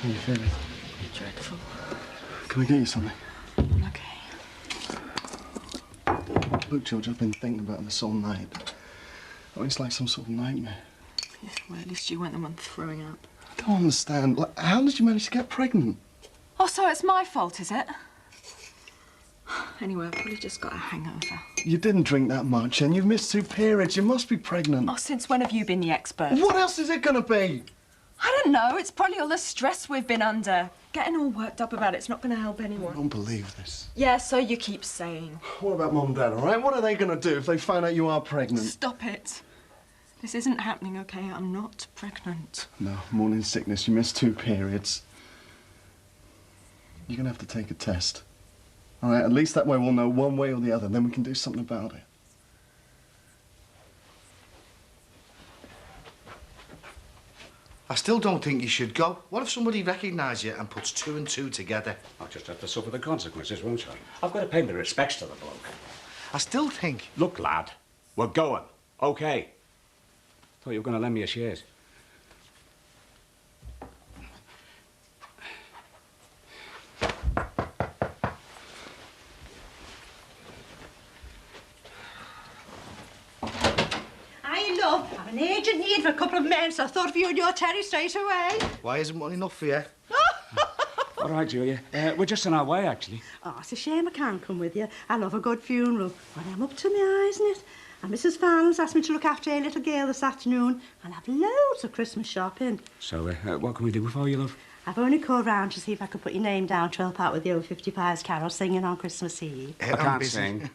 How are you feeling? Dreadful. Can we get you something? Okay. Look, George, I've been thinking about this all night. Oh, it's like some sort of nightmare. Yeah, well, at least you went the month throwing up. I don't understand. Like, how did you manage to get pregnant? Oh, so it's my fault, is it? Anyway, I've probably just got a hangover. You didn't drink that much, and you've missed 2 periods. You must be pregnant. Oh, since when have you been the expert? What else is it gonna be? I don't know. It's probably all the stress we've been under. Getting all worked up about it's not going to help anyone. I don't believe this. Yeah, so you keep saying. What about Mum and Dad, all right? What are they gonna do if they find out you are pregnant? Stop it. This isn't happening, OK? I'm not pregnant. No, morning sickness. You missed 2 periods. You're gonna have to take a test. All right, at least that way we'll know one way or the other, then we can do something about it. I still don't think you should go. What if somebody recognises you and puts 2 and 2 together? I'll just have to suffer the consequences, won't I? I've got to pay my respects to the bloke. I still think... Look, lad, we're going. OK. Thought you were going to lend me your shares. Love, I've an urgent need for a couple of men, so I thought of you and your Terry straight away. Why isn't one enough for you? All right, Julia. We're just on our way, actually. Oh, it's a shame I can't come with you. I love a good funeral, but I'm up to my eyes in it. And Mrs. Fallon's asked me to look after a little girl this afternoon. I'll have loads of Christmas shopping. So, what can we do for you, love? I've only called round to see if I could put your name down to help out with the over 55s carol singing on Christmas Eve. I can't sing.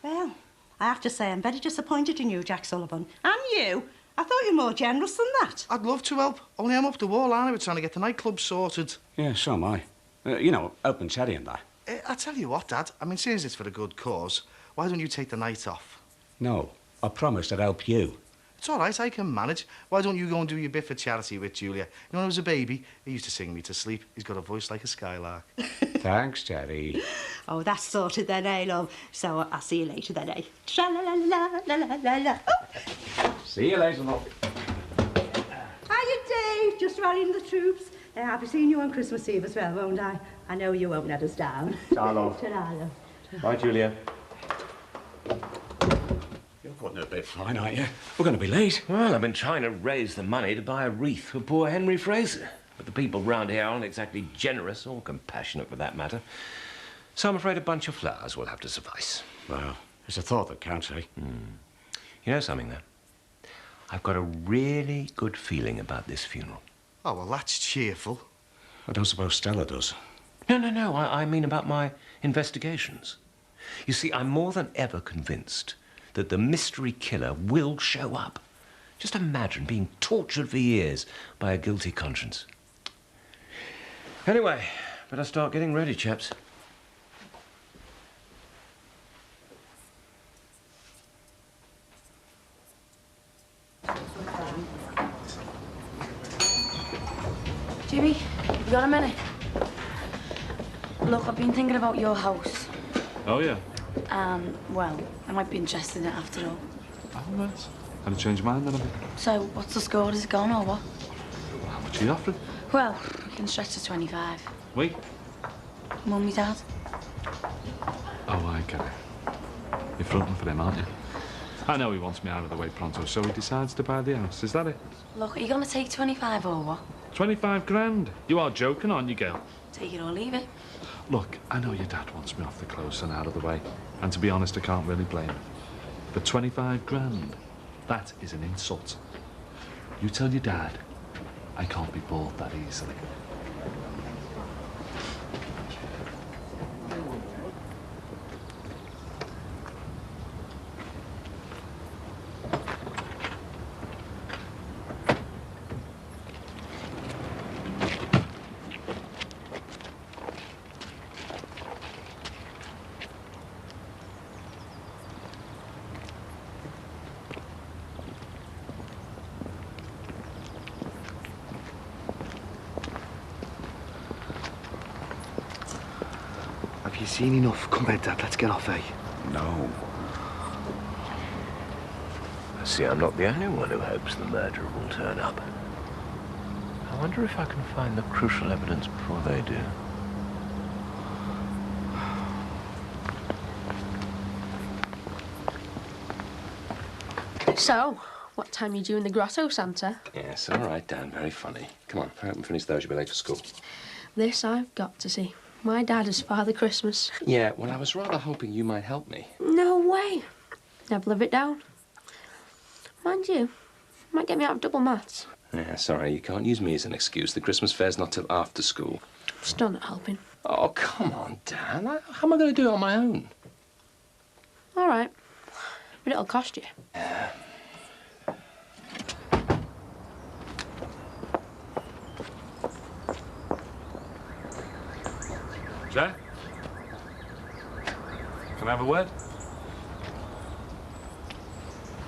Well, I have to say I'm very disappointed in you, Jack Sullivan. And you. I thought you were more generous than that. I'd love to help, only I'm up the wall, aren't I? We're trying to get the nightclub sorted. Yeah, so am I. You know, helping Terry and that. I tell you what, Dad, I mean, since it's for a good cause, why don't you take the night off? No, I promised I'd help you. It's all right, I can manage. Why don't you go and do your bit for charity with Julia? You know, when I was a baby, he used to sing me to sleep. He's got a voice like a skylark. Thanks, Terry. Oh, that's sorted then, eh, love? So I'll see you later then, eh? Tra-la-la-la-la-la-la-la. Oh. See you later, love. Hiya, Dave. Just rallying the troops. I'll be seeing you on Christmas Eve as well, won't I? I know you won't let us down. Ta, love. Ta-ra, love. Bye, Julia. You're putting a bit fine, aren't you? We're going to be late. Well, I've been trying to raise the money to buy a wreath for poor Henry Fraser. But the people round here aren't exactly generous or compassionate for that matter. So I'm afraid a bunch of flowers will have to suffice. Well, it's a thought that counts, eh? You know something, though? I've got a really good feeling about this funeral. Oh, well, that's cheerful. I don't suppose Stella does. No. I mean about my investigations. You see, I'm more than ever convinced that the mystery killer will show up. Just imagine being tortured for years by a guilty conscience. Anyway, better start getting ready, chaps. Jimmy, you got a minute? Look, I've been thinking about your house. Oh, yeah? Well, I might be interested in it after all. Oh, right. Had a change of mind then a bit. So, what's the score? Is it gone or what? How much are you offering? Well, we can stretch to 25. Wait. Mummy, Dad? Oh, I get it. You're fronting for him, aren't you? I know he wants me out of the way pronto, so he decides to buy the house. Is that it? Look, are you going to take 25 or what? 25 grand? You are joking, aren't you, girl? Take it or leave it. Look, I know your dad wants me off the close and out of the way. And to be honest, I can't really blame him. But 25 grand, that is an insult. You tell your dad, I can't be bought that easily. Have you seen enough? Come on, Dad, let's get off, eh? No. See, I'm not the only one who hopes the murderer will turn up. How wonder if I can find the crucial evidence before they do. So, what time are you due in the grotto, Santa? Yes, all right, Dan. Very funny. Come on, hurry up and finish those. You'll be late for school. This I've got to see. My dad is Father Christmas. Yeah, well, I was rather hoping you might help me. No way. Never live it down. Mind you, might get me out of double maths. Yeah, sorry, you can't use me as an excuse. The Christmas fair's not till after school. Still not helping. Oh, come on, Dan. How am I going to do it on my own? All right. But it'll cost you. Yeah. Sir? Can I have a word?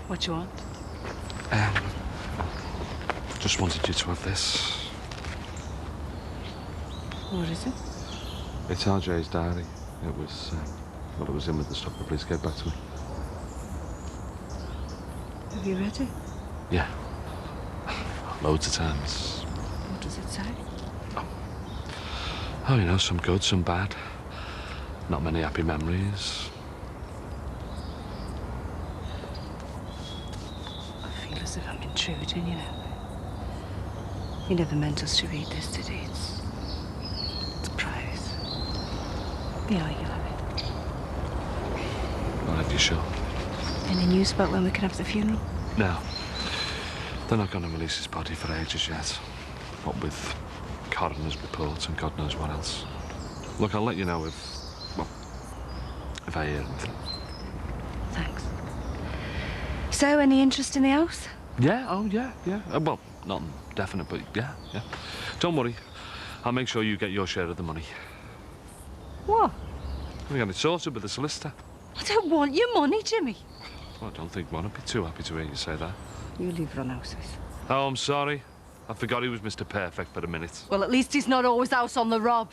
What do you want? Just wanted you to have this. What is it? It's RJ's diary. It was, well, it was in with the stuff the police gave back to me. Have you read it? Yeah. Loads of times. What does it say? Oh, you know, some good, some bad. Not many happy memories. I feel as if I'm intruding, you know. He never meant us to read this, did he? It's private. Yeah, you have it. Well, have you sure? Any news about when we can have the funeral? No. They're not going to release his body for ages yet. What with coroner's reports and God knows what else. Look, I'll let you know if I hear anything. Thanks. So, any interest in the house? Yeah, oh, yeah. Well, not definite, but yeah. Don't worry. I'll make sure you get your share of the money. What? We got it sorted with the solicitor. I don't want your money, Jimmy. Well, I don't think one would be too happy to hear you say that. You leave run houses. Oh, I'm sorry. I forgot he was Mr. Perfect for a minute. Well, at least he's not always out on the rob.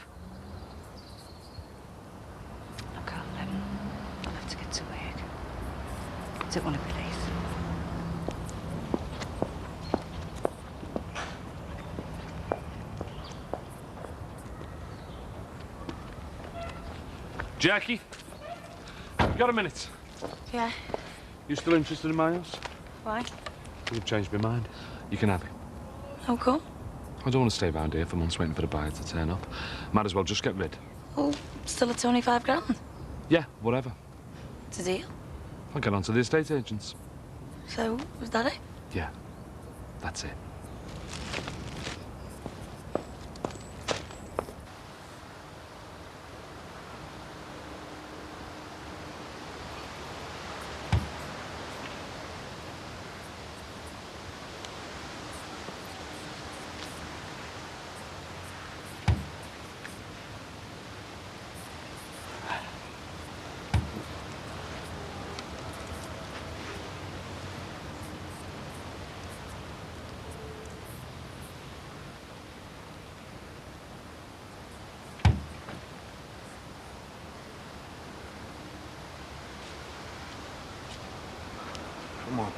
Look, I'll have to get to work. I don't want to be late. Jackie, you got a minute? Yeah. You still interested in my house? Why? You've changed my mind. You can have it. Oh, cool. I don't want to stay around here for months waiting for the buyer to turn up. Might as well just get rid. Oh, still at 25 grand. Yeah, whatever. It's a deal. I'll get on to the estate agents. So, was that it? Yeah, that's it. Come on.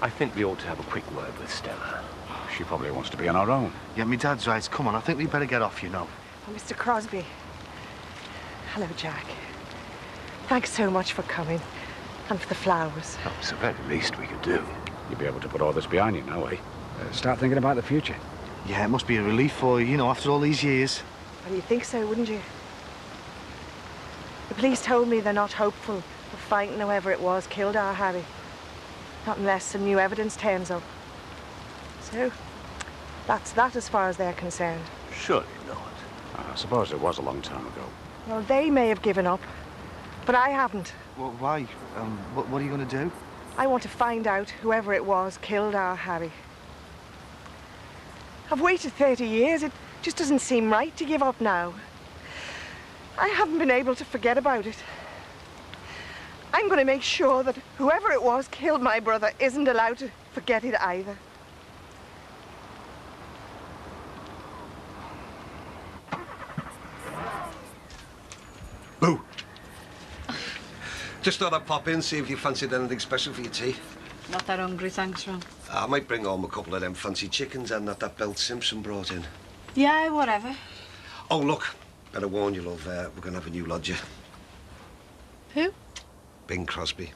I think we ought to have a quick word with Stella. She probably wants to be on her own. Yeah, my dad's right. Come on, I think we better get off, you know. Oh, Mr. Crosby. Hello, Jack. Thanks so much for coming. And for the flowers. Oh, it's the very least we could do. You'll be able to put all this behind you now, eh? Start thinking about the future. Yeah, it must be a relief for you, you know, after all these years. Well, you'd think so, wouldn't you? The police told me they're not hopeful of finding whoever it was killed our Harry. Not unless some new evidence turns up. So, that's that as far as they're concerned. Surely not. I suppose it was a long time ago. Well, they may have given up, but I haven't. Well, why? What are you going to do? I want to find out whoever it was killed our Harry. I've waited 30 years. It just doesn't seem right to give up now. I haven't been able to forget about it. I'm going to make sure that whoever it was killed my brother isn't allowed to forget it either. Boo! Just thought I'd pop in, see if you fancied anything special for your tea. Not that hungry, thanks, Ron. I might bring home a couple of them fancy chickens and that Belt Simpson brought in. Yeah, whatever. Oh, look, better warn you, love, we're going to have a new lodger. Who? Bing Crosby.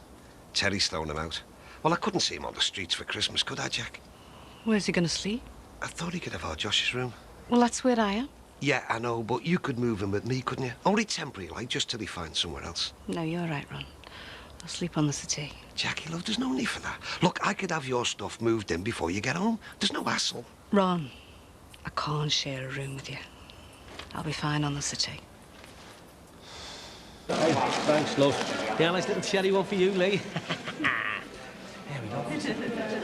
Terry's thrown him out. Well, I couldn't see him on the streets for Christmas, could I, Jack? Where's he going to sleep? I thought he could have our Josh's room. Well, that's where I am. Yeah, I know, but you could move him with me, couldn't you? Only temporary, like, just till he finds somewhere else. No, you're right, Ron. I'll sleep on the settee. Jackie, love, there's no need for that. Look, I could have your stuff moved in before you get home. There's no hassle. Ron, I can't share a room with you. I'll be fine on the settee. Hey, thanks, love. Yeah, nice little cherry one for you, Lee. There we go.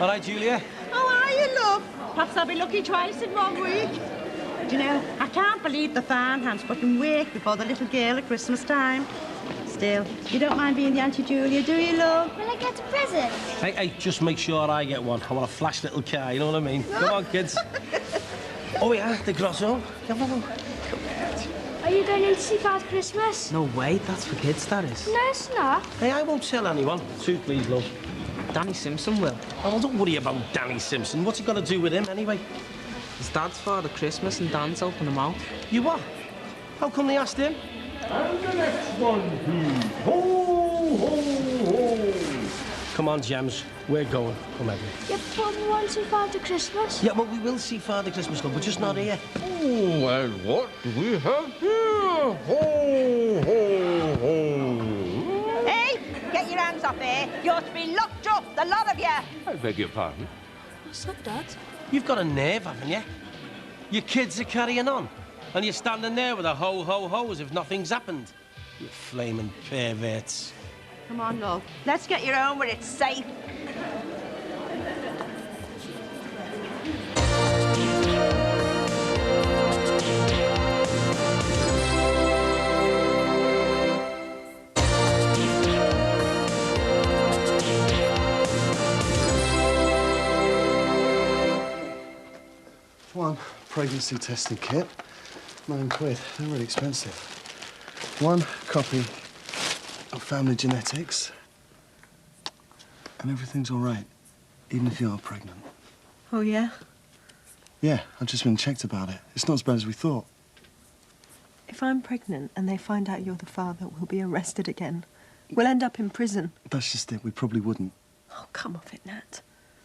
All right, Julia. How are you, love? Perhaps I'll be lucky twice in 1 week. Do you know, I can't believe the farmhands put them wake before the little girl at Christmas time. Still, you don't mind being the Auntie Julia, do you, love? Will I get a present? Hey, just make sure I get one. I want a flash little car, you know what I mean? Come on, kids. Oh, yeah, the grosso. Come on. Are you going in to see Father Christmas? No way, that's for kids, that is. No, it's not. Hey, I won't tell anyone. Sue, please, love. Danny Simpson will. Oh, well, don't worry about Danny Simpson. What's he got to do with him, anyway? It's Dad's Father Christmas and Dan's helping him out. You what? How come they asked him? And the next one, please. Ho, ho, ho. Come on, Gems. We're going. Come, Edward. Yeah, but we want to see Father Christmas. Yeah, well, we will see Father Christmas, love, but just not here. Oh, and what do we have here? Ho, ho, ho. Hey, get your hands up here. You're to be locked up, the lot of you. I beg your pardon? What's up, Dad? You've got a nerve, haven't you? Your kids are carrying on, and you're standing there with a ho, ho, ho as if nothing's happened. You flaming perverts. Come on, love. Let's get you home where it's safe. One pregnancy testing kit, £9. They're really expensive. One copy of family genetics, and everything's all right, even if you are pregnant. Oh, yeah? Yeah, I've just been checked about it. It's not as bad as we thought. If I'm pregnant and they find out you're the father, we'll be arrested again. We'll end up in prison. That's just it. We probably wouldn't. Oh, come off it, Nat.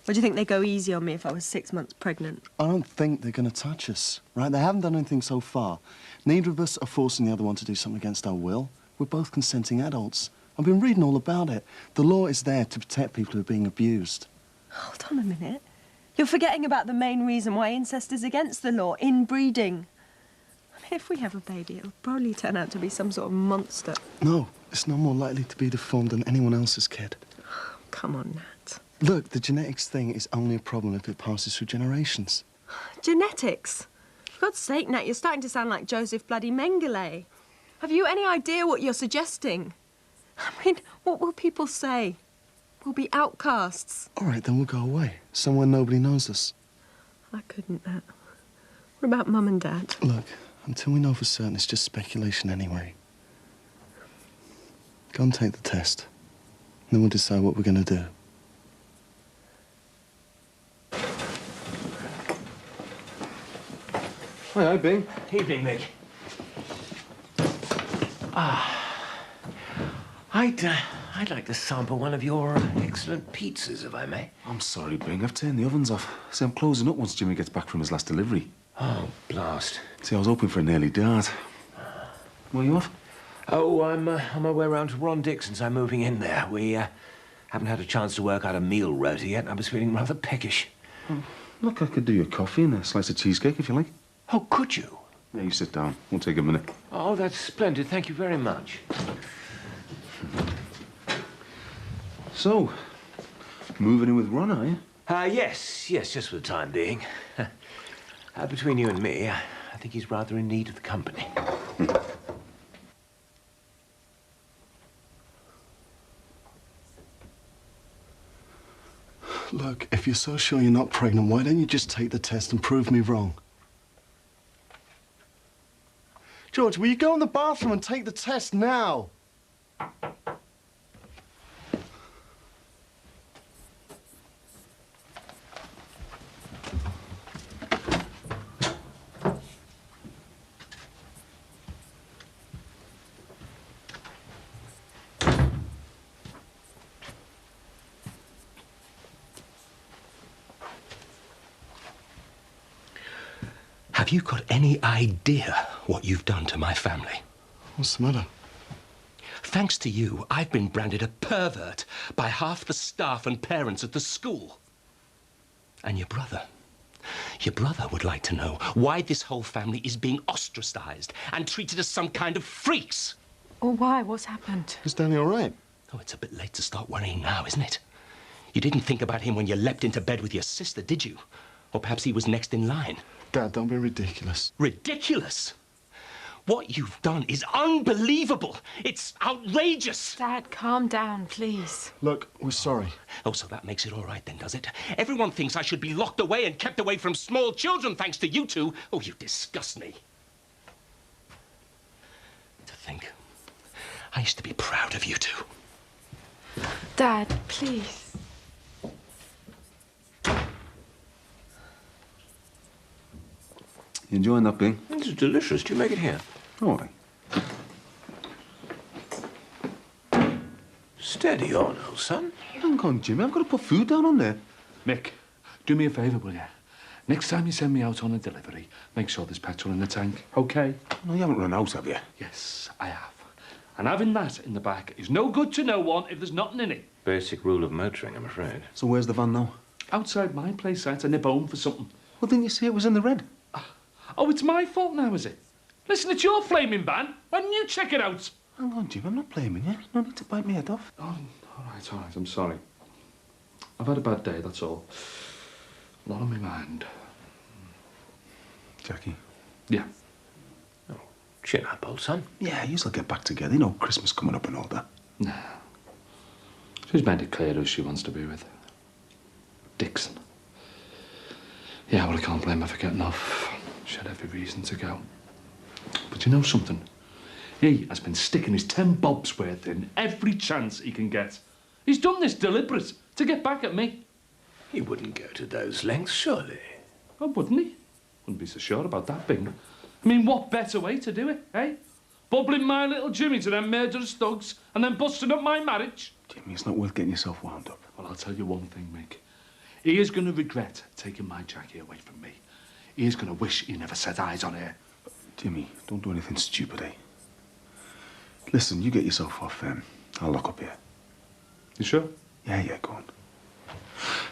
Or do you think they'd go easy on me if I was 6 months pregnant? I don't think they're going to touch us, right? They haven't done anything so far. Neither of us are forcing the other one to do something against our will. We're both consenting adults. I've been reading all about it. The law is there to protect people who are being abused. Hold on a minute. You're forgetting about the main reason why incest is against the law, inbreeding. I mean, if we have a baby, it'll probably turn out to be some sort of monster. No, it's no more likely to be deformed than anyone else's kid. Come on, Nat. Look, the genetics thing is only a problem if it passes through generations. Genetics? For God's sake, Nat, you're starting to sound like Joseph bloody Mengele. Have you any idea what you're suggesting? I mean, what will people say? We'll be outcasts. All right, then we'll go away, somewhere nobody knows us. I couldn't, Nat. What about Mum and Dad? Look, until we know for certain, it's just speculation anyway. Go and take the test. Then we'll decide what we're going to do. Hi, Bing. Evening, Mick. I'd like to sample one of your excellent pizzas, if I may. I'm sorry, Bing. I've turned the ovens off. See, I'm closing up once Jimmy gets back from his last delivery. Oh, blast. See, I was hoping for an early dart. Where are you off? Oh, I'm on my way round to Ron Dixon's. I'm moving in there. We haven't had a chance to work out a meal rota yet, and I was feeling rather peckish. Oh, look, I could do you a coffee and a slice of cheesecake if you like. Oh, could you? Yeah, you sit down. Won't take a minute. Oh, that's splendid. Thank you very much. So, moving in with Ron, are you? Yes, just for the time being. Between you and me, I think he's rather in need of the company. Look, if you're so sure you're not pregnant, why don't you just take the test and prove me wrong? George, will you go in the bathroom and take the test now? Have you got any idea what you've done to my family? What's the matter? Thanks to you, I've been branded a pervert by half the staff and parents at the school. And your brother would like to know why this whole family is being ostracized and treated as some kind of freaks. Or why? What's happened? Is Danny all right? Oh, it's a bit late to start worrying now, isn't it? You didn't think about him when you leapt into bed with your sister, did you? Or perhaps he was next in line. Dad, don't be ridiculous. Ridiculous? What you've done is unbelievable. It's outrageous. Dad, calm down, please. Look, we're sorry. Oh, so that makes it all right then, does it? Everyone thinks I should be locked away and kept away from small children thanks to you two. Oh, you disgust me. To think, I used to be proud of you two. Dad, please. You enjoying that, Bing? This is delicious. Do you make it here? All right. Steady on, old son. Hang on, Jimmy. I've got to put food down on there. Mick, do me a favour, will you? Next time you send me out on a delivery, make sure there's petrol in the tank, OK? No, you haven't run out, have you? Yes, I have. And having that in the back is no good to no one if there's nothing in it. Basic rule of motoring, I'm afraid. So where's the van now? Outside my place, I had to nip home for something. Well, didn't you say it was in the red? Oh, it's my fault now, is it? Listen, it's your flaming van. Why don't you check it out? Hang on, Jim. I'm not blaming you. No need to bite me head off. Oh, all right. I'm sorry. I've had a bad day, that's all. A lot on my mind. Jackie? Yeah. Oh, chin up, old son. Yeah, you'll get back together. You know, Christmas coming up and all that. Nah. She's made it clear who she wants to be with. Dixon. Yeah, well, I can't blame her for getting off. She had every reason to go. But you know something? He has been sticking his 10 bobs worth in every chance he can get. He's done this deliberate to get back at me. He wouldn't go to those lengths, surely. Oh, wouldn't he? Wouldn't be so sure about that, Bing. I mean, what better way to do it, eh? Bubbling my little Jimmy to them murderous thugs and then busting up my marriage? Jimmy, it's not worth getting yourself wound up. Well, I'll tell you one thing, Mick. He is going to regret taking my Jackie away from me. He is going to wish he never set eyes on her. Jimmy, don't do anything stupid, eh? Listen, you get yourself off, I'll lock up here. You sure? Yeah, go on.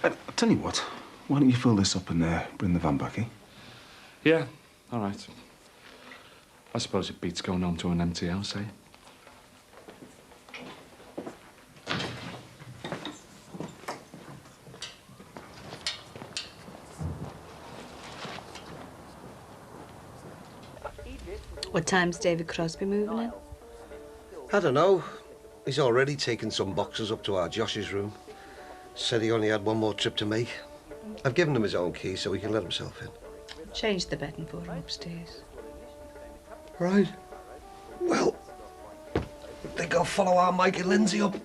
I'll tell you what, why don't you fill this up and bring the van back, eh? Yeah, all right. I suppose it beats going home to an empty house, eh? What time's David Crosby moving in? I don't know. He's already taken some boxes up to our Josh's room. Said he only had one more trip to make. I've given him his own key so he can let himself in. Change the bedding for him upstairs. Right. Well, I think I'll follow our Mike and Lindsay up.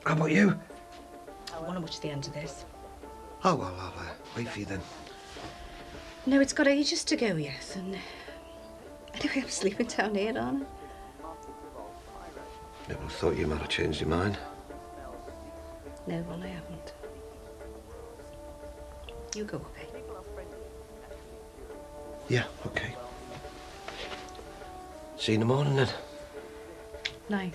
How about you? I want to watch the end of this. Oh, well, I'll wait for you then. No, it's got ages to go yet, and anyway, I'm sleeping down here, aren't I? Never thought you might have changed your mind. No, well, I haven't. You go, okay? Yeah, okay. See you in the morning then. Night.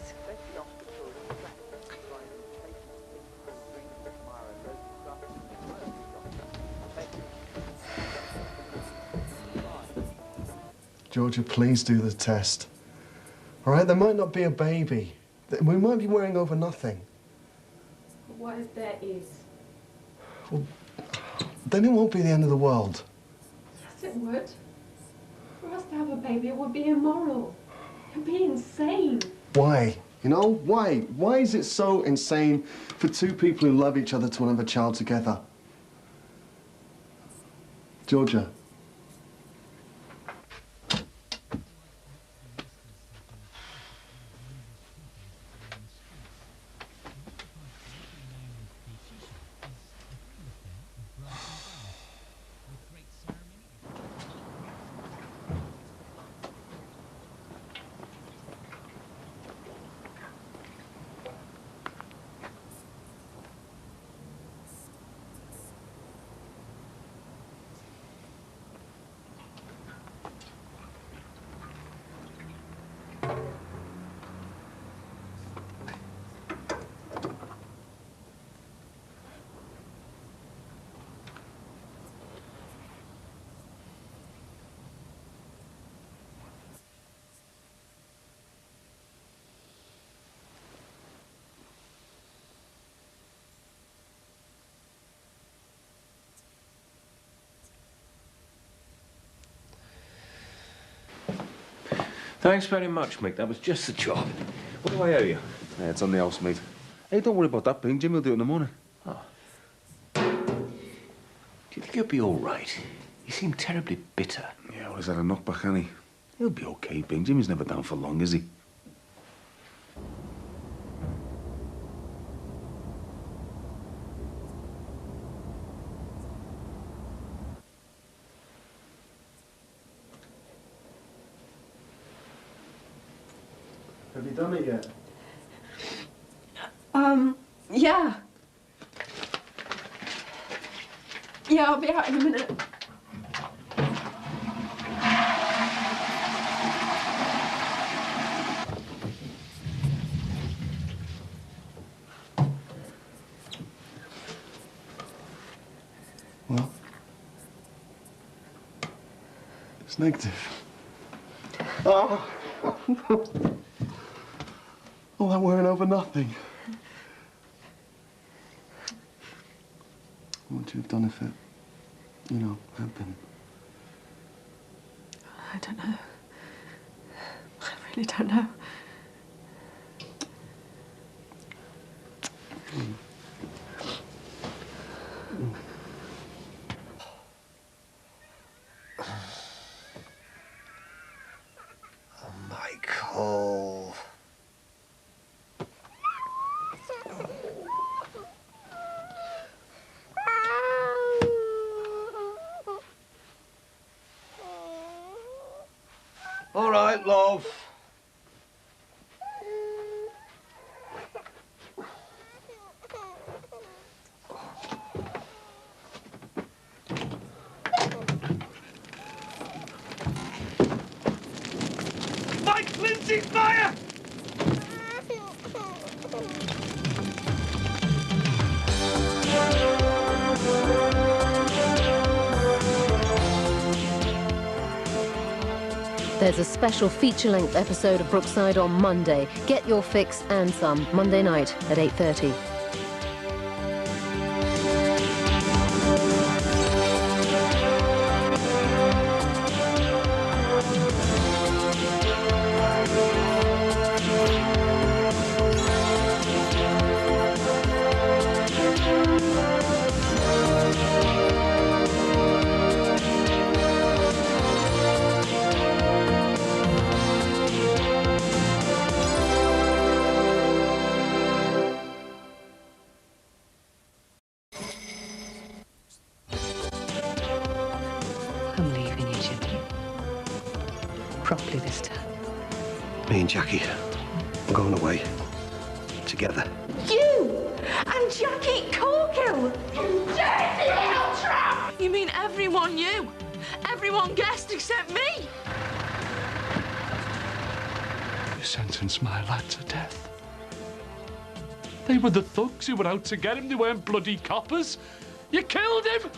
Georgia, please do the test. All right, there might not be a baby. We might be worrying over nothing. What if there is? Well, then it won't be the end of the world. Yes, it would. For us to have a baby, it would be immoral. It'd be insane. Why? You know, why? Why is it so insane for two people who love each other to want to have a child together? Georgia. Thanks very much, Mick. That was just the job. What do I owe you? Yeah, it's on the house, mate. Hey, don't worry about that, Bing. Jimmy will do it in the morning. Oh. Do you think he'll be all right? He seemed terribly bitter. Yeah, well, he's had a knockback, hasn't he? He'll be okay, Bing. Jimmy's never down for long, is he? Have you done it yet? Yeah. Yeah, I'll be out in a minute. Well, it's negative. Oh! All that worrying over nothing. What would you have done if it, you know, happened? I don't know. I really don't know. Michael. All right, love. Mike, Lindsay, fire! There's a special feature-length episode of Brookside on Monday. Get your fix and some, Monday night at 8:30. I'm leaving you, Jimmy. Properly this time. Me and Jackie are going away together. You and Jackie Corkill! You dirty little tramp! You mean everyone knew? Everyone guessed except me? You sentenced my lad to death. They were the thugs who were out to get him. They weren't bloody coppers. You killed him!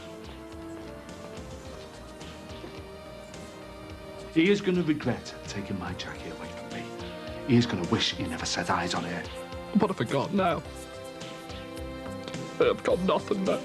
He is going to regret taking my Jackie away from me. He is going to wish he never set eyes on her. What have I got now? I've got nothing now.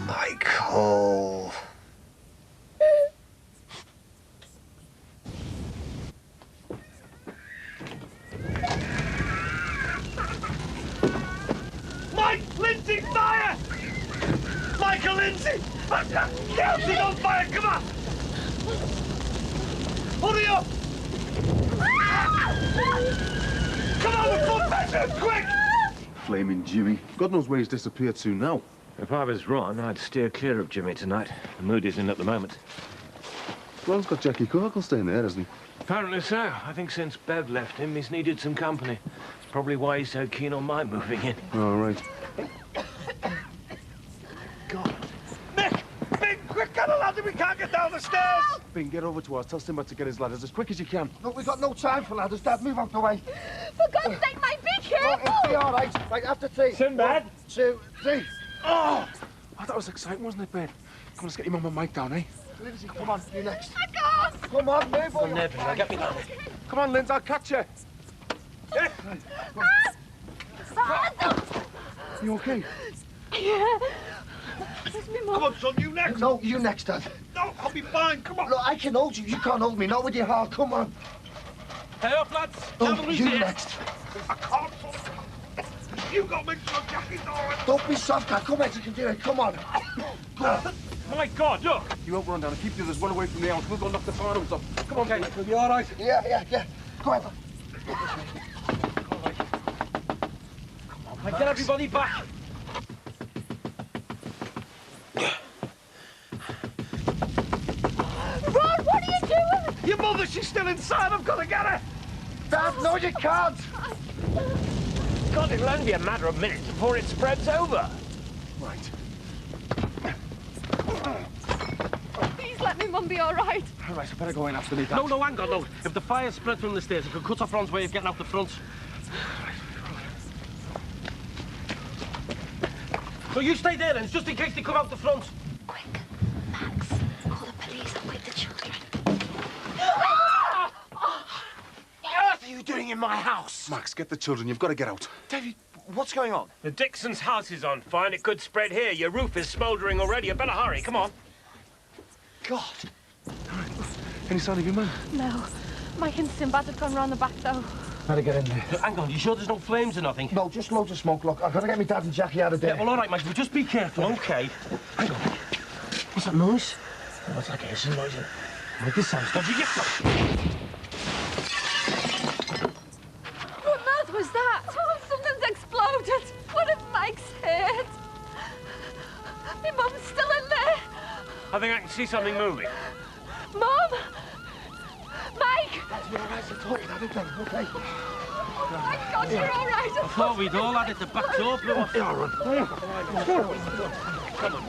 Michael. Mike! Lindsay, fire! Michael, Lindsay! The house is on fire! Come on! Hurry up! Come on, we're full better! Quick! Flaming Jimmy. God knows where he's disappeared to now. If I was Ron, I'd steer clear of Jimmy tonight. The mood he's in at the moment. Ron's got Jackie Corkle staying there, hasn't he? Apparently so. I think since Bev left him, he's needed some company. It's probably why he's so keen on my moving in. All right. Quick, get a ladder! We can't get down the stairs! Bing, get over to us. Tell Simba to get his ladders as quick as you can. Look, we've got no time for ladders. Dad, move out the way. For God's sake, Mike, be careful! It'll be all right. Right, after three. Sinbad? 1, 2, 3. Oh! That was exciting, wasn't it, Ben? Come on, let's get your mum and Mike down, eh? Lindsay, come on, you next. I can't! Come on, move on. There, Bing, get me down. Come on, Linz, I'll catch you. You okay? Yeah. Where's me mum? Come on, son, you next! No, you next, Dad. No, I'll be fine, come on! Look, I can hold you. You can't hold me. Not with your heart. Come on. Hey up, lads! Oh, you next. I can't, son. You got me sure Jackie's all right. Don't be soft, Dad. Come on, you can do it. Come on. Go on. My God, look! You won't run down and keep the others one away from the house. We'll go knock the farms up. Come on, Okay, you'll be all right. Yeah. Go ahead. Right, get everybody back. Ron, what are you doing? Your mother, she's still inside. I've got to get her. Dad, no, you can't. God, it'll only be a matter of minutes before it spreads over. Right. Please let me mum be all right. All right, I better go in after me, Dad. No, hang on, no. If the fire spread from the stairs, it could cut off Ron's way of getting out the front. So you stay there then, just in case they come out the front. Quick, Max, call the police and wake the children. What are you doing in my house? Max, get the children. You've got to get out. David, what's going on? The Dixon's house is on fire and it could spread here. Your roof is smouldering already. You better hurry, come on. God. Any sign of your man? No. Mike and Sinbad have gone round the back, though. Better get in there. Hang on, you sure there's no flames or nothing? No, just loads of smoke. Look, I've got to get my dad and Jackie out of there. Yeah, well, all right, Mike, but just be careful, OK? Hang on. What's that noise? Oh, it's like a hissing noise. Mike, this sounds dodgy. Get up. What on earth was that? Oh, something's exploded. What if Mike's hurt? My mum's still in there. I think I can see something moving. Mum! Mike! You're all right, I told you that, okay? Oh, my God, you're all right. I thought we'd all had it. The back door blew off. Yeah, run. Come on.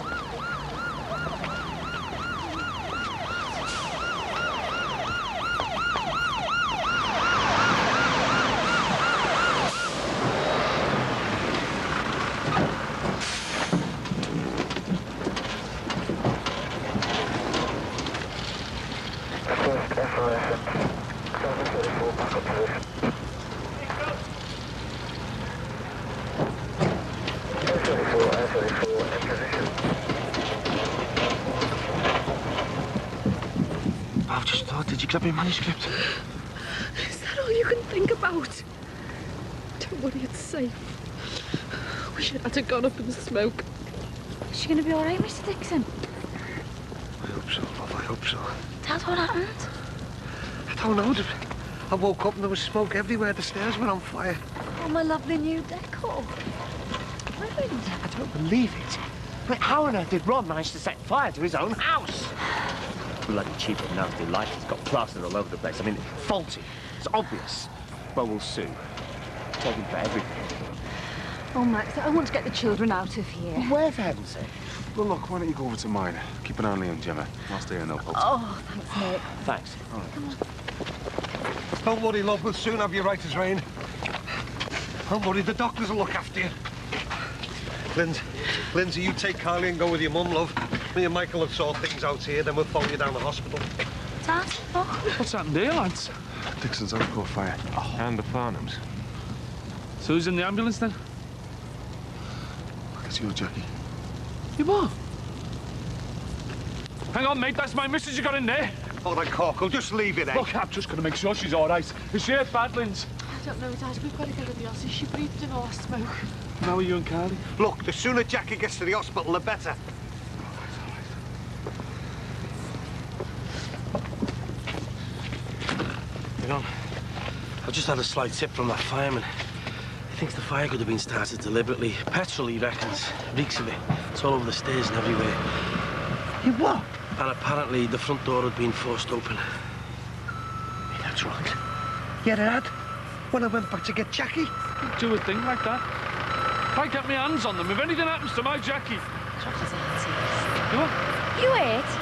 I've just thought, did you grab your manuscript? Is that all you can think about? Don't worry, it's safe. Wish it had gone up in smoke. Is she going to be all right, Mr. Dixon? I hope so, love, I hope so. Dad, what happened? I don't know. I woke up and there was smoke everywhere. The stairs were on fire. Oh, my lovely new decor. Ruined. I don't believe it. But how on earth did Ron manage to set fire to his own house? Bloody cheap and nasty light. He's got plaster all over the place. I mean, faulty. It's obvious. Well, we'll sue. Take him for everything. Oh, Max, I want to get the children out of here. Where, for heaven's sake? Well, look, why don't you go over to mine? Keep an eye on Lee and Gemma. I'll stay in no post. Oh, thanks, Nick. Thanks. All right. Come on. Don't worry, love. We'll soon have you right as rain. Don't worry, the doctors will look after you. Lindsay, you take Carly and go with your mum, love. Me and Michael have sort things out here, then we'll phone you down the hospital. Dad? Oh. What's happened here, lads? Dixon's out caught fire. Oh. And the Farnhams. So who's in the ambulance, then? I can see you, Jackie. You what? Hang on, mate, that's my missus you got in there. Oh, then, Corkle, just leave it, eh? Look, I'm just going to make sure she's all right. Is she at Badlands? I don't know, Dad. We've got to get her to the hospital. She breathed in all smoke. How are you and Carly? Look, the sooner Jackie gets to the hospital, the better. Hang on. I've just had a slight tip from that fireman. He thinks the fire could have been started deliberately. Petrol, he reckons. Reeks of it. It's all over the stairs and everywhere. You what? And apparently the front door had been forced open. Yeah, that's right. Yeah, it had. When I went back to get Jackie. You'd do a thing like that. If I get my hands on them, if anything happens to my Jackie... You what? You ate?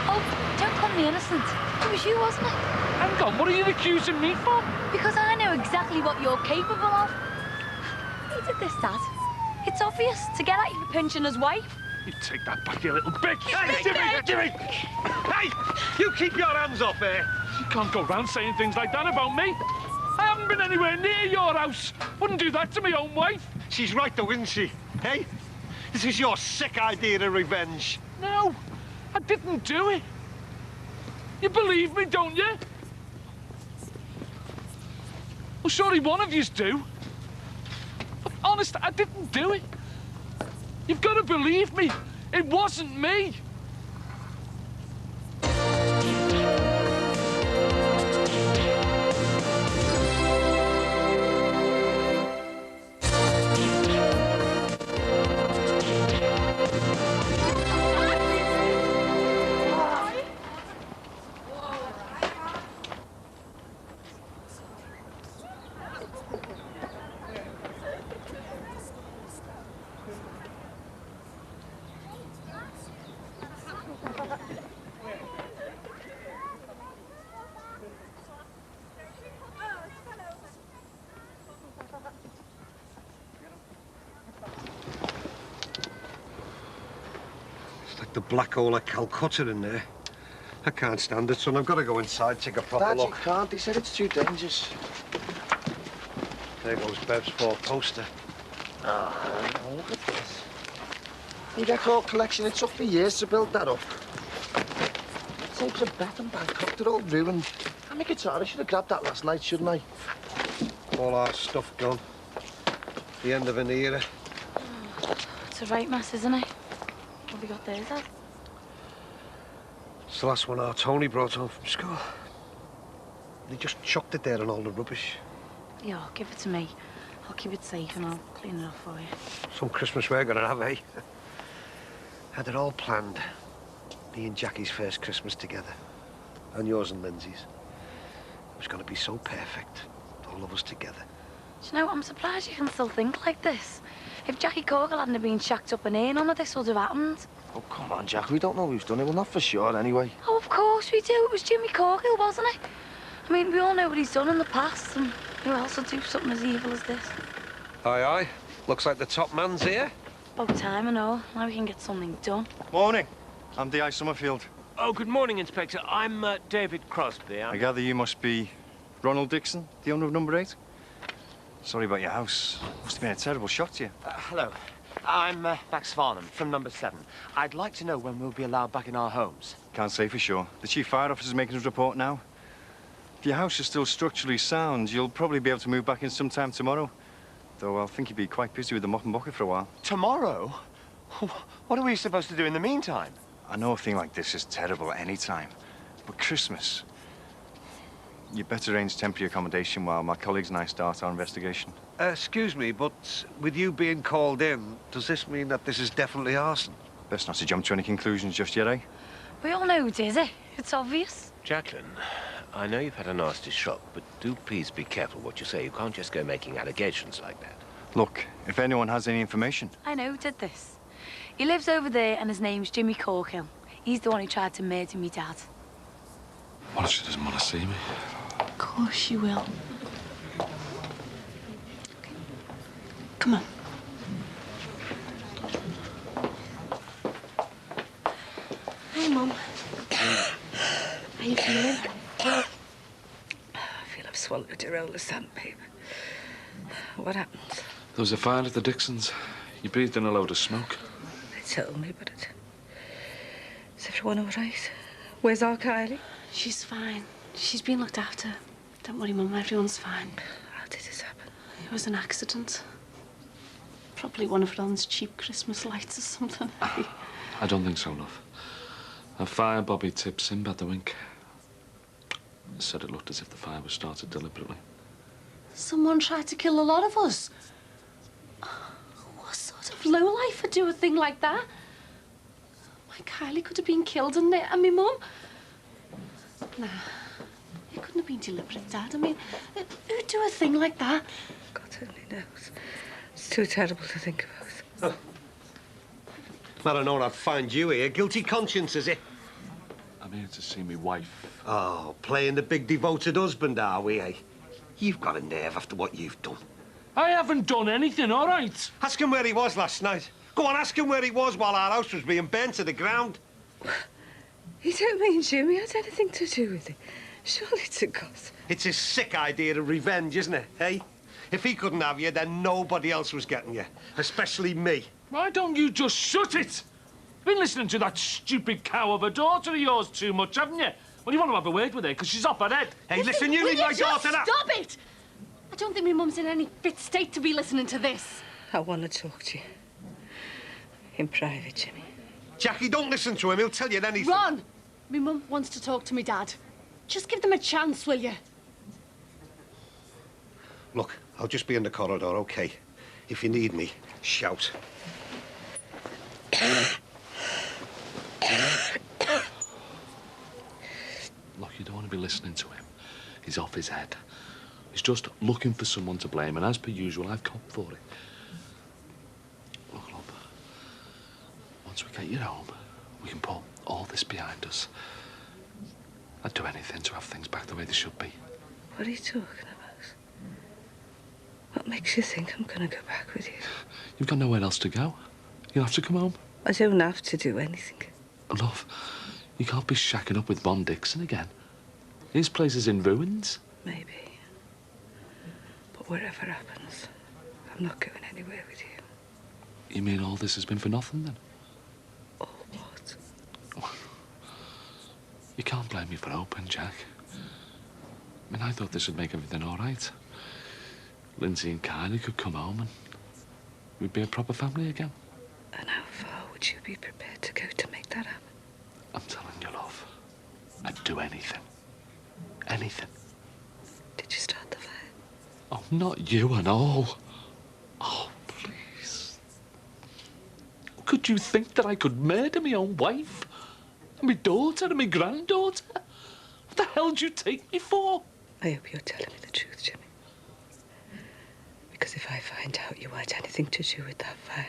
Oh, don't call me innocent. It was you, wasn't it? Hang on, what are you accusing me for? Because I know exactly what you're capable of. Who did this, Dad? It's obvious. To get at you for pinching his wife. You take that back, you little bitch! Hey, Jimmy! Hey! You keep your hands off her! You can't go round saying things like that about me. I haven't been anywhere near your house. Wouldn't do that to my own wife. She's right, though, isn't she? Hey? This is your sick idea of revenge. No, I didn't do it. You believe me, don't you? Well, surely one of yous do. But honest, I didn't do it. You've got to believe me. It wasn't me. The black hole of Calcutta in there. I can't stand it, son. I've got to go inside, take a proper Dad, look. you can't. He said it's too dangerous. There goes Bev's four-poster. Oh, look at this. The record collection, it took me years to build that up. Tapes of Beth and Bangkok, they're all ruined. I'm a guitar. I should have grabbed that last night, shouldn't I? All our stuff gone. The end of an era. It's a right mess, isn't it? What have we got there, Dad? It's the last one our Tony brought home from school. They just chucked it there and all the rubbish. Yeah, give it to me. I'll keep it safe and I'll clean it up for you. Some Christmas we're gonna have, eh? Had it all planned. Me and Jackie's first Christmas together. And yours and Lindsay's. It was gonna be so perfect. All of us together. Do you know, I'm surprised you can still think like this. If Jackie Corkle hadn't been shacked up and in, none of this would have happened. Oh, come on, Jack. We don't know who's done it. Well, not for sure, anyway. Oh, of course we do. It was Jimmy Corkle, wasn't it? I mean, we all know what he's done in the past, and who else would do something as evil as this? Aye, aye. Looks like the top man's here. About time and all. Now we can get something done. Morning. I'm D.I. Summerfield. Oh, good morning, Inspector. I'm David Crosby. I gather you must be Ronald Dixon, the owner of number 8? Sorry about your house. Must have been a terrible shock to you. Hello. I'm Max Farnham from number 7. I'd like to know when we'll be allowed back in our homes. Can't say for sure. The chief fire officer's making his report now. If your house is still structurally sound, you'll probably be able to move back in sometime tomorrow. Though I think you'd be quite busy with the mop and bucket for a while. Tomorrow? What are we supposed to do in the meantime? I know a thing like this is terrible at any time. But Christmas... You'd better arrange temporary accommodation while my colleagues and I start our investigation. Excuse me, but with you being called in, does this mean that this is definitely arson? Best not to jump to any conclusions just yet, eh? We all know who did it. It's obvious. Jacqueline, I know you've had a nasty shock, but do please be careful what you say. You can't just go making allegations like that. Look, if anyone has any information... I know who did this. He lives over there and his name's Jimmy Corkle. He's the one who tried to murder me dad. What if she doesn't want to see me? Of course she will. Come on. Hey, Mum. How you feeling? I feel I've swallowed a roll of sandpaper. What happened? There was a fire at the Dixons. You breathed in a load of smoke. They told me, but it Is everyone all right? Where's our Kylie? She's fine. She's been looked after. Don't worry, Mum, everyone's fine. How did this happen? It was an accident. Probably one of Ron's cheap Christmas lights or something. I don't think so, love. A fire Bobby tips him by the wink. Said it looked as if the fire was started deliberately. Someone tried to kill a lot of us. What sort of lowlife would do a thing like that? My Kylie could have been killed and my mum. Nah, it couldn't have been deliberate, Dad. I mean, who'd do a thing like that? God only knows. It's too terrible to think about. I don't know, I'd find you here. Guilty conscience, is it? I'm here to see me wife. Oh, playing the big devoted husband, are we, eh? You've got a nerve after what you've done. I haven't done anything, all right? Ask him where he was last night. Go on, ask him where he was while our house was being burnt to the ground. You don't mean Jimmy had anything to do with it? Surely to God. It's a sick idea of revenge, isn't it, eh? If he couldn't have you, then nobody else was getting you. Especially me. Why don't you just shut it? Been listening to that stupid cow of a daughter of yours too much, haven't you? Well, you want to have a word with her, because she's off her head. Hey, listen, you leave my daughter now. Stop it! I don't think my mum's in any fit state to be listening to this. I want to talk to you. In private, Jimmy. Jackie, don't listen to him. He'll tell you anything. Ron! My mum wants to talk to me dad. Just give them a chance, will you? Look, I'll just be in the corridor, OK? If you need me, shout. Look, you don't want to be listening to him. He's off his head. He's just looking for someone to blame, and as per usual, I've copped for it. Look, love, once we get you home, we can put all this behind us. I'd do anything to have things back the way they should be. What are you talking about? What makes you think I'm going to go back with you? You've got nowhere else to go. You'll have to come home. I don't have to do anything. Love, you can't be shacking up with Von Dixon again. His place is in ruins. Maybe. But whatever happens, I'm not going anywhere with you. You mean all this has been for nothing, then? All what? You can't blame me for hoping, Jack. I mean, I thought this would make everything all right. Lindsay and Kylie could come home and we'd be a proper family again. And how far would you be prepared to go to make that happen? I'm telling you, love, I'd do anything. Anything. Did you start the fire? Oh, not you and all. Oh, please. Could you think that I could murder my own wife? And my daughter and my granddaughter? What the hell do you take me for? I hope you're telling me the truth, Jimmy. Because if I find out you had anything to do with that fire,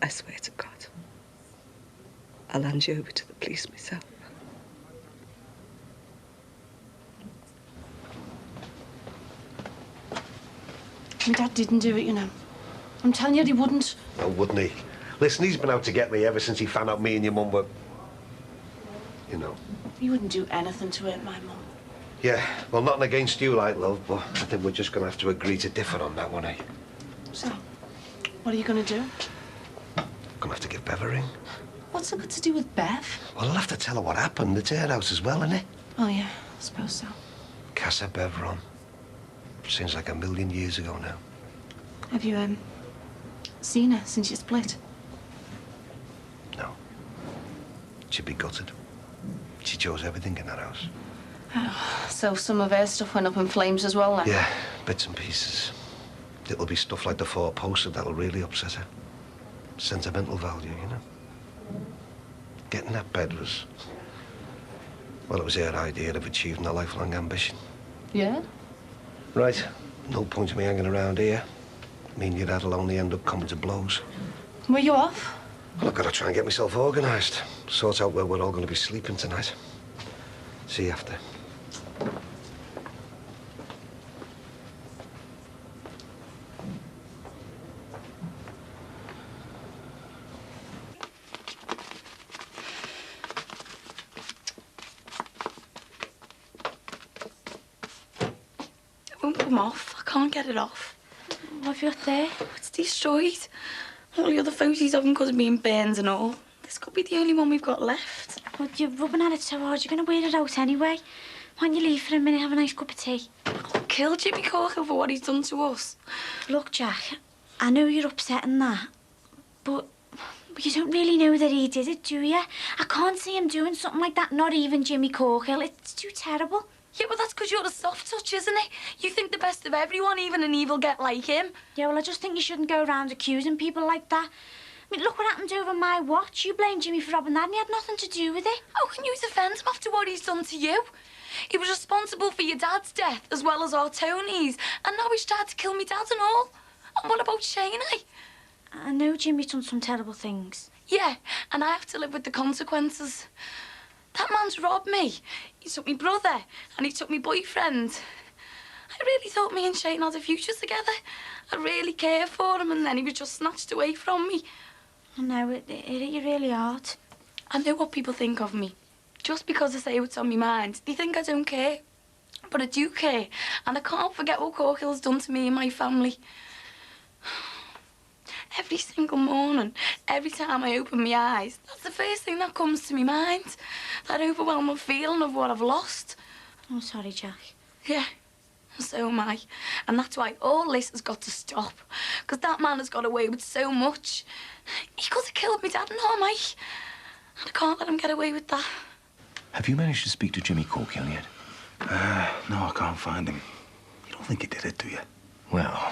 I swear to God, I'll hand you over to the police myself. My dad didn't do it, you know. I'm telling you, he wouldn't. Oh, wouldn't he? Listen, he's been out to get me ever since he found out me and your mum were... You know. He wouldn't do anything to hurt my mum. Yeah, well, nothing against you, like, love, but I think we're just going to have to agree to differ on that one, eh? So, what are you going to do? Gonna have to give Bev a ring. What's it got to do with Bev? Well, I'll have to tell her what happened. It's her house as well, isn't it? Oh, yeah, I suppose so. Casa Bev, Ron. Seems like a million years ago now. Have you, seen her since you split? No. She'd be gutted. She chose everything in that house. Oh, so some of her stuff went up in flames as well, then? Yeah, bits and pieces. It'll be stuff like the 4 poster that'll really upset her. Sentimental value, you know? Getting that bed was... Well, it was her idea of achieving a lifelong ambition. Yeah? Right. No point in me hanging around here. Me and your dad'll only end up coming to blows. Were you off? Well, I've got to try and get myself organised. Sort out where we're all going to be sleeping tonight. See you after. It won't come off. I can't get it off. What have you got there? It's destroyed. All the other photos of him because of being burns and all. This This could be the only one we've got left. But you're rubbing at it so hard, you're going to wear it out anyway. Why don't you leave for a minute, have a nice cup of tea? I'll kill Jimmy Corkill for what he's done to us. Look, Jack, I know you're upset and that, but you don't really know that he did it, do you? I can't see him doing something like that, not even Jimmy Corkill. It's too terrible. Yeah, but that's because you're a soft touch, isn't it? You think the best of everyone, even an evil get like him. Yeah, well, I just think you shouldn't go around accusing people like that. I mean, look what happened over my watch. You blamed Jimmy for robbing that and he had nothing to do with it. How can you defend him after what he's done to you? He was responsible for your dad's death as well as our Tony's, and now he's tried to kill me dad and all. And what about Shane, eh? I know Jimmy's done some terrible things. Yeah, and I have to live with the consequences. That man's robbed me. He took me brother, and he took me boyfriend. I really thought me and Shane had a future together. I really cared for him, and then he was just snatched away from me. I know, it hit you really hard. I know what people think of me. Just because I say what's on my mind, they think I don't care. But I do care, and I can't forget what Corkill's done to me and my family. Every single morning, every time I open my eyes, that's the first thing that comes to my mind. That overwhelming feeling of what I've lost. Oh, sorry, Jack. Yeah, so am I. And that's why all this has got to stop. Because that man has got away with so much. He could have killed me dad and all, mate. And I can't let him get away with that. Have you managed to speak to Jimmy Corkill yet? No, I can't find him. You don't think he did it, do you? Well,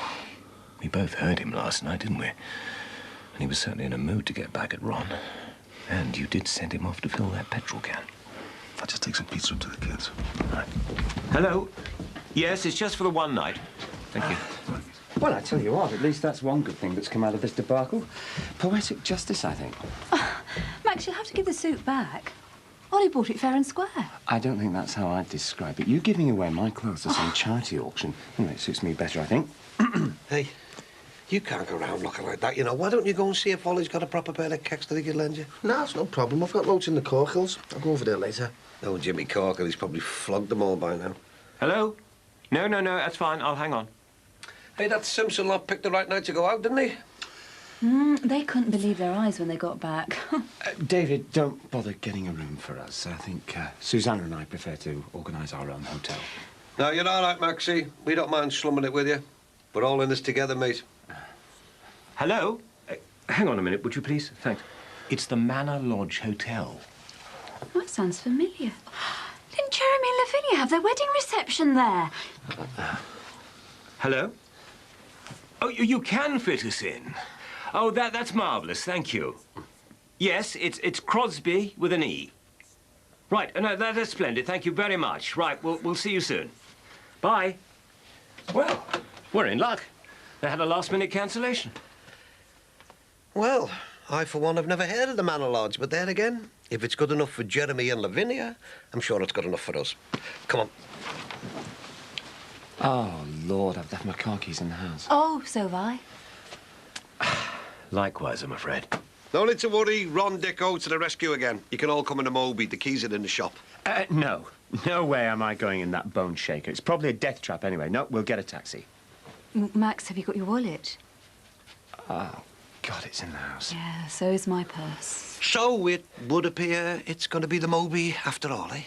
we both heard him last night, didn't we? And he was certainly in a mood to get back at Ron. And you did send him off to fill that petrol can. I'll just take some pizza up to the kids. Right. Hello? Yes, it's just for the one night. Thank you. Well, I tell you what, at least that's one good thing that's come out of this debacle. Poetic justice, I think. Max, you'll have to give the suit back. Ollie bought it fair and square. I don't think that's how I'd describe it. You giving away my clothes at some charity auction, it suits me better, I think. Hey, you can't go around looking like that, you know. Why don't you go and see if Ollie's got a proper pair of kicks that he could lend you? No, it's no problem. I've got loads in the Corkills. I'll go over there later. No, Jimmy Corkill, he's probably flogged them all by now. Hello? No, that's fine. I'll hang on. Hey, that Simpson lot picked the right night to go out, didn't he? They couldn't believe their eyes when they got back. David, don't bother getting a room for us. I think Susanna and I prefer to organise our own hotel. No, you're all right, Maxie. We don't mind slumming it with you. We're all in this together, mate. Hello? Hang on a minute, would you please? Thanks. It's the Manor Lodge Hotel. That sounds familiar. Didn't Jeremy and Lavinia have their wedding reception there? Hello? Oh, you can fit us in. Oh, that's marvellous, thank you. Yes, it's Crosby with an E. Right, no, that's splendid, thank you very much. Right, we'll see you soon. Bye. Well, we're in luck. They had a last-minute cancellation. Well, I, for one, have never heard of the Manor Lodge, but there again, if it's good enough for Jeremy and Lavinia, I'm sure it's good enough for us. Come on. Oh, Lord, I've left my car keys in the house. Oh, so have I. Likewise, I'm afraid. No need to worry. Ron Dicko to the rescue again. You can all come in the Moby. The keys are in the shop. No. No way am I going in that bone shaker. It's probably a death trap anyway. No, we'll get a taxi. Max, have you got your wallet? Oh, God, it's in the house. Yeah, so is my purse. So it would appear it's going to be the Moby after all, eh?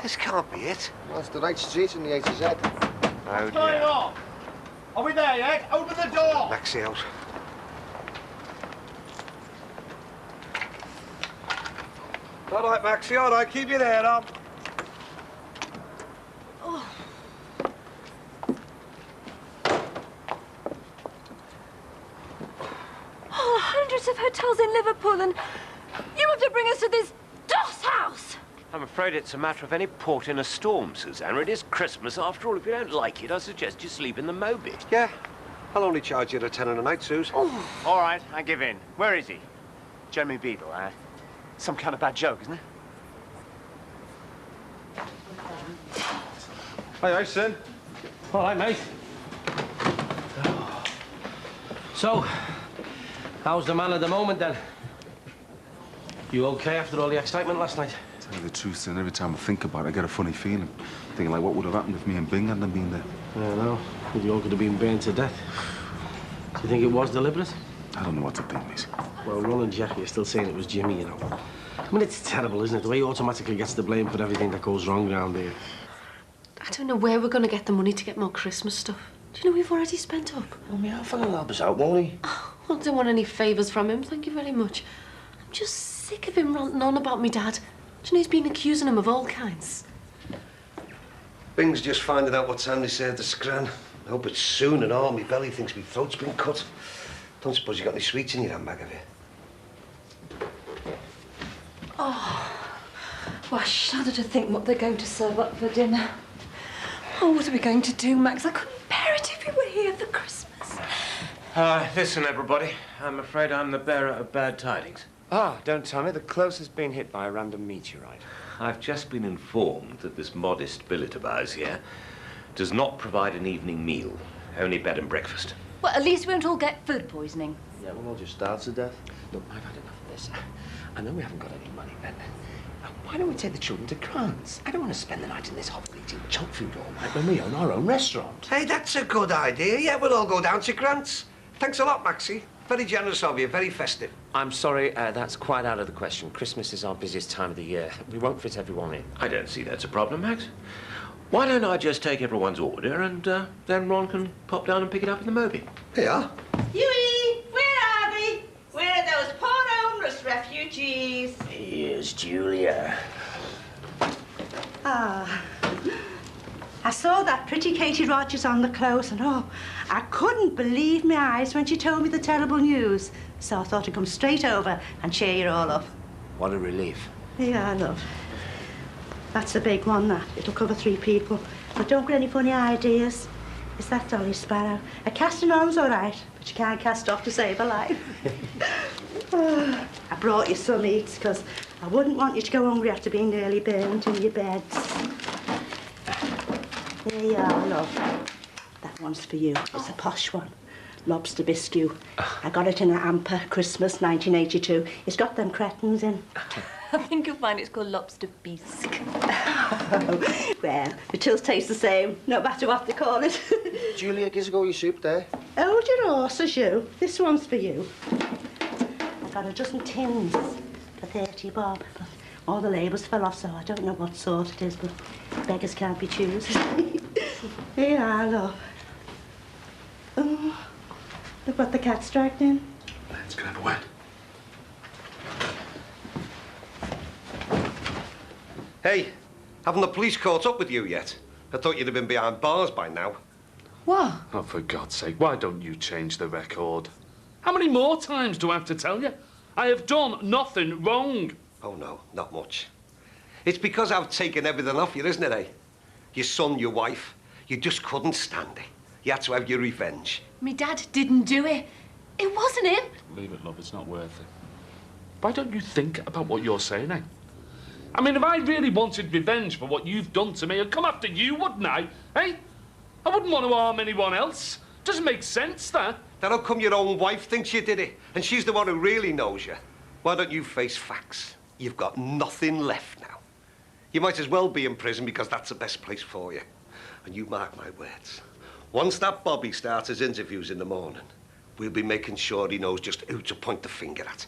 This can't be it. That's the right street in the A to Z. Oh, Turn off! Are we there yet? Open the door! Maxie out. All right, Maxie, all right. Keep your head up. Oh. Oh, hundreds of hotels in Liverpool, and you have to bring us to this doss house! I'm afraid it's a matter of any port in a storm, Susanna. It is Christmas. After all, if you don't like it, I suggest you sleep in the Moby. Yeah. I'll only charge you a tenner a night, Suze. Oh. All right, I give in. Where is he? Jeremy Beadle, eh? Some kind of bad joke, isn't it? Aye, son. All right, mate. So, how's the man at the moment, then? You okay after all the excitement last night? To tell you the truth, son, every time I think about it, I get a funny feeling. Thinking like, what would have happened if me and Bing hadn't been there? I don't know. You all could have been burned to death. Do you think it was deliberate? I don't know what to think, miss. Well, Ron and Jackie are still saying it was Jimmy, you know. I mean, it's terrible, isn't it? The way he automatically gets the blame for everything that goes wrong around here. I don't know where we're going to get the money to get more Christmas stuff. Do you know we've already spent up? Well, my Alpha will help us out, won't he? Oh, I don't want any favours from him, thank you very much. I'm just sick of him ranting on about me dad. Do you know he's been accusing him of all kinds? Bing's just finding out what time they serve the scran. I hope it's soon and all. My belly thinks my throat's been cut. Don't suppose you got any sweets in your handbag, have you? Oh, well, I shudder to think what they're going to serve up for dinner. Oh, what are we going to do, Max? I couldn't bear it if you were here for Christmas. Listen, everybody. I'm afraid I'm the bearer of bad tidings. Ah, don't tell me. The close has been hit by a random meteorite. I've just been informed that this modest billet of ours here does not provide an evening meal, only bed and breakfast. Well, at least we won't all get food poisoning. Yeah, we'll all just starve to death. Look, I've had enough of this. I know we haven't got any money, but why don't we take the children to Grant's? I don't want to spend the night in this hovel eating junk food all night when we own our own restaurant. Hey, that's a good idea. Yeah, we'll all go down to Grant's. Thanks a lot, Maxie. Very generous of you, very festive. I'm sorry, that's quite out of the question. Christmas is our busiest time of the year. We won't fit everyone in. I don't see that's a problem, Max. Why don't I just take everyone's order and then Ron can pop down and pick it up in the Moby? Yeah. Huey, where are they? Where are those poor homeless refugees? Here's Julia. Ah. I saw that pretty Katie Rogers on the close and oh, I couldn't believe my eyes when she told me the terrible news. So I thought I'd come straight over and cheer you all up. What a relief. Yeah, love. That's a big one, that. It'll cover 3 people. But don't get any funny ideas. It's that Dolly Sparrow. A casting on's all right, but you can't cast off to save a life. Oh, I brought you some eats, because I wouldn't want you to go hungry after being nearly burnt in your beds. There you are, love. That one's for you. It's a posh one. Lobster biscuit. I got it in a hamper, Christmas 1982. It's got them cretins in. I think you'll find it's called lobster bisque. Well, it still tastes the same, no matter what they call it. Julia, gives go your soup there. Hold your horses, you. This one's for you. I've got a dozen tins for 30 bob. But all the labels fell off, so I don't know what sort it is, but beggars can't be choosers. Here you are, love. Oh, look what the cat's dragged in. Let's go have a wet. Hey, haven't the police caught up with you yet? I thought you'd have been behind bars by now. What? Oh, for God's sake, why don't you change the record? How many more times do I have to tell you? I have done nothing wrong. Oh, no, not much. It's because I've taken everything off you, isn't it, eh? Your son, your wife. You just couldn't stand it. You had to have your revenge. Me dad didn't do it. It wasn't him. Leave it, love, it's not worth it. Why don't you think about what you're saying, eh? I mean, if I really wanted revenge for what you've done to me, I'd come after you, wouldn't I? Eh? I wouldn't want to harm anyone else. Doesn't make sense, that. Then how come your own wife thinks you did it? And she's the one who really knows you. Why don't you face facts? You've got nothing left now. You might as well be in prison because that's the best place for you. And you mark my words. Once that Bobby starts his interviews in the morning, we'll be making sure he knows just who to point the finger at.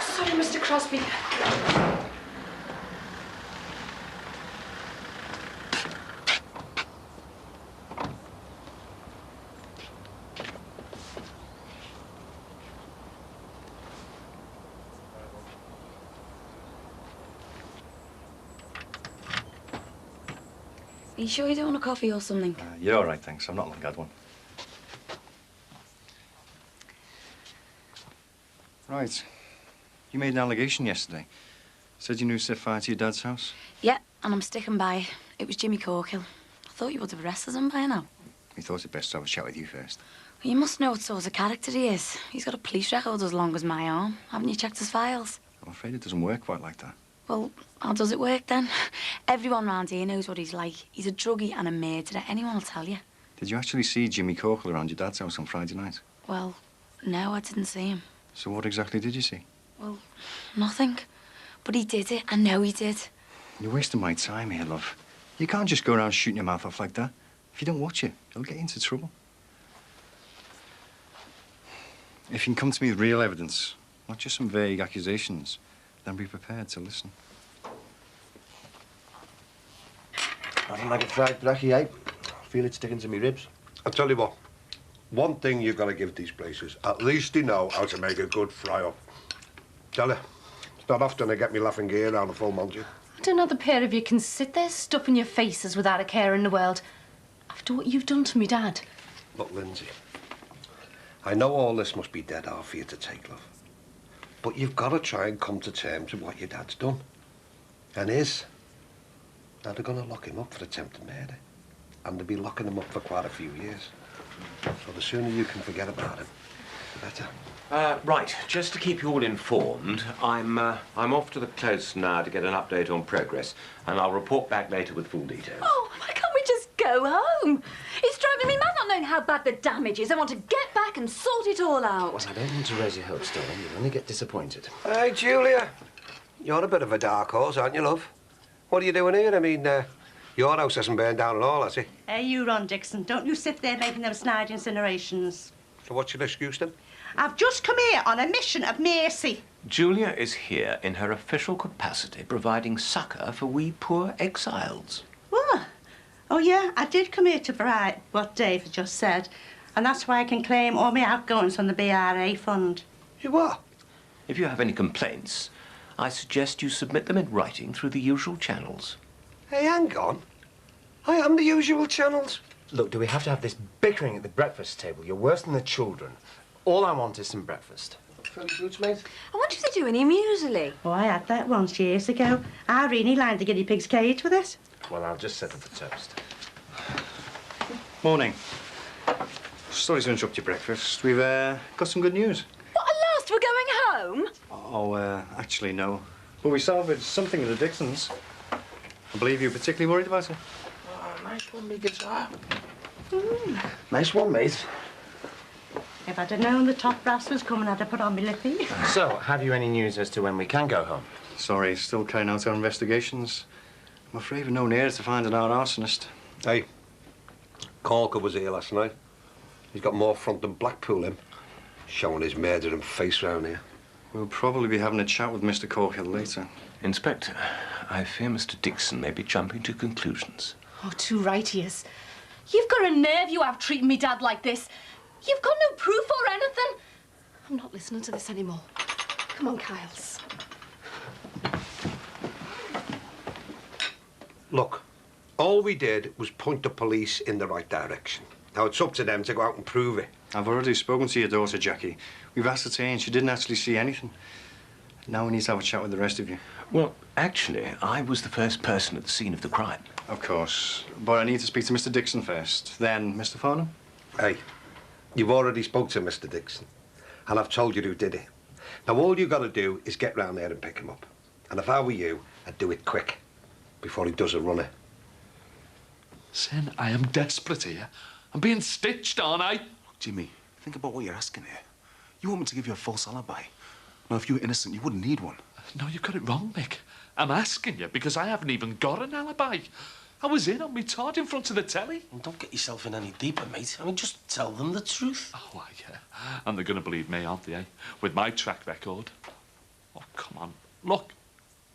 Sorry, Mr. Crosby. Are you sure you don't want a coffee or something? You're all right, thanks. I've not long had one. Right. You made an allegation yesterday. Said you knew set fire to your dad's house. Yeah, and I'm sticking by it. It was Jimmy Corkill. I thought you would have arrested him by now. We thought it best to have a chat with you first. Well, you must know what sort of character he is. He's got a police record as long as my arm. Haven't you checked his files? I'm afraid it doesn't work quite like that. Well, how does it work then? Everyone round here knows what he's like. He's a druggie and a murderer. Anyone will tell you. Did you actually see Jimmy Corkill around your dad's house on Friday night? Well, no, I didn't see him. So what exactly did you see? Well, nothing. But he did it. I know he did. You're wasting my time here, love. You can't just go around shooting your mouth off like that. If you don't watch it, you'll get into trouble. If you can come to me with real evidence, not just some vague accusations, then be prepared to listen. Nothing like a fried brekkie, eh? I feel it sticking to me ribs. I'll tell you what. One thing you've got to give these places. At least they know how to make a good fry-up. Tell you, it's not often I get me laughing gear down a full Monty. I don't know the pair of you can sit there stuffing your faces without a care in the world. After what you've done to me, Dad. Look, Lindsay, I know all this must be dead hard for you to take, love. But you've got to try and come to terms with what your dad's done. And is. Now, they're going to lock him up for attempted murder. And they'll be locking him up for quite a few years. So the sooner you can forget about him, the better. Right, just to keep you all informed, I'm off to the close now to get an update on progress, and I'll report back later with full details. Oh, why can't we just go home? It's driving me mad not knowing how bad the damage is. I want to get back and sort it all out. Well, I don't want to raise your hopes, darling. You'll only get disappointed. Hey, Julia. You're a bit of a dark horse, aren't you, love? What are you doing here? I mean, your house hasn't burned down at all, has it? Hey, you, Ron Dixon, don't you sit there making them snide incinerations. So what's your excuse, then? I've just come here on a mission of mercy. Julia is here in her official capacity, providing succour for we poor exiles. What? Oh, yeah, I did come here to provide what Dave has just said, and that's why I can claim all my outgoings from the BRA fund. You what? If you have any complaints, I suggest you submit them in writing through the usual channels. Hey, hang on. I am the usual channels. Look, do we have to have this bickering at the breakfast table? You're worse than the children. All I want is some breakfast. Fruits, mate? I wonder if they do any muesli. Oh, I had that once years ago. I really lined the guinea pig's cage with it. Well, I'll just settle the toast. Morning. Sorry to interrupt your breakfast. We've got some good news. What, at last we're going home? Oh, actually, no. But we salvaged something of the Dixons. I believe you're particularly worried about it. Oh, nice one, me guitar. Nice one, mate. If I'd have known the top brass was coming, I'd have put on my lippy. So, have you any news as to when we can go home? Sorry, still carrying out our investigations. I'm afraid we're no nearer to finding our arsonist. Hey, Corker was here last night. He's got more front than Blackpool, him. Showing his murdering face round here. We'll probably be having a chat with Mr. Corkill later. Inspector, I fear Mr. Dixon may be jumping to conclusions. Oh, too right he is. You've got a nerve, you have, treating me dad like this. You've got no proof or anything. I'm not listening to this anymore. Come on, Kyles. Look, all we did was point the police in the right direction. Now, it's up to them to go out and prove it. I've already spoken to your daughter, Jackie. We've ascertained she didn't actually see anything. Now we need to have a chat with the rest of you. Well, actually, I was the first person at the scene of the crime. Of course. But I need to speak to Mr. Dixon first, then Mr. Farnham. Hey, you've already spoke to Mr. Dixon, and I've told you who did it. Now, all you got to do is get round there and pick him up. And if I were you, I'd do it quick, before he does a runner. Sin, I am desperate here. I'm being stitched, aren't I? Jimmy, think about what you're asking here. You want me to give you a false alibi? Now, if you were innocent, you wouldn't need one. No, you got it wrong, Mick. I'm asking you because I haven't even got an alibi. I was in on me Todd in front of the telly. Well, don't get yourself in any deeper, mate. I mean, just tell them the truth. Oh, yeah. And they're going to believe me, aren't they, eh? With my track record. Oh, come on. Look,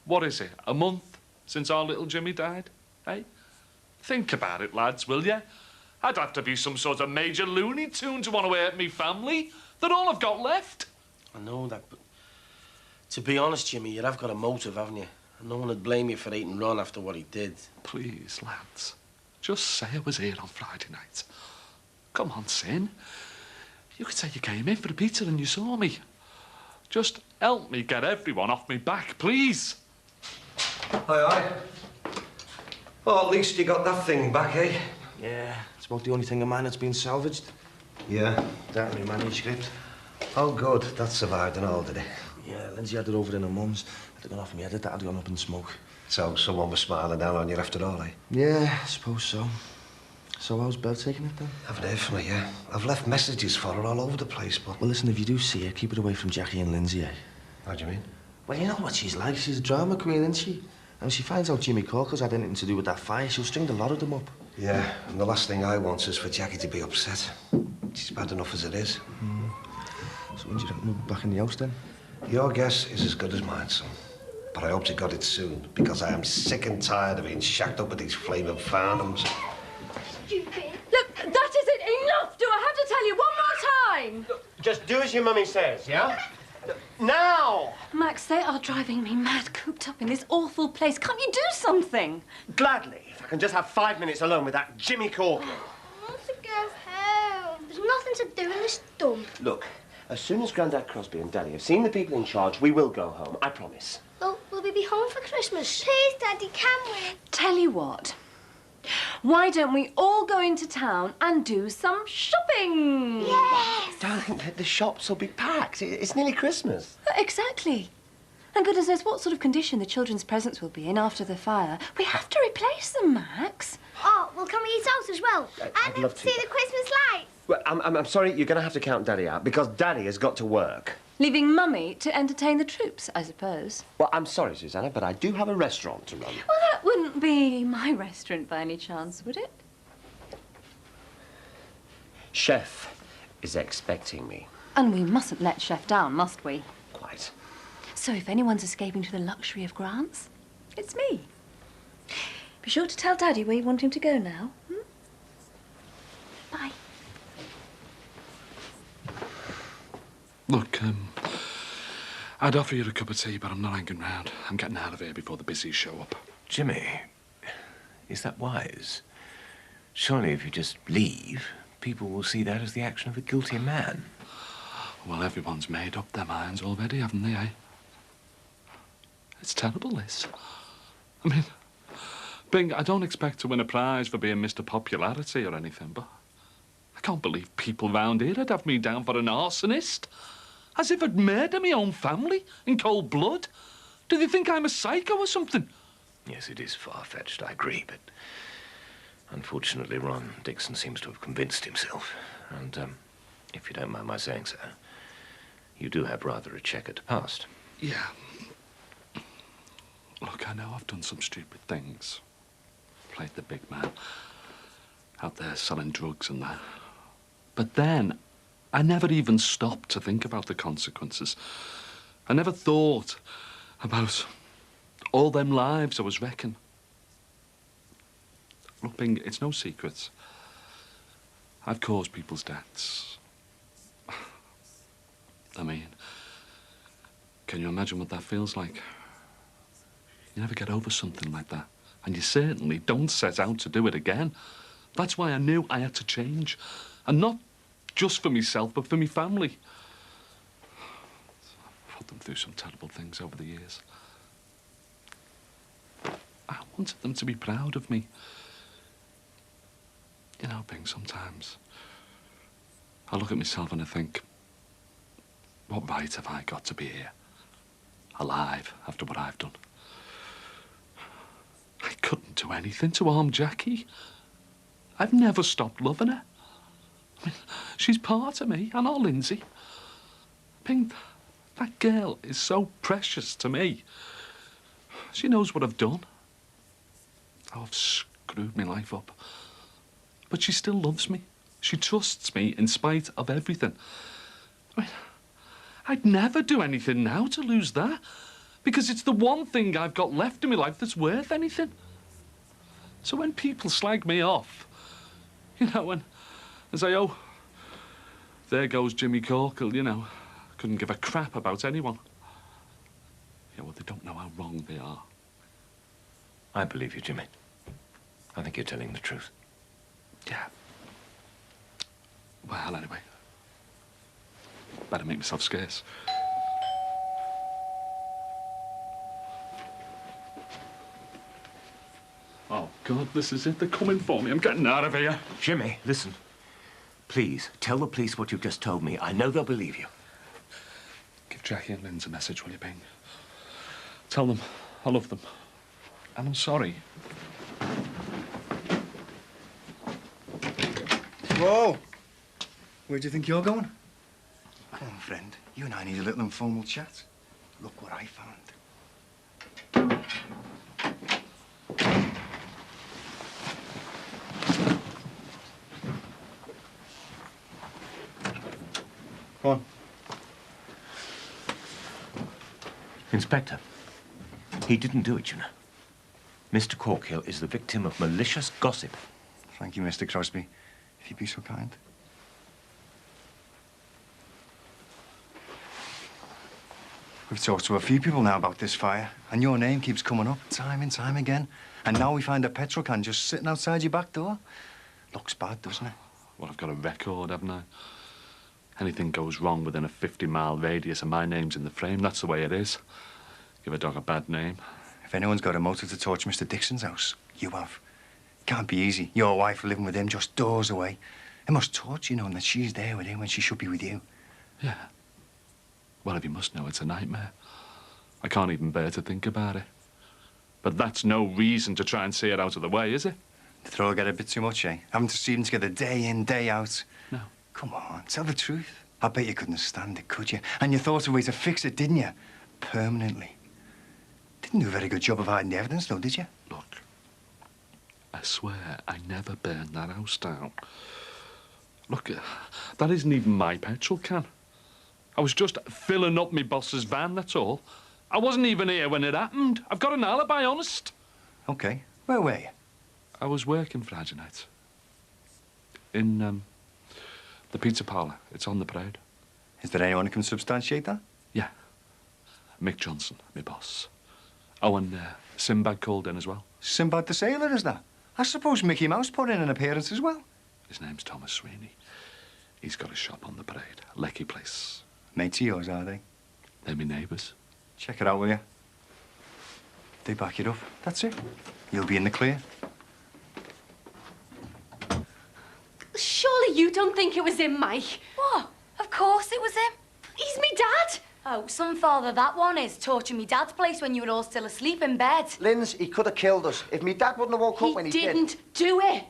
what is it? A month since our little Jimmy died, eh? Think about it, lads, will you? I'd have to be some sort of major Looney Tune to want to hurt me family. They're all I've got left. I know that, but to be honest, Jimmy, you'd have got a motive, haven't you? And no one would blame you for eating Ron after what he did. Please, lads, just say I was here on Friday night. Come on, Sin. You could say you came in for a pizza and you saw me. Just help me get everyone off me back, please. Aye, aye. Well, at least you got that thing back, eh? Yeah, it's about the only thing of mine that's been salvaged. Yeah. That and my manuscript. Oh, good. That survived and all, did it? Yeah, Lindsay had it over in her mum's. Had gone off me head, that had gone up in smoke. So someone was smiling down on you after all, eh? Yeah, I suppose so. So how's Bev taking it then? Haven't heard from her yet. I've left messages for her all over the place, but... Well, listen, if you do see her, keep it away from Jackie and Lindsay, eh? How do you mean? Well, you know what she's like. She's a drama queen, isn't she? And if she finds out Jimmy Corker's had anything to do with that fire, she'll string the lot of them up. Yeah, and the last thing I want is for Jackie to be upset. She's bad enough as it is. So when do you reckon we'll be back in the house, then? Your guess is as good as mine, son. But I hope you got it soon, because I am sick and tired of being shacked up with these flaming phantoms. Stupid. Look, that isn't enough. Do I have to tell you one more time? Just do as your mummy says, yeah? Now! Max, they are driving me mad, cooped up in this awful place. Can't you do something? Gladly, if I can just have 5 minutes alone with that Jimmy Corker. I want to go home. There's nothing to do in this dump. Look, as soon as Grandad Crosby and Daddy have seen the people in charge, we will go home, I promise. Well, will we be home for Christmas? Please, Daddy, can we? Tell you what. Why don't we all go into town and do some shopping? Yes! Darling, the shops will be packed. It's nearly Christmas. Exactly. And goodness knows what sort of condition the children's presents will be in after the fire. We have to replace them, Max. Oh, well, can we eat out as well? I'd love to. See the Christmas lights. Well, I'm sorry, you're going to have to count Daddy out, because Daddy has got to work. Leaving Mummy to entertain the troops, I suppose. Well, I'm sorry, Susanna, but I do have a restaurant to run. Well, that wouldn't be my restaurant by any chance, would it? Chef is expecting me. And we mustn't let Chef down, must we? Quite. So if anyone's escaping to the luxury of grants, it's me. Be sure to tell Daddy where you want him to go now. Bye. Look, I'd offer you a cup of tea, but I'm not hanging round. I'm getting out of here before the busies show up. Jimmy, is that wise? Surely if you just leave, people will see that as the action of a guilty man. Well, everyone's made up their minds already, haven't they, eh? It's terrible, this. I mean, Bing, I don't expect to win a prize for being Mr. Popularity or anything, but I can't believe people round here would have me down for an arsonist. As if I'd murder my own family in cold blood. Do they think I'm a psycho or something? Yes, it is far-fetched, I agree, but unfortunately, Ron Dixon seems to have convinced himself. And, if you don't mind my saying so, you do have rather a checkered past. Yeah. Look, I know I've done some stupid things. Played the big man. Out there selling drugs and that. But then, I never even stopped to think about the consequences. I never thought about all them lives I was wrecking. Look, Bing, it's no secret. I've caused people's deaths. I mean, can you imagine what that feels like? You never get over something like that. And you certainly don't set out to do it again. That's why I knew I had to change. And not just for myself, but for my family. I've put them through some terrible things over the years. I wanted them to be proud of me. You know, Bing, sometimes I look at myself and I think, what right have I got to be here, alive, after what I've done? I couldn't do anything to harm Jackie. I've never stopped loving her. I mean, she's part of me, and our Lindsay. Bing, that girl is so precious to me. She knows what I've done. How I've screwed my life up. But she still loves me. She trusts me in spite of everything. I mean, I'd never do anything now to lose that, because it's the one thing I've got left in my life that's worth anything. So when people slag me off, you know, and say, oh, there goes Jimmy Corkle, you know, couldn't give a crap about anyone. Yeah, well, they don't know how wrong they are. I believe you, Jimmy. I think you're telling the truth. Yeah. Well, anyway. Better make myself scarce. God, this is it. They're coming for me. I'm getting out of here. Jimmy, listen. Please, tell the police what you've just told me. I know they'll believe you. Give Jackie and Linz a message, will you, Bing? Tell them I love them. And I'm sorry. Whoa! Where do you think you're going? Come on, friend. You and I need a little informal chat. Look what I found. Go on. Inspector, he didn't do it, you know. Mr. Corkhill is the victim of malicious gossip. Thank you, Mr. Crosby. If you'd be so kind. We've talked to a few people now about this fire, and your name keeps coming up time and time again. And now we find a petrol can just sitting outside your back door. Looks bad, doesn't it? Well, I've got a record, haven't I? Anything goes wrong within a 50-mile radius and my name's in the frame, that's the way it is. Give a dog a bad name. If anyone's got a motive to torch Mr. Dixon's house, you have. Can't be easy. Your wife living with him just doors away. It must torture you knowing that she's there with him when she should be with you. Yeah. Well, if you must know, it's a nightmare. I can't even bear to think about it. But that's no reason to try and see it out of the way, is it? The thrill get a bit too much, eh? Having to see them together day in, day out. No. Come on, tell the truth. I bet you couldn't stand it, could you? And you thought of a way to fix it, didn't you? Permanently. Didn't do a very good job of hiding the evidence, though, did you? Look, I swear I never burned that house down. Look, that isn't even my petrol can. I was just filling up my boss's van, that's all. I wasn't even here when it happened. I've got an alibi, honest. OK. Where were you? I was working Friday night. In, the pizza parlour. It's on the parade. Is there anyone who can substantiate that? Yeah. Mick Johnson, my boss. Oh, and Sinbad called in as well. Sinbad the sailor, is that? I suppose Mickey Mouse put in an appearance as well. His name's Thomas Sweeney. He's got a shop on the parade. Lecky Place. Mates of yours, are they? They're my neighbours. Check it out, will you? They back it up. That's it. You'll be in the clear. Surely you don't think it was him, Mike? What? Of course it was him. He's me dad. Oh, some father that one is, torturing me dad's place when you were all still asleep in bed. Linz, he could have killed us. If me dad wouldn't have woke up when he didn't do it.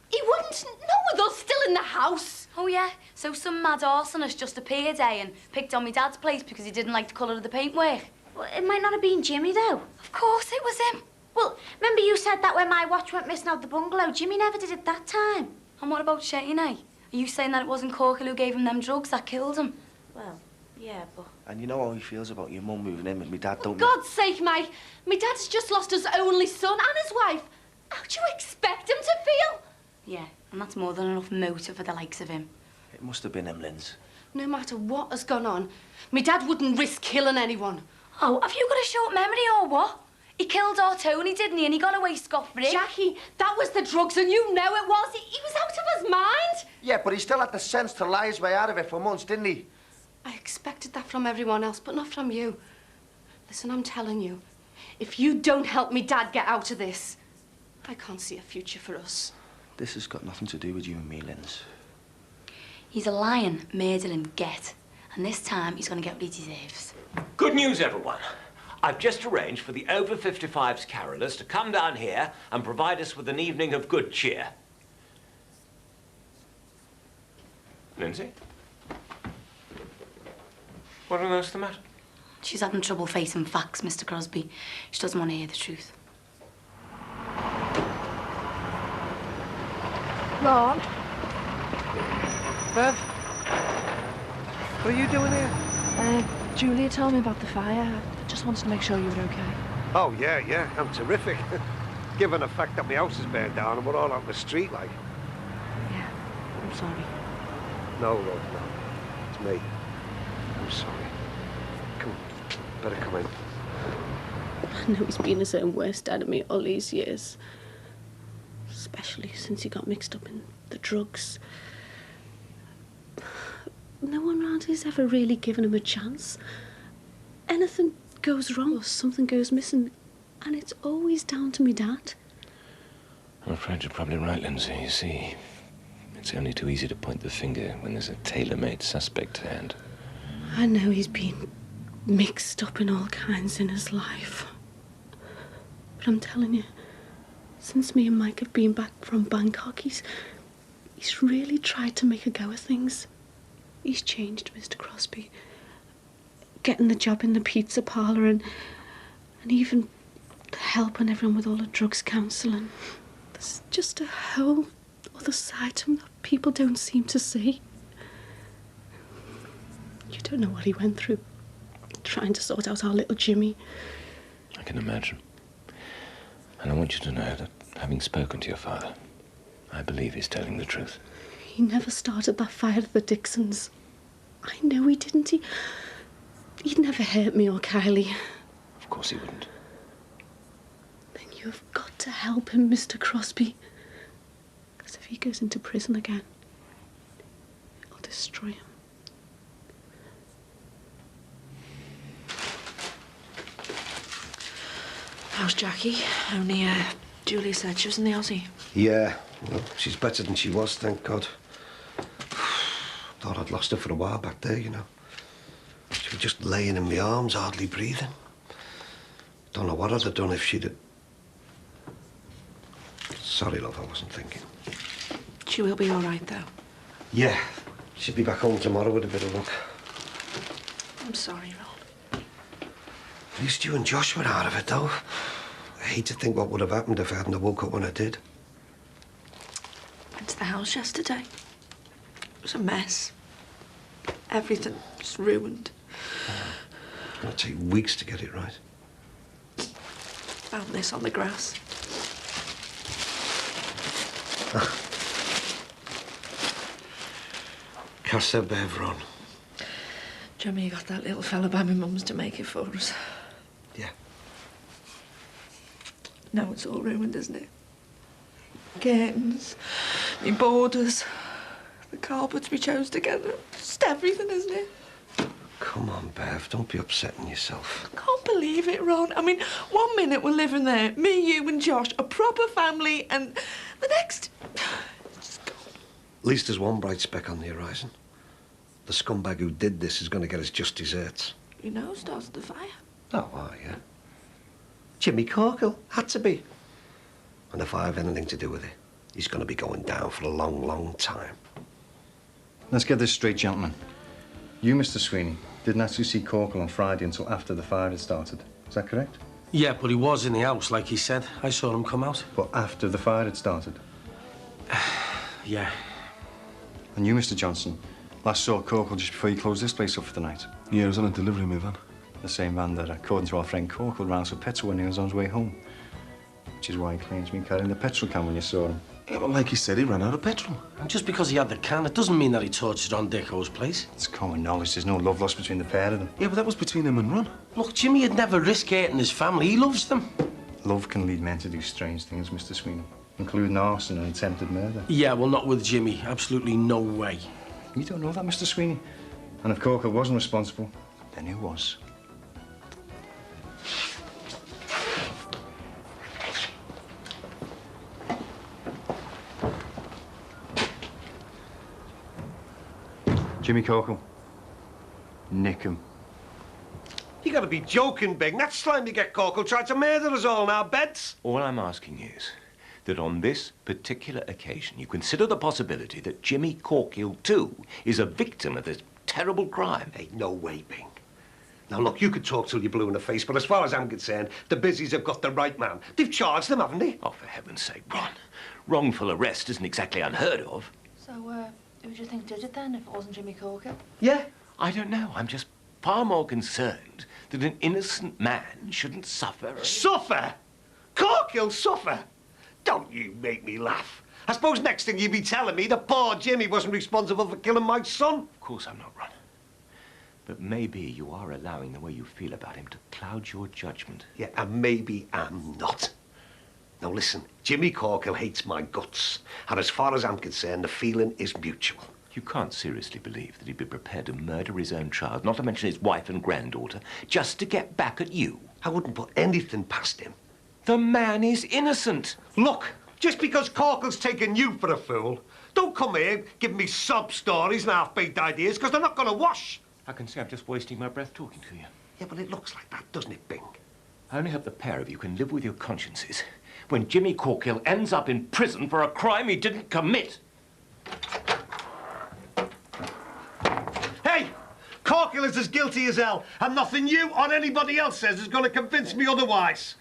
He wouldn't. Not with us still in the house. Oh, yeah? So some mad arsonist just appeared, eh, and picked on me dad's place because he didn't like the colour of the paintwork? Well, it might not have been Jimmy, though. Of course it was him. Well, remember you said that when my watch went missing out the bungalow? Jimmy never did it that time. And what about Shane, eh? Are you saying that it wasn't Corker who gave him them drugs that killed him? Well, yeah, but... And you know how he feels about your mum moving in with me dad, don't For God's sake, Mike. Me dad's just lost his only son and his wife. How do you expect him to feel? Yeah, and that's more than enough motive for the likes of him. It must have been him, Linz. No matter what has gone on, me dad wouldn't risk killing anyone. Oh, have you got a short memory or what? He killed our Tony, didn't he? And he got away scot-free. Jackie, that was the drugs, and you know it was. He was out of his mind. Yeah, but he still had the sense to lie his way out of it for months, didn't he? I expected that from everyone else, but not from you. Listen, I'm telling you, if you don't help me dad get out of this, I can't see a future for us. This has got nothing to do with you and me, Linz. He's a lying, murdering get. And this time, he's going to get what he deserves. Good news, everyone. I've just arranged for the over-55s carolers to come down here and provide us with an evening of good cheer. Lindsay? What on earth's the matter? She's having trouble facing facts, Mr. Crosby. She doesn't want to hear the truth. Ron? Bev? What are you doing here? Julia told me about the fire. I just wanted to make sure you were okay. Oh, yeah, I'm terrific. Given the fact that my house is burned down and we're all out in the street, like. Yeah, I'm sorry. No, Lord, no. It's me. I'm sorry. Come on. Better come in. I know he's been a certain worst dad of me all these years. Especially since he got mixed up in the drugs. No one around here's ever really given him a chance. Anything goes wrong or something goes missing, and it's always down to me dad. I'm afraid you're probably right, Lindsay. You see, it's only too easy to point the finger when there's a tailor-made suspect to hand. I know he's been mixed up in all kinds in his life. But I'm telling you, since me and Mike have been back from Bangkok, he's really tried to make a go of things. He's changed, Mr. Crosby. Getting the job in the pizza parlour and even helping everyone with all the drugs counselling. There's just a whole other side to him that people don't seem to see. You don't know what he went through, trying to sort out our little Jimmy. I can imagine. And I want you to know that, having spoken to your father, I believe he's telling the truth. He never started that fire at the Dixons. I know he didn't. He'd never hurt me or Kylie. Of course he wouldn't. Then you've got to help him, Mr. Crosby. Because if he goes into prison again, it'll destroy him. How's Jackie? Only, Julie said she was in the Aussie. Yeah, well, she's better than she was, thank God. Thought I'd lost her for a while back there, you know. She was just laying in my arms, hardly breathing. Don't know what I'd have done if she'd have... Sorry, love, I wasn't thinking. She will be all right, though. Yeah, she'll be back home tomorrow with a bit of luck. I'm sorry, Ron. At least you and Josh were out of it, though. I hate to think what would have happened if I hadn't woke up when I did. Went to the house yesterday. It was a mess. Everything was ruined. It's going to take weeks to get it right. Found this on the grass. Casa Bevron. Jimmy got that little fella by my mum's to make it for us. Yeah. Now it's all ruined, isn't it? Curtains, me borders, the carpets we chose together. Just everything, isn't it? Come on, Bev, don't be upsetting yourself. I can't believe it, Ron. I mean, 1 minute we're living there, me, you and Josh, a proper family, and the next... At least there's one bright speck on the horizon. The scumbag who did this is going to get his just desserts. You know, started the fire. Oh, yeah. Jimmy Corkhill. Had to be. And if I have anything to do with it, he's going to be going down for a long, long time. Let's get this straight, gentlemen. You, Mr. Sweeney, didn't actually see Corkhill on Friday until after the fire had started. Is that correct? Yeah, but he was in the house, like he said. I saw him come out. But after the fire had started? Yeah. And you, Mr. Johnson, last saw Corkhill just before you closed this place up for the night. Yeah, it was on a delivery van. The same van that, according to our friend Corkhill, ran for petrol when he was on his way home. Which is why he claims me carrying the petrol can when you saw him. Yeah, but like he said, he ran out of petrol. And just because he had the can, it doesn't mean that he tortured on Dicko's place. It's common knowledge. There's no love lost between the pair of them. Yeah, but that was between him and Ron. Look, Jimmy would never risk hurting his family. He loves them. Love can lead men to do strange things, Mr. Sweeney, including arson and attempted murder. Yeah, well, not with Jimmy. Absolutely no way. You don't know that, Mr. Sweeney. And if Corkhill wasn't responsible, then who was? Jimmy Corkhill. Nick him. You gotta be joking, Big. That slimy get Corkhill tried to murder us all in our beds. All I'm asking is that on this particular occasion, you consider the possibility that Jimmy Corkhill, too, is a victim of this terrible crime. Hey, no way, Bing. Now, look, you could talk till you're blue in the face, but as far as I'm concerned, the Bizzies have got the right man. They've charged them, haven't they? Oh, for heaven's sake, Ron. Wrongful arrest isn't exactly unheard of. So, who do you think did it then, if it wasn't Jimmy Corkhill? Yeah? I don't know. I'm just far more concerned that an innocent man shouldn't suffer. Suffer? Corkhill suffer? Don't you make me laugh. I suppose next thing you'd be telling me that poor Jimmy wasn't responsible for killing my son. Of course I'm not, Ron. But maybe you are allowing the way you feel about him to cloud your judgment. Yeah, and maybe I'm not. Now listen, Jimmy Corkhill hates my guts. And as far as I'm concerned, the feeling is mutual. You can't seriously believe that he'd be prepared to murder his own child, not to mention his wife and granddaughter, just to get back at you. I wouldn't put anything past him. The man is innocent. Look, Just because Corkle's taken you for a fool, don't come here giving me sob stories and half-baked ideas, because they're not going to wash. I can see I'm just wasting my breath talking to you. Yeah, but it looks like that, doesn't it, Bing? I only hope the pair of you can live with your consciences when Jimmy Corkhill ends up in prison for a crime he didn't commit. Hey! Corkhill is as guilty as hell, and nothing you or anybody else says is going to convince me otherwise.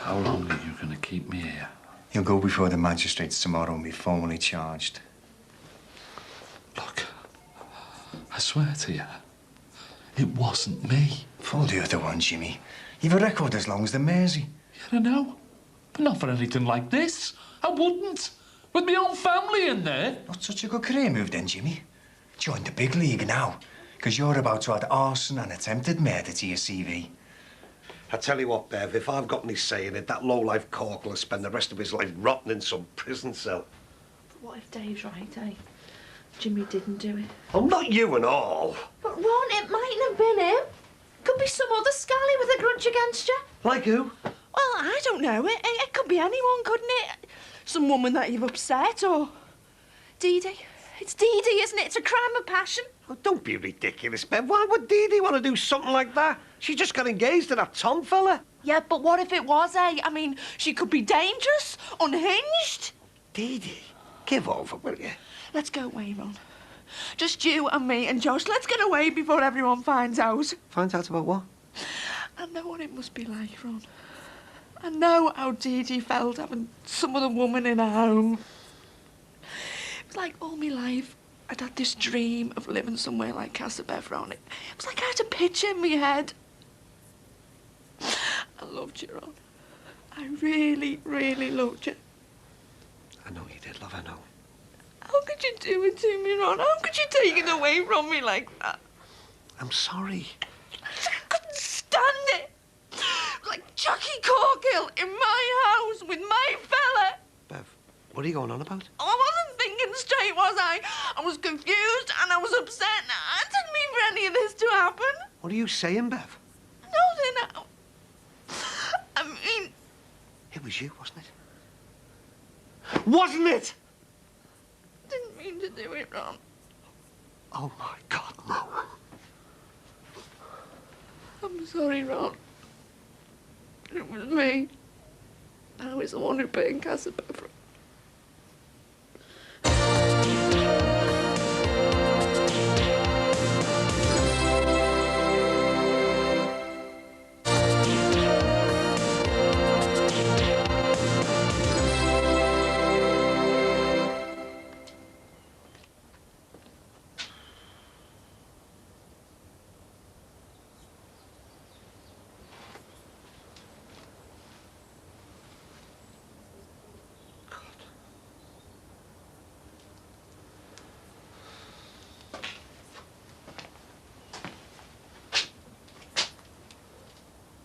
How long are you going to keep me here? He'll go before the magistrates tomorrow and be formally charged. Look, I swear to you, it wasn't me. Fool the other one, Jimmy. You've a record as long as the Mersey. Yeah, I know. But not for anything like this. I wouldn't. With my own family in there. Not such a good career move then, Jimmy. Join the big league now, because you're about to add arson and attempted murder to your CV. I tell you what, Bev, if I've got any say in it, that low-life Corkle will spend the rest of his life rotting in some prison cell. But what if Dave's right, eh? Jimmy didn't do it. Oh, not you and all. But Ron, it mightn't have been him. Could be some other scally with a grudge against you. Like who? Well, I don't know. It could be anyone, couldn't it? Some woman that you've upset, or... Dee Dee. It's Dee Dee, isn't it? It's a crime of passion. Oh, don't be ridiculous, Bev. Why would Dee Dee want to do something like that? She just got engaged to that Tom fella. Yeah, but what if it was, eh? I mean, she could be dangerous, unhinged. Dee Dee, give over, will you? Let's go away, Ron. Just you and me and Josh. Let's get away before everyone finds out. Finds out about what? I know what it must be like, Ron. I know how Dee Dee felt having some other woman in her home. It was like all my life I'd had this dream of living somewhere like Casabev, Ron. It was like I had a picture in my head. I loved you, Ron. I really, really loved you. I know you did, love, I know. How could you do it to me, Ron? How could you take it away from me like that? I'm sorry. I couldn't stand it. Like Jackie Corkhill in my house with my fella. Bev, what are you going on about? Oh, I wasn't thinking straight, was I? I was confused and I was upset. I didn't mean for any of this to happen. What are you saying, Bev? Nothing. I mean... It was you, wasn't it? Wasn't it? I didn't mean to do it, Ron. Oh, my God, no. I'm sorry, Ron. It was me. I was the one who put in Casabev.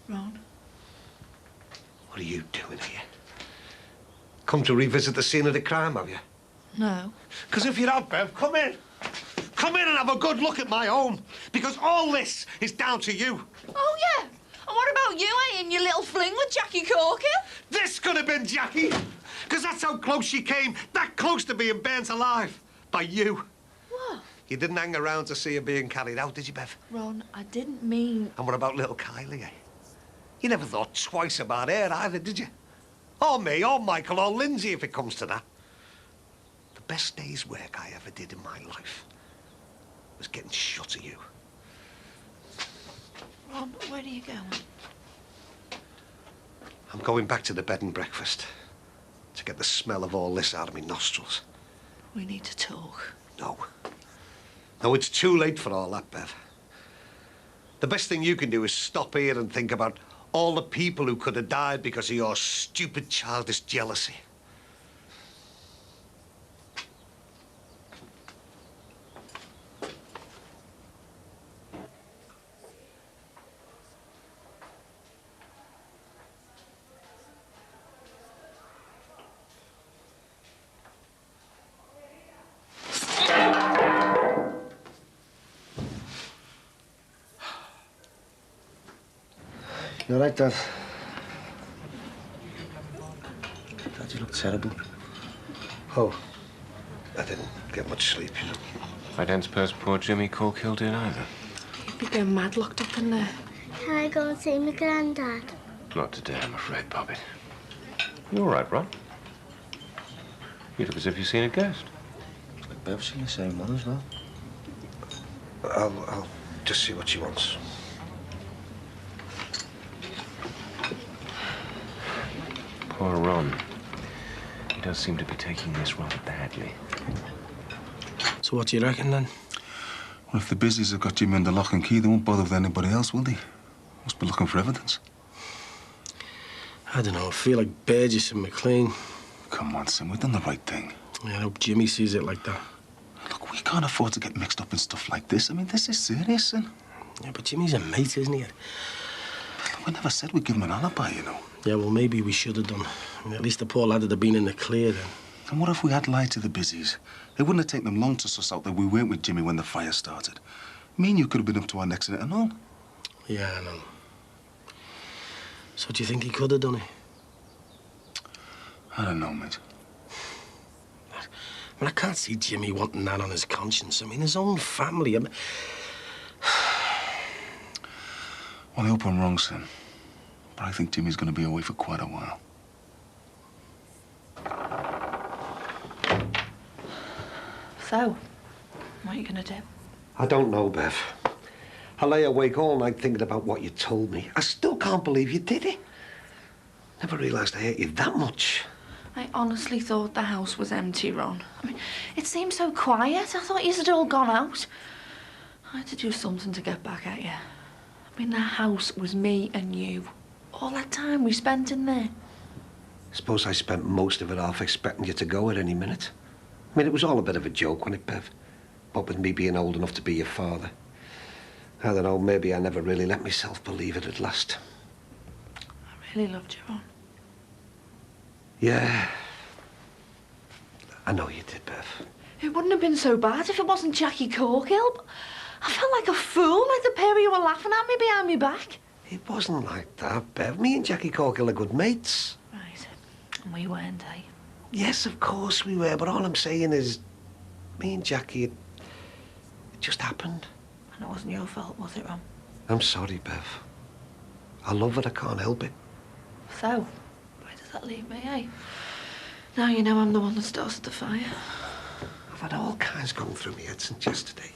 Ron? What are you doing here? Come to revisit the scene of the crime, have you? No. Because if you have, Bev, come in. Come in and have a good look at my home. Because all this is down to you. Oh, yeah. And what about you, eh, in your little fling with Jackie Corkhill? This could have been Jackie. Because that's how close she came. That close to being burnt alive. By you. What? You didn't hang around to see her being carried out, did you, Bev? Ron, I didn't mean... And what about little Kylie, eh? You never thought twice about her either, did you? Or me, or Michael, or Lindsay, if it comes to that. The best day's work I ever did in my life was getting shut of you. Ron, where are you going? I'm going back to the bed and breakfast to get the smell of all this out of my nostrils. We need to talk. No. No, it's too late for all that, Bev. The best thing you can do is stop here and think about all the people who could have died because of your stupid, childish jealousy. You all right, Dad? Dad, you look terrible. Oh, I didn't get much sleep, you know. I don't suppose poor Jimmy Corkill did either. He'd be going mad locked up in there. Can I go and see my granddad? Not today, I'm afraid, Poppy. You all right, Ron? You look as if you've seen a ghost. Bev's seen the same one as well. I'll just see what she wants. Poor Ron. He does seem to be taking this rather badly. So what do you reckon, then? Well, if the busies have got Jimmy under lock and key, they won't bother with anybody else, will they? Must be looking for evidence. I don't know. I feel like Burgess and McLean. Come on, Sim. We've done the right thing. I hope Jimmy sees it like that. Look, we can't afford to get mixed up in stuff like this. I mean, this is serious, Sim. Yeah, but Jimmy's a mate, isn't he? But we never said we'd give him an alibi, you know. Yeah, well, maybe we should have done. I mean, at least the poor lad would have been in the clear then. And what if we had lied to the busies? It wouldn't have taken them long to suss out that we weren't with Jimmy when the fire started. Me and you could have been up to our necks in it and all. Yeah, I know. So do you think he could have done it? I don't know, mate. I mean, I can't see Jimmy wanting that on his conscience. I mean, his own family. Well, I hope I'm wrong, Sim. But I think Jimmy's going to be away for quite a while. So, what are you going to do? I don't know, Bev. I lay awake all night thinking about what you told me. I still can't believe you did it. Never realised I hate you that much. I honestly thought the house was empty, Ron. I mean, it seemed so quiet. I thought you had all gone out. I had to do something to get back at you. I mean, that house was me and you. All that time we spent in there. Suppose I spent most of it off expecting you to go at any minute. I mean, it was all a bit of a joke, wasn't it, Bev? What with me being old enough to be your father. I don't know, maybe I never really let myself believe it at last. I really loved you, Ron. Yeah. I know you did, Bev. It wouldn't have been so bad if it wasn't Jackie Corkill. But I felt like a fool, like the pair of you were laughing at me behind my back. It wasn't like that, Bev. Me and Jackie Corkill are good mates. Right. And we weren't, eh? Yes, of course we were, but all I'm saying is, me and Jackie, it just happened. And it wasn't your fault, was it, Ron? I'm sorry, Bev. I love it, I can't help it. So, where does that leave me, eh? Now you know I'm the one that started the fire. I've had all kinds going through my head since yesterday.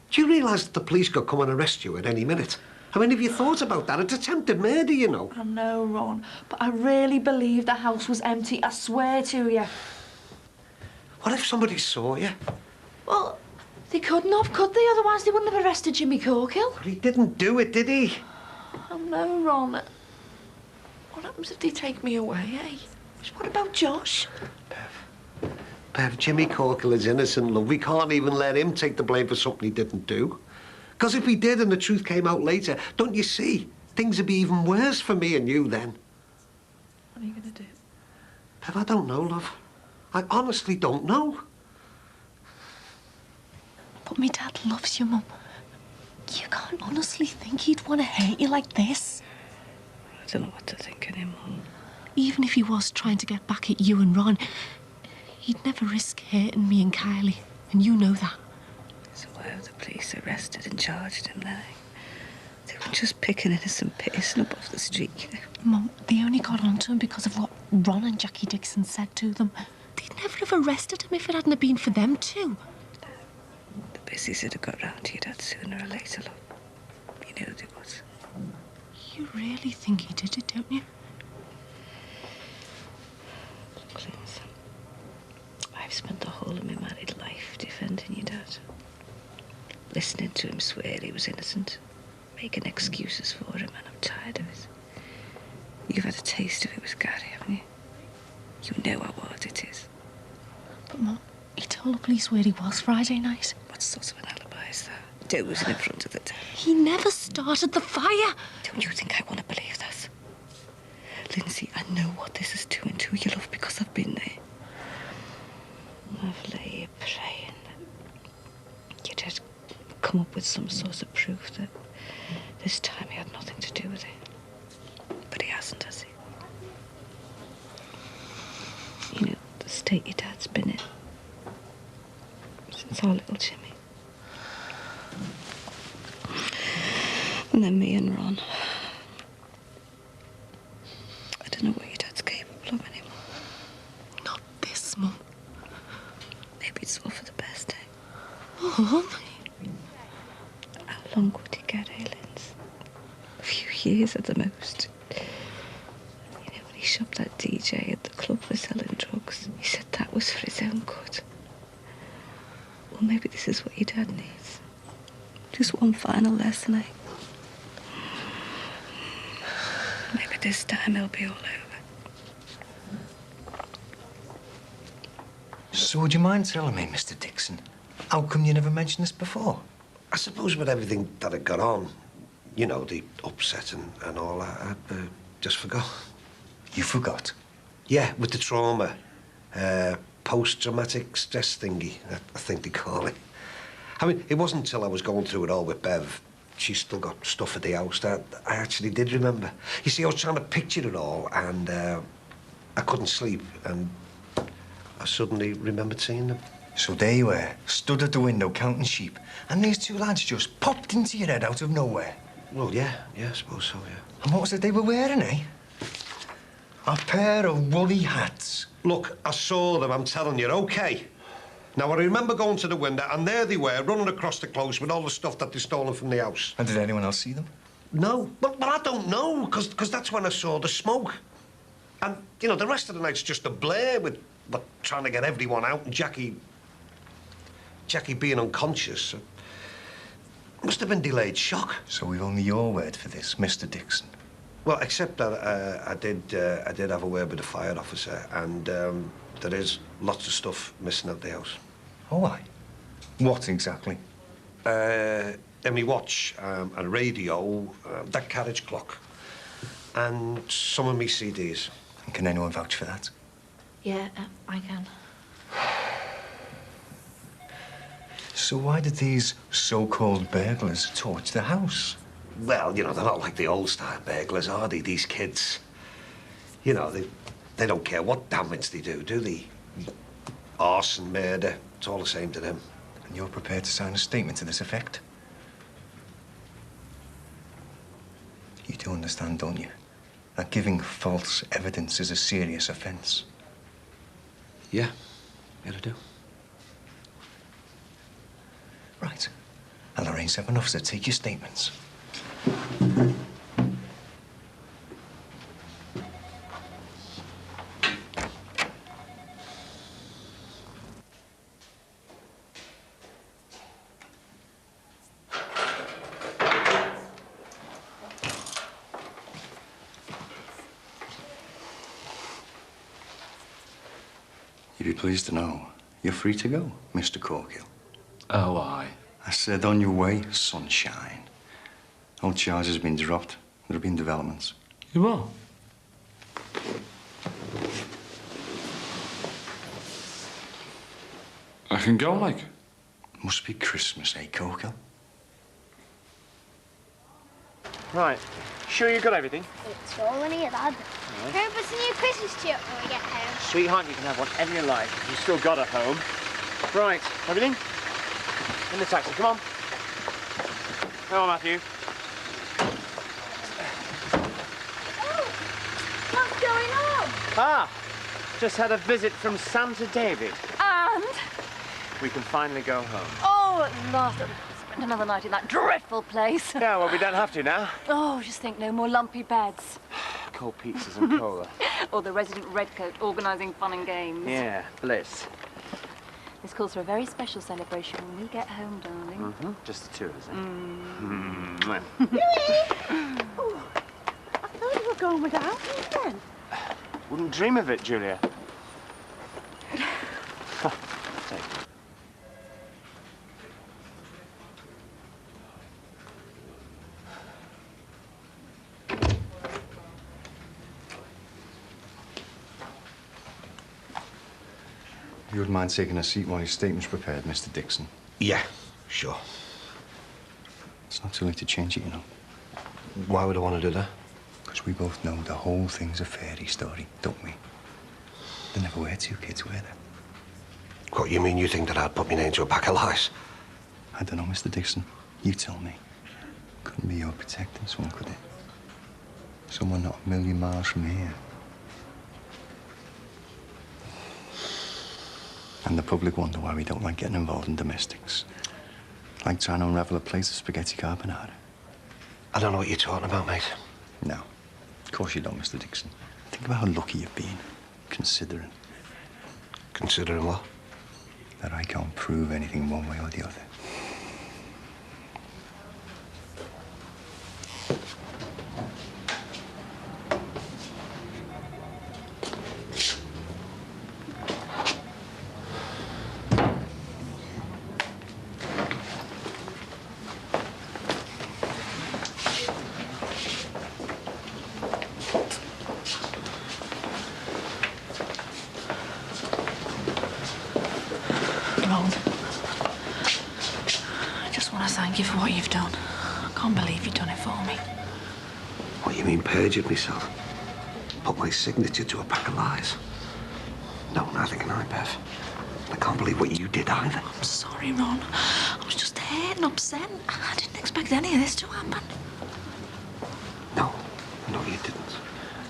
Do you realise that the police could come and arrest you at any minute? I mean, have you thought about that? It's attempted murder, you know. I know, Ron, but I really believe the house was empty, I swear to you. What if somebody saw you? Well, they couldn't have, could they? Otherwise they wouldn't have arrested Jimmy Corkill. But he didn't do it, did he? I know, Ron. What happens if they take me away, eh? What about Josh? Bev, Jimmy Corkill is innocent, love. We can't even let him take the blame for something he didn't do. Because if he did and the truth came out later, don't you see? Things would be even worse for me and you then. What are you going to do? Bev, I don't know, love. I honestly don't know. But me dad loves you, Mum. You can't honestly think he'd want to hurt you like this. I don't know what to think anymore. Even if he was trying to get back at you and Ron, he'd never risk hurting me and Kylie, and you know that. So why have the police arrested and charged him then? They were just picking innocent person up off the street, you know. Mum, they only got onto him because of what Ron and Jackie Dixon said to them. They'd never have arrested him if it hadn't have been for them too. The busies would have got round to your dad sooner or later, love. You know they would. You really think he did it, don't you? Please. I've spent the whole of my married life defending your dad. Listening to him swear he was innocent. Making excuses for him, and I'm tired of it. You've had a taste of it with Gary, haven't you? You know how hard it is. But, Mum, he told the police where he was Friday night. What sort of an alibi is that? Dozing in front of the town. He never started the fire. Don't you think I want to believe that? Lindsay, I know what this is doing to you, love, because I've been there. I've lay here praying that you'd just come up with some sort of proof that this time he had nothing to do with it. You know, the state your dad's been in since our little Jimmy. And then me and Ron. I don't know what your dad's capable of anymore. Not this, Mum. Maybe it's all for the best, eh? Mum. How long would he get, Linz? A few years at the most. You know, when he shoved that DJ at the club for selling drugs, he said that was for his own good. Well, maybe this is what your dad needs. Just one final lesson, eh? Maybe this time it'll be all over. So would you mind telling me, Mr. Dixon, how come you never mentioned this before? I suppose with everything that had gone on, you know, the upset and all, I just forgot. You forgot? Yeah, with the trauma. Post-traumatic stress thingy, I think they call it. I mean, it wasn't until I was going through it all with Bev, she's still got stuff at the house, that I actually did remember. You see, I was trying to picture it all, and I couldn't sleep, and I suddenly remembered seeing them. So there you were, stood at the window counting sheep, and these two lads just popped into your head out of nowhere. Well, yeah, I suppose so, yeah. And what was it they were wearing, eh? A pair of woolly hats. Look, I saw them, I'm telling you, OK? Now, I remember going to the window, and there they were, running across the close with all the stuff that they'd stolen from the house. And did anyone else see them? No. But I don't know, because that's when I saw the smoke. And, you know, the rest of the night's just a blare with trying to get everyone out, and Jackie being unconscious. It must have been delayed shock. So we've only your word for this, Mr. Dixon. Well, except that I did have a word with the fire officer, and there is lots of stuff missing at the house. Oh, why? What exactly? My watch, a radio, that carriage clock, and some of me CDs. And can anyone vouch for that? Yeah, I can. So why did these so-called burglars torch the house? Well, you know, they're not like the old-style burglars, are they, these kids? You know, they don't care what damage they do they? Arson, murder, it's all the same to them. And you're prepared to sign a statement to this effect? You do understand, don't you? That giving false evidence is a serious offence. Yeah, I do. Right. I'll arrange to have an officer take your statements. You'd be pleased to know you're free to go, Mr. Corkill. Oh, aye. I said on your way, sunshine. All charges have been dropped. There have been developments. You are? I can go, like? Must be Christmas, eh, Corkill? Right. Sure you got everything? It's all in here, Dad. Hope it's a new Christmas tree up when we get home. Sweetheart, you can have whatever you like. You've still got a home. Right. Everything? In the taxi. Come on. Come on, Matthew. What's going on? Ah! Just had a visit from Santa David. And? We can finally go home. Oh, at last. I've spent another night in that dreadful place. Yeah, well, we don't have to now. Oh, just think, no more lumpy beds. Cold pizzas and cola. Or the resident redcoat organising fun and games. Yeah, bliss. This calls for a very special celebration when we get home, darling. Mm-hmm. Just the two of us, eh? Mm. Oh, I thought you were going without me then. Wouldn't dream of it, Julia. Take it. You wouldn't mind taking a seat while your statement's prepared, Mr. Dixon? Yeah, sure. It's not too late to change it, you know. Why would I want to do that? Because we both know the whole thing's a fairy story, don't we? There never were two kids, were there? What, you mean you think that I'd put my name to a pack of lies? I don't know, Mr. Dixon. You tell me. Couldn't be your protecting someone, could it? Someone not a million miles from here. And the public wonder why we don't like getting involved in domestics. Like trying to unravel a plate of spaghetti carbonara. I don't know what you're talking about, mate. No. Of course you don't, Mr. Dixon. Think about how lucky you've been, considering. Considering what? That I can't prove anything one way or the other. Thank you for what you've done. I can't believe you've done it for me. What, you mean perjured myself? Put my signature to a pack of lies? No, neither can I, Bev. I can't believe what you did either. I'm sorry, Ron. I was just hurt and upset. I didn't expect any of this to happen. No, you didn't.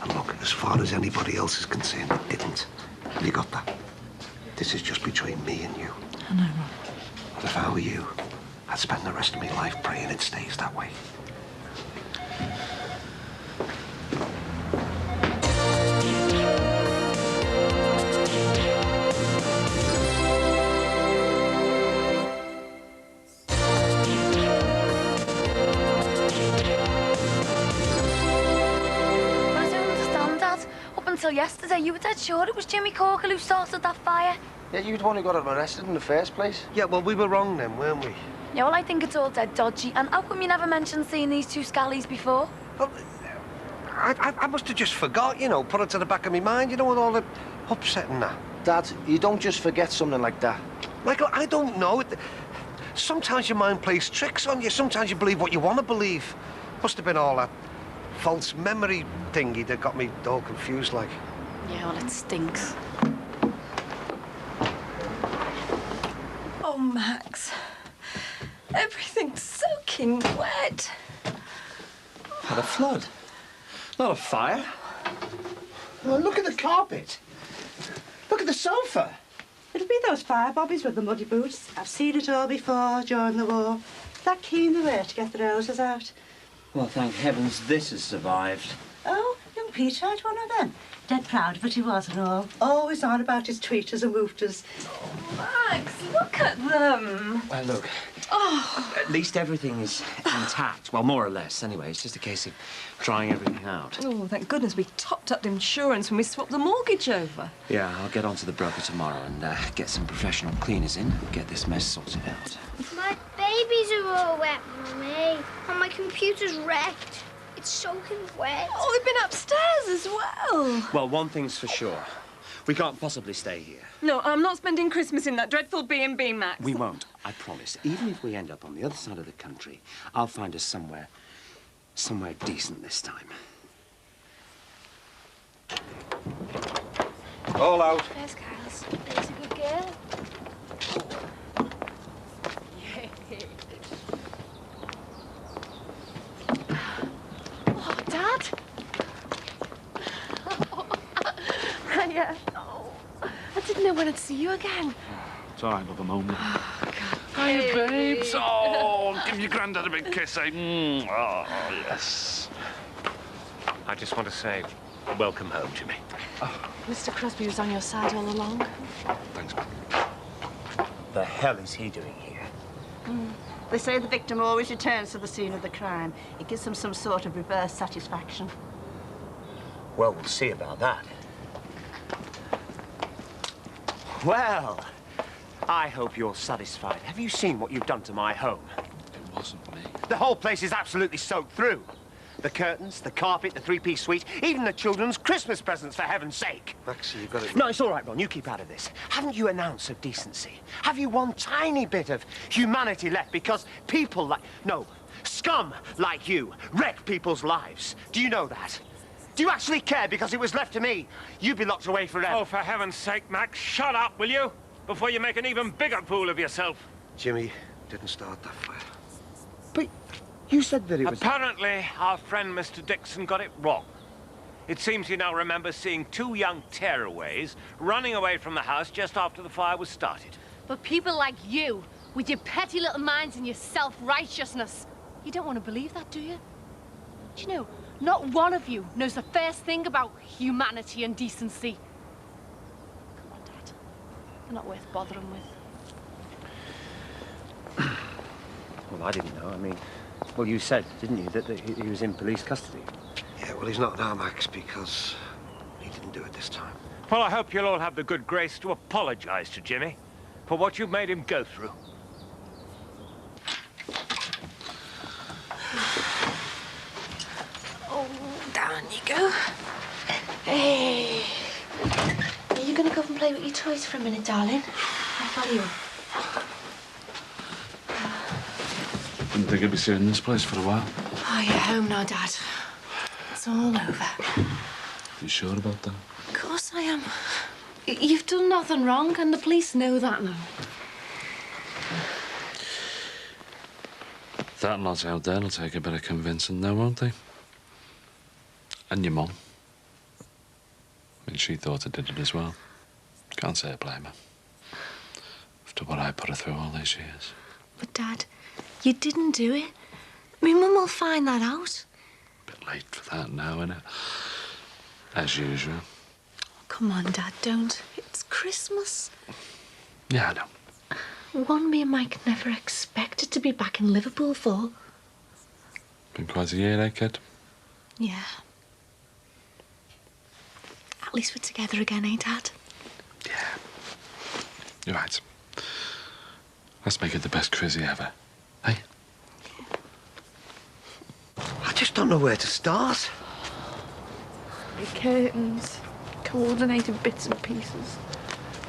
And look, as far as anybody else is concerned, it didn't. You got that? This is just between me and you. I know, Ron. But if I were you, I'd spend the rest of my life praying it stays that way. I don't understand, Dad. Up until yesterday, you were dead sure it was Jimmy Corker who started that fire. Yeah, you'd want to got him arrested in the first place. Yeah, well, we were wrong then, weren't we? Yeah, well, I think it's all dead dodgy. And how come you never mentioned seeing these two scallies before? Well, I must have just forgot, you know, put it to the back of my mind, you know, with all the upset and that. Dad, you don't just forget something like that. Michael, I don't know. Sometimes your mind plays tricks on you. Sometimes you believe what you want to believe. Must have been all that false memory thingy that got me all confused, like. Yeah, well, it stinks. Oh, Max. Everything's soaking wet. Had a flood. Not a fire. Well, look at the carpet. Look at the sofa. It'll be those fire bobbies with the muddy boots. I've seen it all before during the war. That keen they were to get the roses out. Well, thank heavens this has survived. Oh, young Peter had one of them. Dead proud of it he was and all. Always on about his tweeters and wooters. Max, look at them. Well, look. Oh. At least everything is intact. Well, more or less, anyway. It's just a case of trying everything out. Oh, thank goodness we topped up the insurance when we swapped the mortgage over. Yeah, I'll get on to the broker tomorrow and get some professional cleaners in and get this mess sorted out. My babies are all wet, Mummy. And my computer's wrecked. It's soaking wet. Oh, they've been upstairs as well. Well, one thing's for sure. We can't possibly stay here. No, I'm not spending Christmas in that dreadful B&B, Max. We won't, I promise. Even if we end up on the other side of the country, I'll find us somewhere decent this time. All out. There's Carlos. There's a good girl. Oh, Dad. Hiya. Oh, I didn't know when I'd see you again. It's all right, love, I'm home now. Oh, God. Hiya, babes. Oh, give your granddad a big kiss, eh? Oh, yes. I just want to say, welcome home, Jimmy. Mr. Crosby was on your side all along. Thanks, man. The hell is he doing here? They say the victim always returns to the scene of the crime. It gives them some sort of reverse satisfaction. Well, we'll see about that. Well, I hope you're satisfied. Have you seen what you've done to my home? It wasn't me. The whole place is absolutely soaked through. The curtains, the carpet, the three-piece suite, even the children's Christmas presents, for heaven's sake. Max, you've got to... No, it's all right, Ron. You keep out of this. Haven't you an ounce of decency? Have you one tiny bit of humanity left? Because people like... No, scum like you wreck people's lives. Do you know that? Do you actually care because it was left to me? You'd be locked away forever. Oh, for heaven's sake, Max, shut up, will you? Before you make an even bigger fool of yourself. Jimmy didn't start that fire. But you said that it was... Apparently, our friend Mr. Dixon got it wrong. It seems he now remembers seeing 2 young tearaways running away from the house just after the fire was started. But people like you, with your petty little minds and your self-righteousness, you don't want to believe that, do you? Do you know, not one of you knows the first thing about humanity and decency. Come on, Dad. They're not worth bothering with. Well, I didn't know. I mean, well, you said, didn't you, that he was in police custody? Yeah, well, he's not now, Max, because he didn't do it this time. Well, I hope you'll all have the good grace to apologize to Jimmy for what you've made him go through. Oh, down you go. Hey. Are you going to go and play with your toys for a minute, darling? I'll follow you. Didn't think I'd be seeing this place for a while. Oh, you're home now, Dad. It's all over. You sure about that? Of course I am. You've done nothing wrong, and the police know that now. That lot out there will take a bit of convincing now, won't they? And your mum. I mean, she thought I did it as well. Can't say I blame her. After what I put her through all these years. But, Dad, you didn't do it. My mum will find that out. Bit late for that now, innit? As usual. Come on, Dad, don't. It's Christmas. Yeah, I know. One me and Mike never expected to be back in Liverpool for. Been quite a year, eh, kid? Yeah. At least we're together again, eh, Dad? You're right. Let's make it the best crazy ever. Hey? I just don't know where to start. The curtains, coordinated bits and pieces.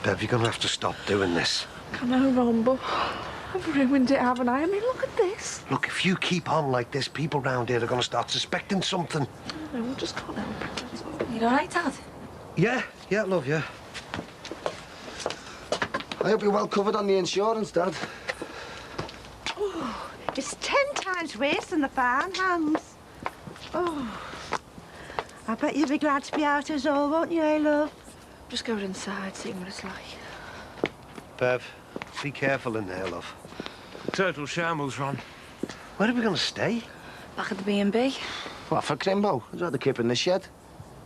Bev, you're going to have to stop doing this. I know, Ron, but I've ruined it, haven't I? I mean, look at this. Look, if you keep on like this, people round here are going to start suspecting something. No, we just can't help it. That's all. You all right, Dad? Yeah, love, yeah. I hope you're well covered on the insurance, Dad. Oh, it's 10 times worse than the farmhands. Oh, I bet you'll be glad to be out as all, won't you, eh, love? Just go inside, see what it's like. Bev, be careful in there, love. Total shambles, Ron. Where are we going to stay? Back at the B&B. What, for Crimbo? I'd rather keep in the shed.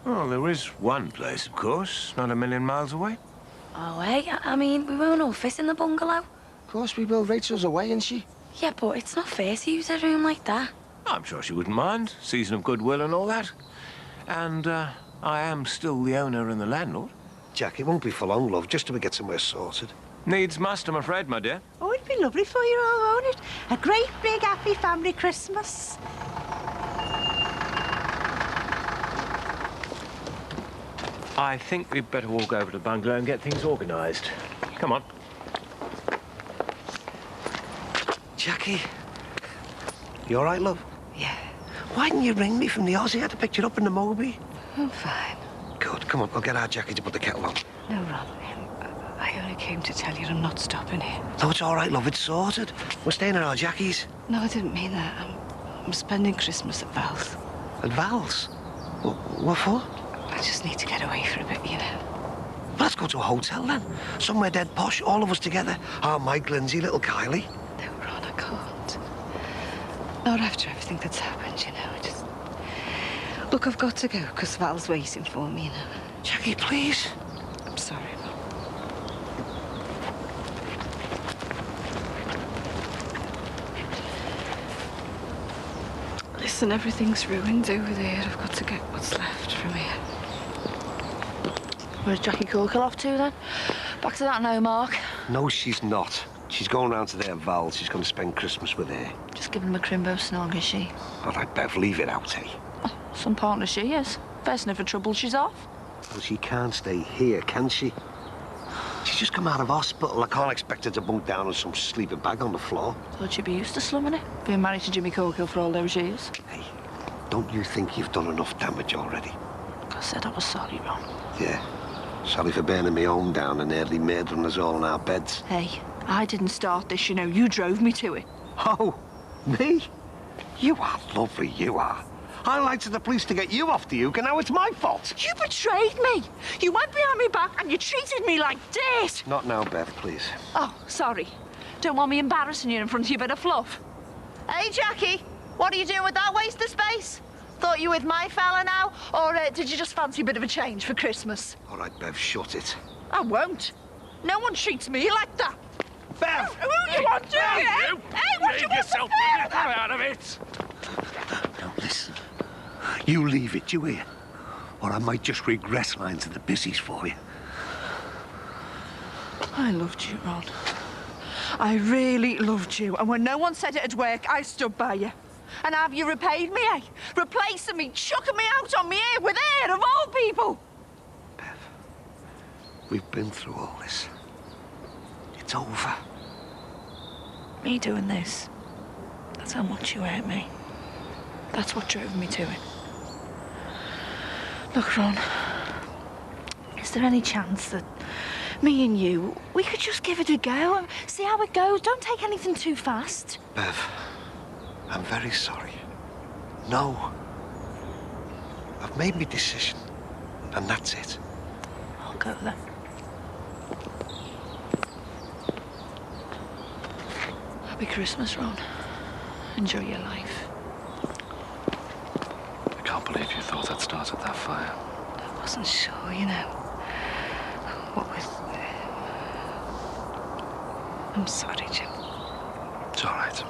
Well, there is one place, of course, not a million miles away. Oh, hey, I mean, we won't all fit in the bungalow. Of course we will. Rachel's away, isn't she? Yeah, but it's not fair to use a room like that. I'm sure she wouldn't mind. Season of goodwill and all that. And, I am still the owner and the landlord. Jack, it won't be for long, love, just till we get somewhere sorted. Needs must, I'm afraid, my dear. Oh, it'd be lovely for you all, won't it? A great, big, happy family Christmas. I think we'd better walk over to the bungalow and get things organised. Come on. Jackie, you all right, love? Yeah. Why didn't you ring me from the Aussie? I had to pick you up in the Moby. I'm fine. Good, come on, I'll get our Jackie to put the kettle on. No, Ron, I only came to tell you I'm not stopping here. No, it's all right, love, it's sorted. We're staying at our Jackie's. No, I didn't mean that. I'm spending Christmas at Val's. At Val's? What for? I just need to get away for a bit, you know. Well, let's go to a hotel then. Somewhere dead posh, all of us together. Our Mike, Lindsay, little Kylie. No, Ron, I can't. Not after everything that's happened, you know. I just... Look, I've got to go, because Val's waiting for me, you know. Jackie, please. I'm sorry, Ron. Listen, everything's ruined over there. I've got to get what's left from here. Where's Jackie Corkill off to, then? Back to that now, Mark. No, she's not. She's going round to their Val. She's going to spend Christmas with her. Just giving him a crimbo snog, is she? All right, Bev, leave it out, eh? Oh, some partner she is. First sniff of trouble, she's off. Well, she can't stay here, can she? She's just come out of hospital. I can't expect her to bunk down on some sleeping bag on the floor. Thought she'd be used to slumming it. Being married to Jimmy Corkill for all those years. Hey, don't you think you've done enough damage already? said I was sorry, Ron. Yeah. Sorry for burning my home down and nearly murdering us all in our beds. Hey, I didn't start this, you know. You drove me to it. Oh, me? You are lovely, you are. I lied to the police to get you off the hook, and now it's my fault. You betrayed me. You went behind my back and you treated me like dirt. Not now, Bev, please. Oh, sorry. Don't want me embarrassing you in front of your bit of fluff. Hey, Jackie, what are you doing with that waste of space? Thought you were with my fella now? Or did you just fancy a bit of a change for Christmas? All right, Bev, shut it. I won't. No one treats me like that. Bev! Who you want to? You! Hey, what you want yourself to get out of it! Now, listen. You leave it, you hear? Or I might just regress lying to the busies for you. I loved you, Ron. I really loved you. And when no one said it'd work, I stood by you. And have you repaid me, eh? Replacing me, chucking me out on me ear with air of all people. We've been through all this. It's over. Me doing this, that's how much you hurt me. That's what drove me to it. Look, Ron, is there any chance that me and you, we could just give it a go and see how it goes? Don't take anything too fast. Bev, I'm very sorry. No. I've made my decision, and that's it. I'll go then. Happy Christmas, Ron. Enjoy your life. I can't believe you thought I'd started that fire. I wasn't sure, you know. What with... I'm sorry, Jim. It's all right.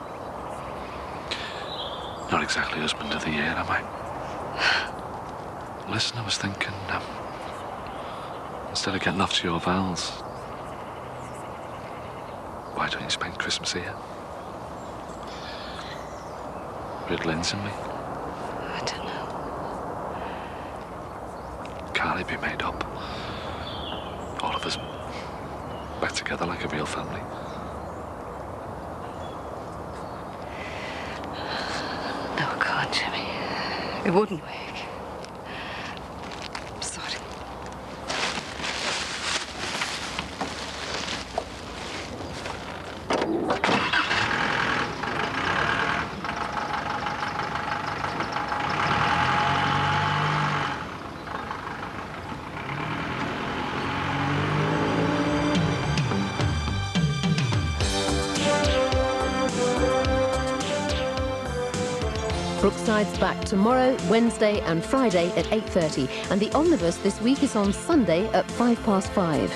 Not exactly husband of the year, am I? Listen, I was thinking, instead of getting off to your Val's, why don't you spend Christmas here? With Linz and me? I don't know. Can't it be made up? All of us back together like a real family. No, I can't, Jimmy. It wouldn't work. I'm sorry. Brookside's back tomorrow, Wednesday and Friday at 8:30, and the omnibus this week is on Sunday at 5:05.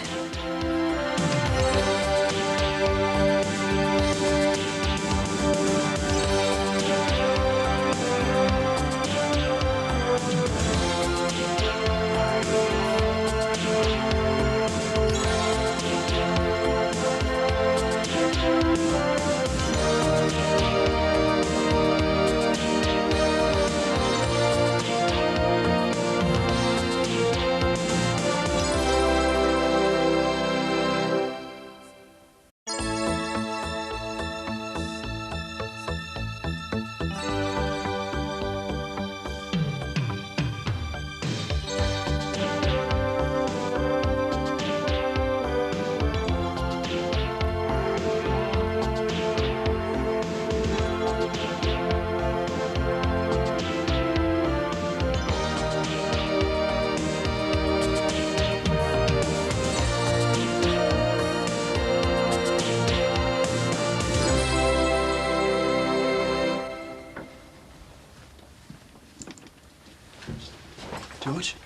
George,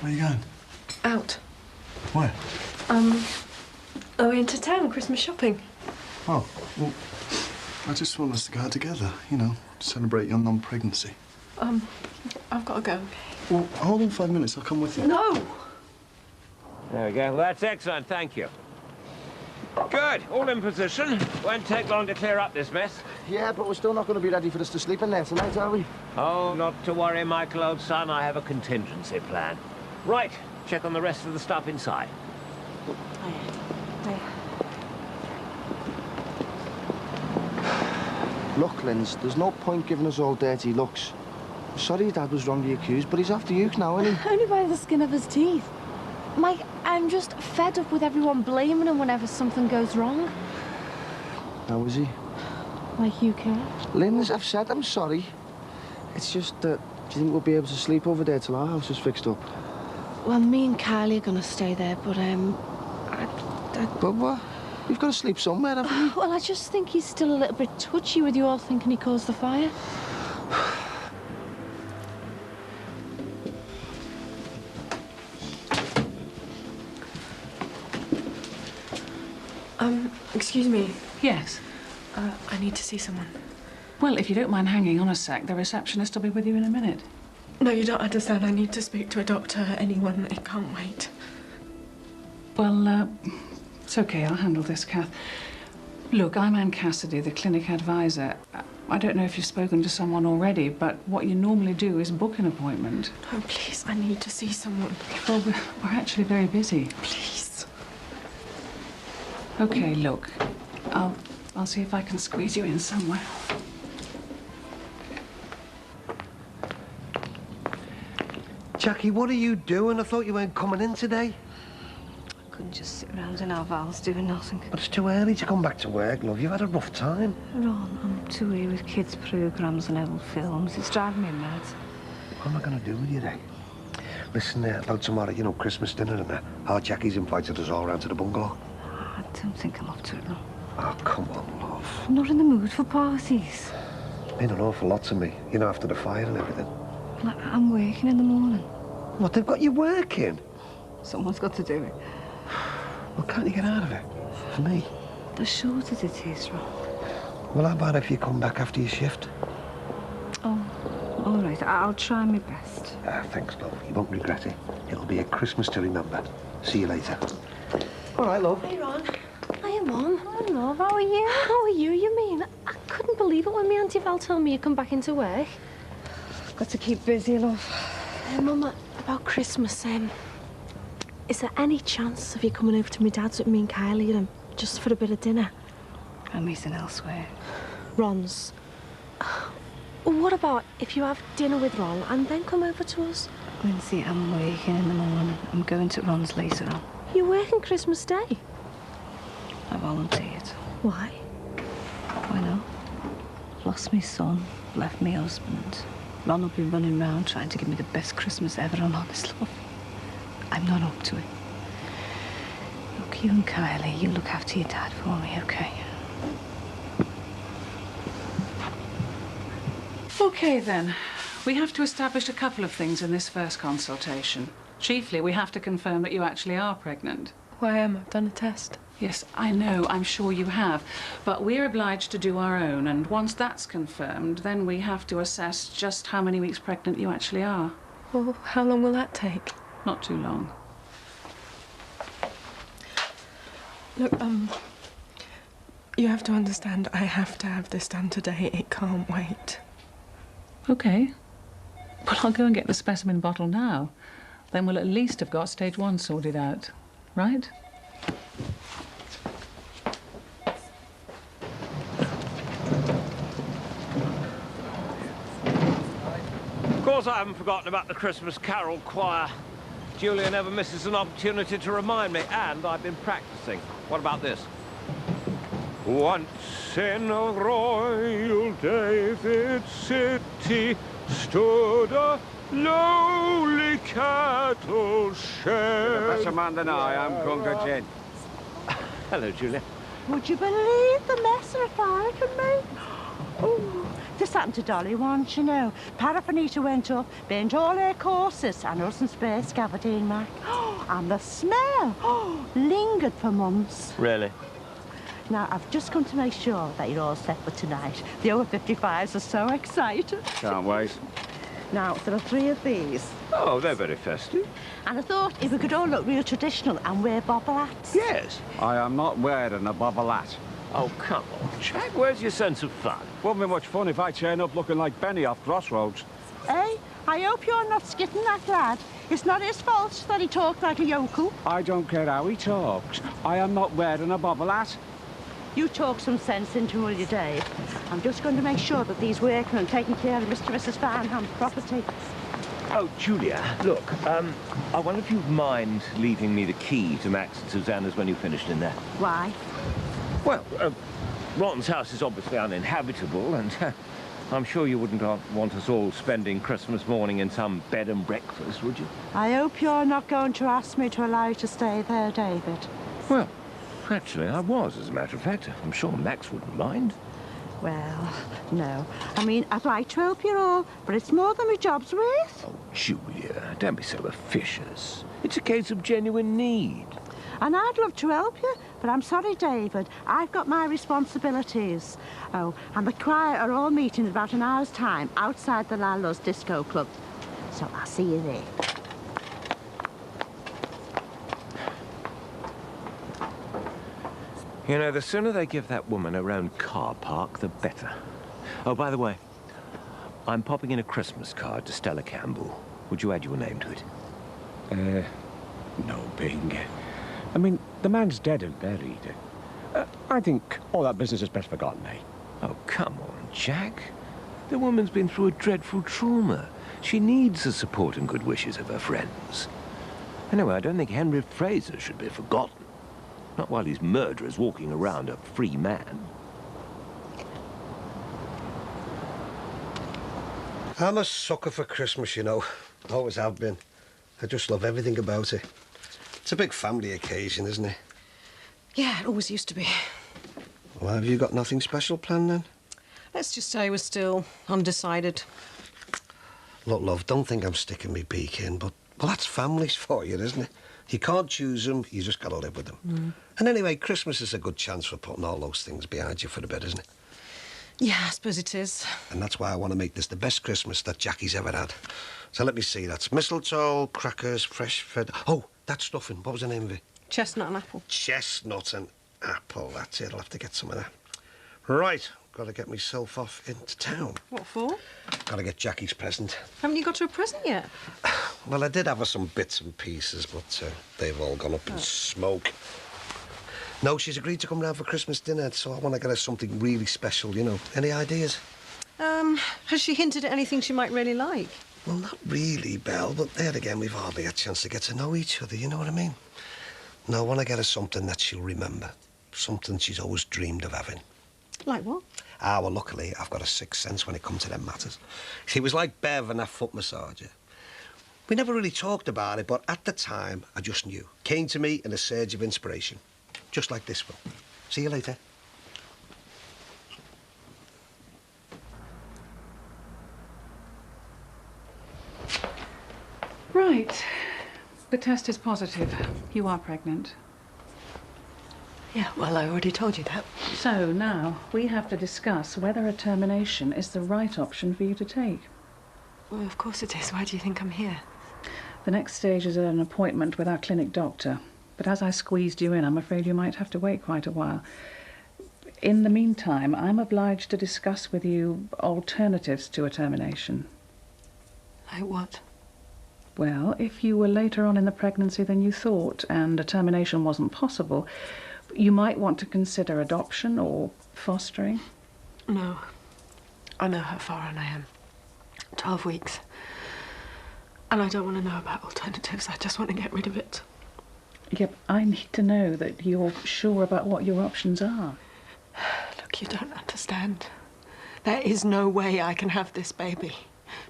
where are you going? Out. Where? We're into town, Christmas shopping. Oh, well, I just want us to go out together, you know, celebrate your non-pregnancy. I've got to go. Well, hold on 5 minutes, I'll come with you. No! There we go. Well, that's excellent, thank you. Good, all in position. Won't take long to clear up this mess. Yeah, but we're still not going to be ready for us to sleep in there tonight, are we? Oh, not to worry, Michael, old son. I have a contingency plan. Right, check on the rest of the stuff inside. Look, Linz, there's no point giving us all dirty looks. Sorry your dad was wrongly accused, but he's off the hook now, isn't he? Only by the skin of his teeth. Mike, I'm just fed up with everyone blaming him whenever something goes wrong. How is he? Like you care. Linz, I've said I'm sorry. It's just that, do you think we'll be able to sleep over there till our house is fixed up? Well, me and Kylie are going to stay there, but, But what? You've got to sleep somewhere, haven't you? Well, I just think he's still a little bit touchy with you all thinking he caused the fire. Excuse me. Yes? I need to see someone. Well, if you don't mind hanging on a sec, the receptionist will be with you in a minute. No, you don't understand. I need to speak to a doctor, anyone. It can't wait. Well, it's okay. I'll handle this, Kath. Look, I'm Anne Cassidy, the clinic advisor. I don't know if you've spoken to someone already, but what you normally do is book an appointment. No, please, I need to see someone. Well, we're actually very busy. Please. Okay, look. I'll see if I can squeeze you in somewhere. Jackie, what are you doing? I thought you weren't coming in today. I couldn't just sit around in our vals doing nothing. But it's too early to come back to work, love. You've had a rough time. Ron, I'm too here with kids' programmes and old films. It's driving me mad. What am I going to do with you, then? Listen, about tomorrow, you know, Christmas dinner and that. Our Jackie's invited us all round to the bungalow. I don't think I'm up to it, Ron. Oh, come on, love. I'm not in the mood for parties. It's been an awful lot to me, you know, after the fire and everything. Like, I'm working in the morning. What, they've got you working? Someone's got to do it. Well, can't you get out of it? For me? The shorter it is, Ron. Well, how about if you come back after your shift? Oh, all right. I'll try my best. Thanks, love. You won't regret it. It'll be a Christmas to remember. See you later. All right, love. Hey, Ron. Hiya, Mum. Hi, love. How are you? How are you, you mean? I couldn't believe it when me Auntie Val told me you'd come back into work. Got to keep busy, love. Mum, about Christmas, is there any chance of you coming over to my dad's with me and Kylie and just for a bit of dinner? I'm meeting elsewhere. Ron's. Well, what about if you have dinner with Ron and then come over to us? Lindsay, I'm working in the morning. I'm going to Ron's later on. You're working Christmas Day? I volunteered. Why? Why not? Lost my son, left my husband. Ron will be running round trying to give me the best Christmas ever, I'm honest, love. I'm not up to it. Look, you and Kylie, you look after your dad for me, okay? Okay, then. We have to establish a couple of things in this first consultation. Chiefly, we have to confirm that you actually are pregnant. Well, I am. I've done a test. Yes, I know. I'm sure you have. But we're obliged to do our own, and once that's confirmed, then we have to assess just how many weeks pregnant you actually are. Well, how long will that take? Not too long. Look, you have to understand, I have to have this done today. It can't wait. Okay. Well, I'll go and get the specimen bottle now. Then we'll at least have got stage 1 sorted out, right? Of course, I haven't forgotten about the Christmas Carol choir. Julia never misses an opportunity to remind me, and I've been practicing. What about this? Once in a royal David's city stood a lowly cattle shed. You're a better man than I am, Gunga Jin. Hello, Julia. Would you believe the mess Rebecca can make? Oh, this happened to Dolly once, you know. Paraphanita went up, bent all her courses, and us and spare scavenging Mac. And the smell lingered for months. Really? Now, I've just come to make sure that you're all set for tonight. The over 55s are so excited. Can't wait. Now, there are 3 of these. Oh, they're very festive. And I thought if we could all look real traditional and wear bobble hats. Yes. I am not wearing a bobble hat. Oh, come on, Jack. Where's your sense of fun? Won't be much fun if I turn up looking like Benny off Crossroads. Hey, I hope you're not skitting that lad. It's not his fault that he talked like a yokel. I don't care how he talks. I am not wearing a bobble hat. You talk some sense into him, will you, Dave? I'm just going to make sure that these workmen are taking care of Mr. and Mrs. Farnham's property. Oh, Julia, look, I wonder if you'd mind leaving me the key to Max and Susanna's when you've finished in there. Why? Well, Ron's house is obviously uninhabitable, and I'm sure you wouldn't want us all spending Christmas morning in some bed and breakfast, would you? I hope you're not going to ask me to allow you to stay there, David. Well, actually, I was, as a matter of fact. I'm sure Max wouldn't mind. Well, no. I mean, I'd like to help you all, but it's more than my job's worth. Oh, Julia, don't be so officious. It's a case of genuine need. And I'd love to help you, but I'm sorry, David. I've got my responsibilities. Oh, and the choir are all meeting in about an hour's time outside the Lalo's Disco Club. So I'll see you there. You know, the sooner they give that woman her own car park, the better. Oh, by the way, I'm popping in a Christmas card to Stella Campbell. Would you add your name to it? No, Bing. I mean, the man's dead and buried. I think all that business is best forgotten, eh? Oh, come on, Jack. The woman's been through a dreadful trauma. She needs the support and good wishes of her friends. Anyway, I don't think Henry Fraser should be forgotten. Not while his murderer's walking around a free man. I'm a sucker for Christmas, you know. Always have been. I just love everything about it. It's a big family occasion, isn't it? Yeah, it always used to be. Well, have you got nothing special planned then? Let's just say we're still undecided. Look, love, don't think I'm sticking me beak in, but, well, that's families for you, isn't it? You can't choose them, you just got to live with them. Mm. And anyway, Christmas is a good chance for putting all those things behind you for a bit, isn't it? Yeah, I suppose it is. And that's why I want to make this the best Christmas that Jackie's ever had. So let me see, that's mistletoe, crackers, fresh fed... Oh, that stuffing, what was the name of it? Chestnut and apple. Chestnut and apple, that's it. I'll have to get some of that. Right, got to get myself off into town. What for? Got to get Jackie's present. Haven't you got her a present yet? Well, I did have her some bits and pieces, but they've all gone up in smoke. No, she's agreed to come round for Christmas dinner, so I want to get her something really special, you know. Any ideas? Has she hinted at anything she might really like? Well, not really, Belle, but there again, we've hardly had a chance to get to know each other, you know what I mean? No, I want to get her something that she'll remember. Something she's always dreamed of having. Like what? Ah, well, luckily, I've got a sixth sense when it comes to them matters. She was like Bev and that foot massager. We never really talked about it, but at the time, I just knew. Came to me in a surge of inspiration. Just like this will. See you later. Right. The test is positive. You are pregnant. Yeah, well, I already told you that. So now we have to discuss whether a termination is the right option for you to take. Well, of course it is. Why do you think I'm here? The next stage is an appointment with our clinic doctor. But as I squeezed you in, I'm afraid you might have to wait quite a while. In the meantime, I'm obliged to discuss with you alternatives to a termination. Like what? Well, if you were later on in the pregnancy than you thought and a termination wasn't possible, you might want to consider adoption or fostering. No. I know how far on I am. 12 weeks. And I don't want to know about alternatives. I just want to get rid of it. Yep, I need to know that you're sure about what your options are. Look, you don't understand. There is no way I can have this baby.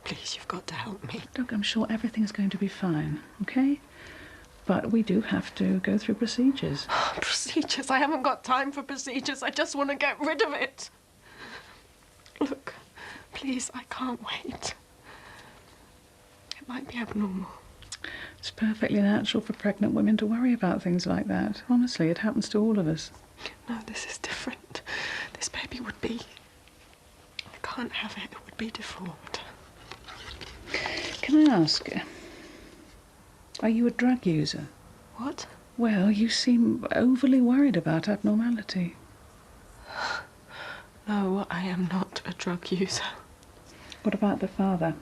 Please, you've got to help me. Look, I'm sure everything's going to be fine, okay? But we do have to go through procedures. Procedures? I haven't got time for procedures. I just want to get rid of it. Look, please, I can't wait. It might be abnormal. It's perfectly natural for pregnant women to worry about things like that. Honestly, it happens to all of us. No, this is different. This baby would be... I can't have it. It would be deformed. Can I ask, are you a drug user? What? Well, you seem overly worried about abnormality. No, I am not a drug user. What about the father?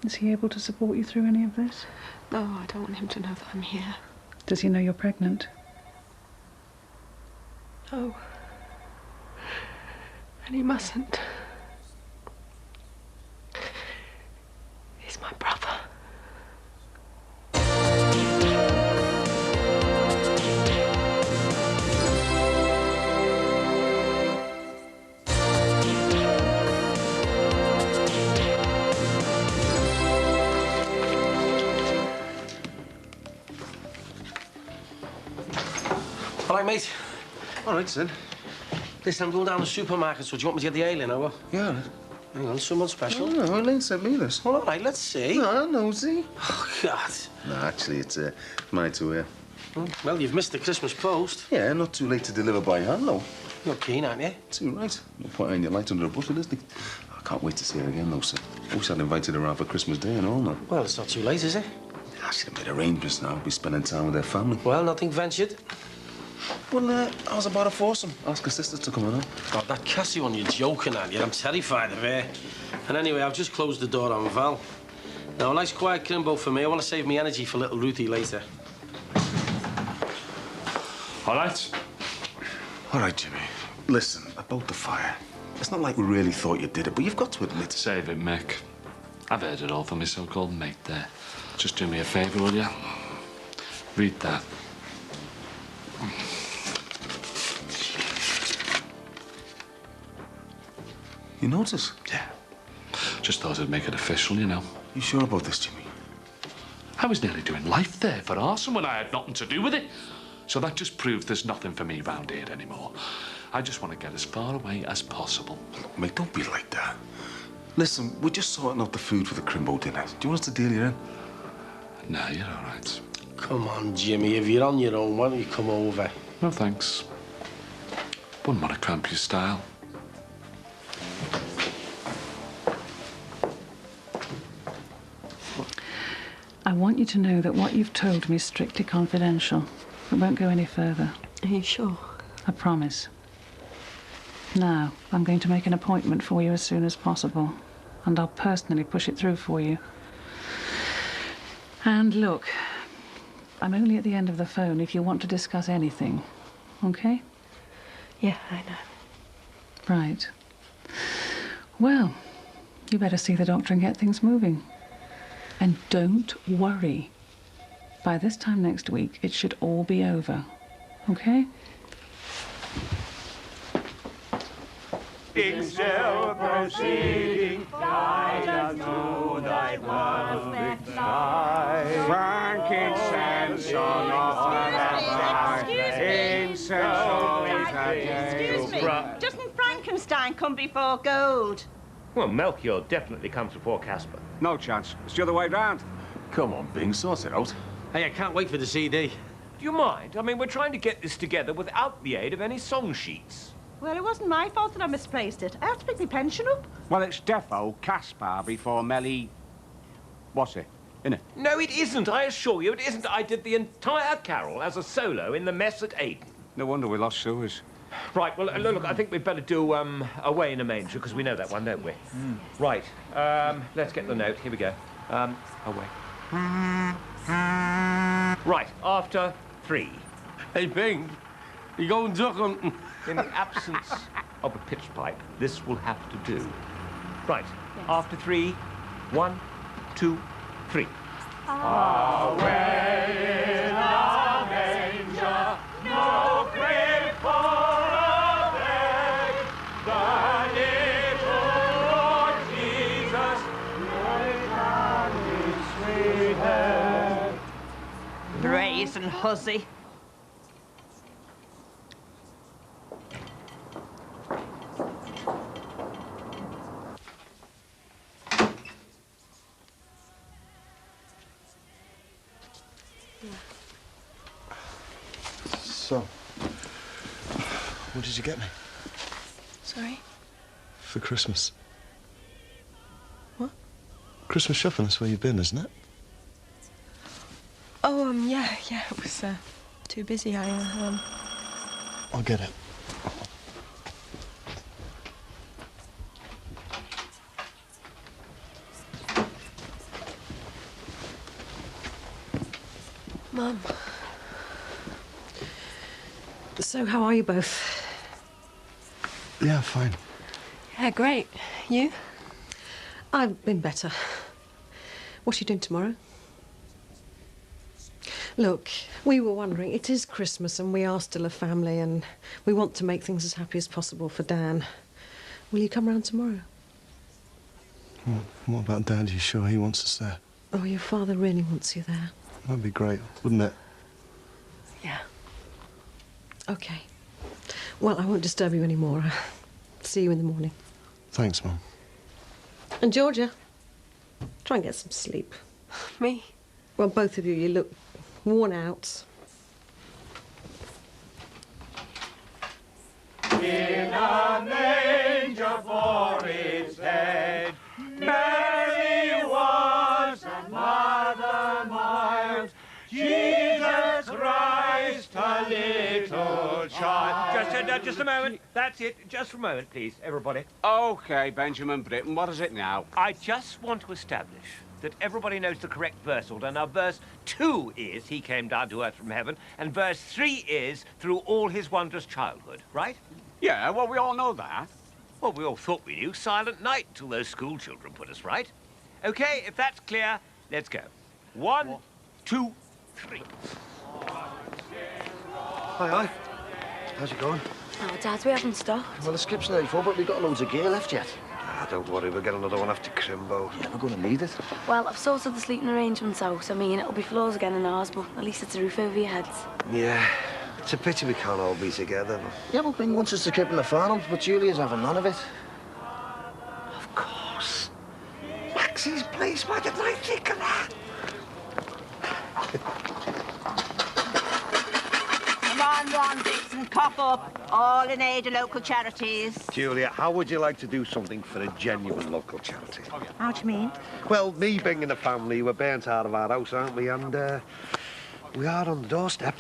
Is he able to support you through any of this? No, I don't want him to know that I'm here. Does he know you're pregnant? No. And he mustn't. He's my brother. All right, mate. All right, son. Listen, I'm going down to the supermarket, so do you want me to get the ale in, or what? Yeah. Hang on, someone special? Oh, no, Elaine sent me this. Well, all right, let's see. No, nosy. Oh, God. No, actually, it's mine to wear. Well, you've missed the Christmas post. Yeah, not too late to deliver by hand, though. You're keen, aren't you? Too right. No point in your light under a bushel, is there? I can't wait to see her again, though, sir. I wish I'd invited her around for Christmas Day and all, no. Well, it's not too late, is it? I should have made arrangements now. Be spending time with their family. Well, nothing ventured. Well, I was about to force them. Ask her sisters to come along. God, that Cassie one, you're joking, aren't you? I'm terrified of her. And anyway, I've just closed the door on Val. Now, a nice quiet crimbo for me. I want to save me energy for little Ruthie later. All right. All right, Jimmy. Listen, about the fire. It's not like we really thought you did it, but you've got to admit... Save it, Mick. I've heard it all from my so-called mate there. Just do me a favour, will you? Read that. You notice? Yeah. Just thought I'd make it official, you know. You sure about this, Jimmy? I was nearly doing life there for arson when I had nothing to do with it. So that just proves there's nothing for me round here anymore. I just want to get as far away as possible. Look, mate, don't be like that. Listen, we're just sorting out the food for the crimbo dinner. Do you want us to deal you in? No, you're all right. Come on, Jimmy. If you're on your own, why don't you come over? No, thanks. Wouldn't want to cramp your style. I want you to know that what you've told me is strictly confidential. It won't go any further. Are you sure? I promise. Now, I'm going to make an appointment for you as soon as possible, and I'll personally push it through for you. And look, I'm only at the end of the phone if you want to discuss anything, okay? Yeah, I know. Right. Well, you better see the doctor and get things moving. And don't worry. By this time next week, it should all be over. Okay? In self-proceeding, guide us to thy perfect light. Frankincense on offer that Excuse me. Doesn't Frankenstein come before gold? Well, Melchior definitely comes before Casper. No chance. It's the other way round. Come on, Bing, sort it out. Hey, I can't wait for the CD. Do you mind? I mean, we're trying to get this together without the aid of any song sheets. Well, it wasn't my fault that I misplaced it. I have to pick my pension up. Well, it's defo Caspar before Melly... What's it? Innit? No, it isn't. I assure you, it isn't. I did the entire carol as a solo in the mess at Aden. No wonder we lost Sewers. Right, well, look, I think we'd better do Away in a Manger, because we know that one, don't we? Right, let's get the note. Here we go. Away. Right, after 3. Hey, Bing, you going duck hunting? In the absence of a pitch pipe, this will have to do. Right, after 3. 1, 2, 3. Away in a manger, no crib for a bed. The little Lord Jesus laid down his sweet head. Brazen hussy. So, what did you get me Sorry? for Christmas? What? Christmas shopping, that's where you've been, isn't it? Oh, yeah, it was too busy. I'll get it. Mum. So, how are you both? Yeah, fine. Yeah, great. You? I've been better. What are you doing tomorrow? Look, we were wondering, it is Christmas and we are still a family and we want to make things as happy as possible for Dan. Will you come round tomorrow? What about Dad? Are you sure he wants us there? Oh, your father really wants you there. That'd be great, wouldn't it? Yeah. OK. Well, I won't disturb you anymore. I'll see you in the morning. Thanks, Mum. And Georgia, try and get some sleep. Me? Well, both of you, you look worn out. In a manger for its head, Mary was a mother mild, Jesus Christ, a little child. Just a moment. That's it. Just for a moment, please, everybody. OK, Benjamin Britten, what is it now? I just want to establish that everybody knows the correct verse order. Now, verse 2 is he came down to earth from heaven, and verse 3 is through all his wondrous childhood, right? Yeah, well, we all know that. Well, we all thought we knew. Silent night till those school children put us right. OK, if that's clear, let's go. 1, 2, 3. Hi. How's it going? Oh, Dad, we haven't stopped. Well, the skip's nearly full, but we've got loads of gear left yet. Ah, don't worry, we'll get another one after Crimbo. Yeah, we're going to need it. Well, I've sorted the sleeping arrangements out. I mean, it'll be floors again in ours, but at least it's a roof over your heads. Yeah, it's a pity we can't all be together. But... Yeah, well, Bing wants us to keep in the farm, but Julia's having none of it. Of course. Maxie's place, why didn't I think of that? Come on, Ron Dixon, cough up. All in aid of local charities. Julia, how would you like to do something for a genuine local charity? How do you mean? Well, me, Bing and the family, we're burnt out of our house, aren't we? And, we are on the doorstep.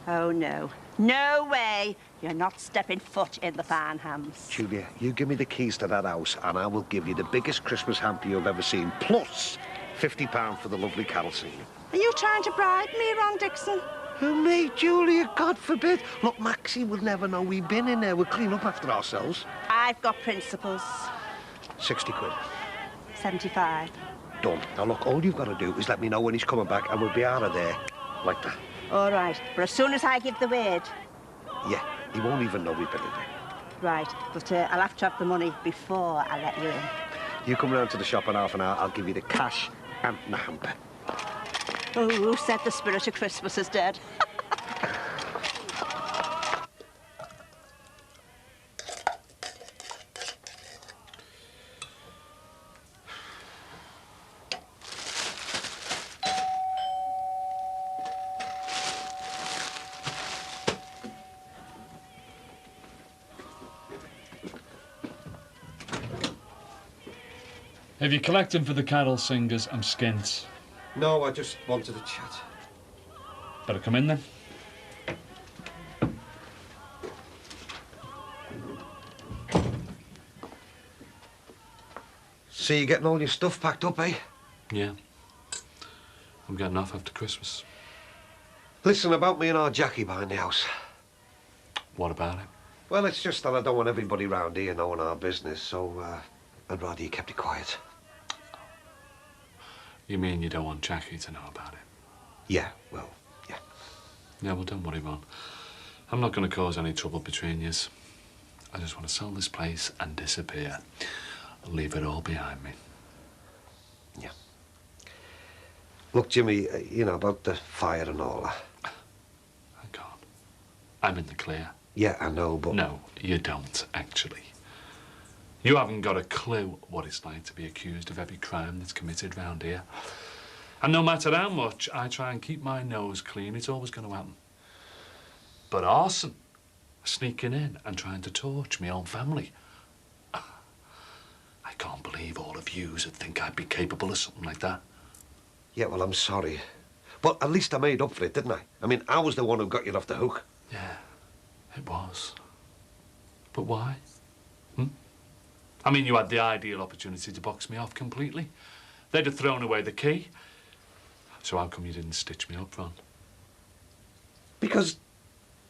Oh, no. No way. You're not stepping foot in the farmhouse. Julia, you give me the keys to that house and I will give you the biggest Christmas hamper you've ever seen, plus £50 for the lovely carol singing. Are you trying to bribe me, Ron Dixon? Who, me, Julia? God forbid. Look, Maxie would never know we've been in there. We'll clean up after ourselves. I've got principles. 60 quid. 75. Done. Now, look, all you've got to do is let me know when he's coming back and we'll be out of there like that. All right, but as soon as I give the word. Yeah, he won't even know we've been in there. Right, but I'll have to have the money before I let you in. You come round to the shop in half an hour, I'll give you the cash and the hamper. Oh, who said the spirit of Christmas is dead? Have you collected for the carol singers and skins? No, I just wanted to chat. Better come in then. So you're getting all your stuff packed up, eh? Yeah. I'm getting off after Christmas. Listen, about me and our Jackie behind the house. What about it? Well, it's just that I don't want everybody round here knowing our business, so I'd rather you kept it quiet. You mean you don't want Jackie to know about it? Yeah, well, yeah. Yeah, well, don't worry, Ron. I'm not going to cause any trouble between yous. I just want to sell this place and disappear. Leave it all behind me. Yeah. Look, Jimmy, you know, about the fire and all that. I can't. I'm in the clear. Yeah, I know, but... No, you don't, actually. You haven't got a clue what it's like to be accused of every crime that's committed round here. And no matter how much I try and keep my nose clean, it's always going to happen. But arson, sneaking in and trying to torch my own family. I can't believe all of yous would think I'd be capable of something like that. Yeah, well, I'm sorry. But at least I made up for it, didn't I? I mean, I was the one who got you off the hook. Yeah, it was. But why? I mean, you had the ideal opportunity to box me off completely. They'd have thrown away the key. So how come you didn't stitch me up, Ron? Because,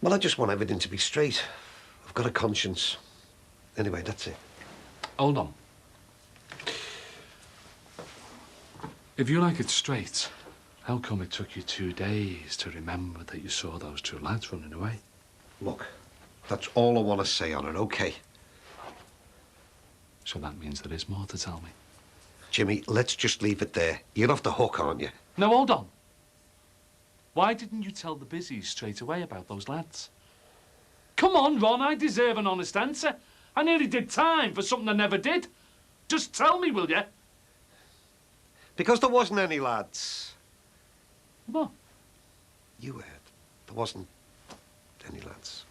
well, I just want everything to be straight. I've got a conscience. Anyway, that's it. Hold on. If you like it straight, how come it took you 2 days to remember that you saw those 2 lads running away? Look, that's all I want to say on it, OK? So that means there is more to tell me. Jimmy, let's just leave it there. You're off the hook, aren't you? No, hold on. Why didn't you tell the busies straight away about those lads? Come on, Ron, I deserve an honest answer. I nearly did time for something I never did. Just tell me, will you? Because there wasn't any lads. What? You heard. There wasn't any lads.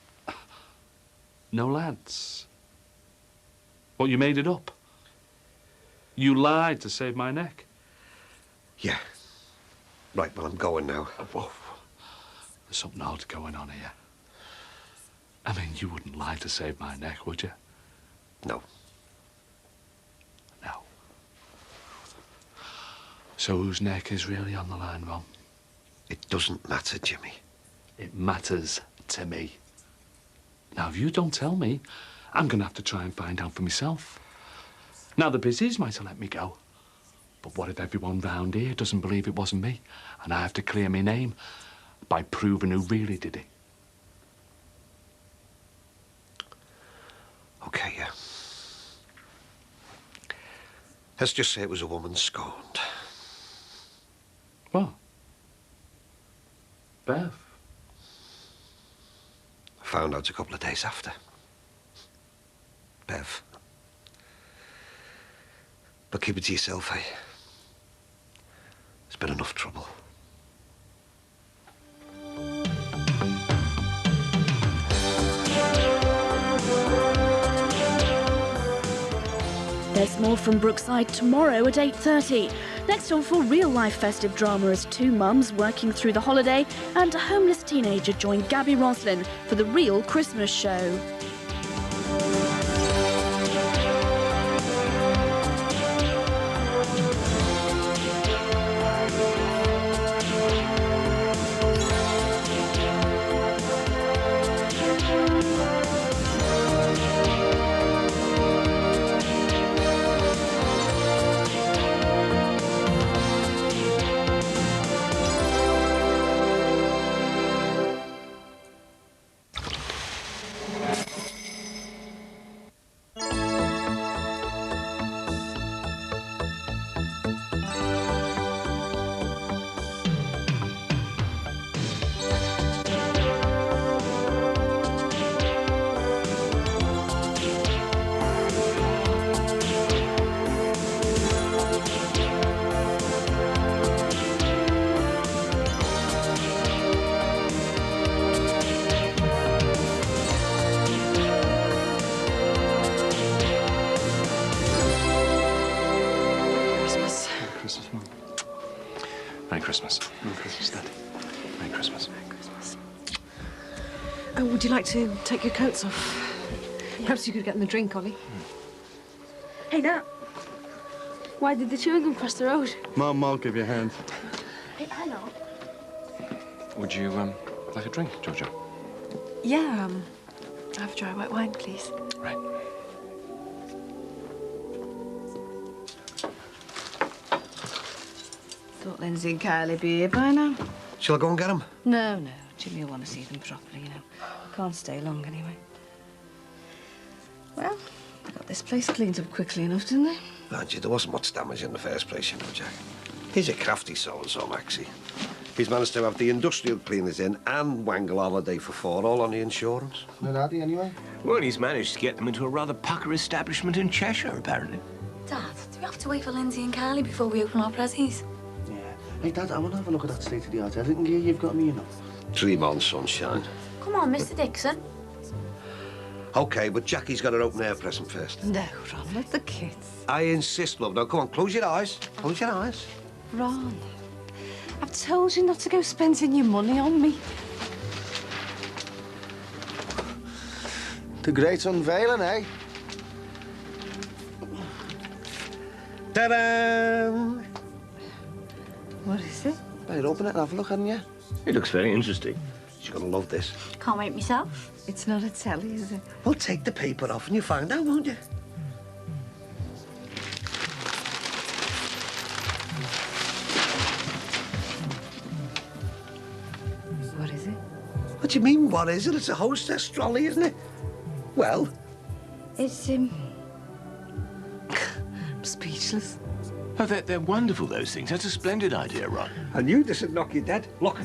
No lads? What, you made it up? You lied to save my neck? Yeah. Right, well, I'm going now. Whoa. There's something odd going on here. I mean, you wouldn't lie to save my neck, would you? No. No. So whose neck is really on the line, Ron? It doesn't matter, Jimmy. It matters to me. Now, if you don't tell me, I'm going to have to try and find out for myself. Now, the busies might have let me go. But what if everyone round here doesn't believe it wasn't me? And I have to clear my name by proving who really did it. OK, yeah. Let's just say it was a woman scorned. What? Bev? I found out a couple of days after. Bev. But keep it to yourself, eh? There's been enough trouble. There's more from Brookside tomorrow at 8:30. Next on for real-life festive drama as 2 mums working through the holiday and a homeless teenager join Gabby Roslin for the real Christmas show. Merry Christmas. Merry Christmas, Dad. Merry Christmas. Merry Christmas. Oh, would you like to take your coats off? Perhaps you could get them a drink, Ollie. Hey, Dad. Why did the two of them cross the road? Mum, I'll give you a hand. Hey, I know. Would you, like a drink, Jojo? Yeah, have a dry white wine, please. Right. Thought Lindsay and Kylie be here by now. Shall I go and get them? No, no. Jimmy will want to see them properly, you know. I can't stay long anyway. Well, they got this place cleaned up quickly enough, didn't they? Angie, there wasn't much damage in the first place, you know, Jack. He's a crafty so-and-so, Maxie. He's managed to have the industrial cleaners in and wangle holiday for 4, all on the insurance. No daddy, anyway? Well, he's managed to get them into a rather pucker establishment in Cheshire, apparently. Dad, do we have to wait for Lindsay and Carly before we open our prezzies? Yeah. Hey, Dad, I want to have a look at that state of the art editing gear you've got me, you know. 3 months sunshine. Come on, Mr. Dixon. OK, but Jackie's got her open-air present first. No, Ron, let the kids. I insist, love. Now, come on, close your eyes. Close your eyes. Ron, I've told you not to go spending your money on me. The great unveiling, eh? Ta-da! What is it? Better open it and have a look, hadn't you? It looks very interesting. She's gonna love this. Can't wait myself. It's not a telly, is it? Well, take the paper off and you'll find out, won't you? do you mean, what is it? It's a hostess trolley, isn't it? Well? It's, I'm speechless. Oh, they're wonderful, those things. That's a splendid idea, Ron. I knew this would knock you dead. Look,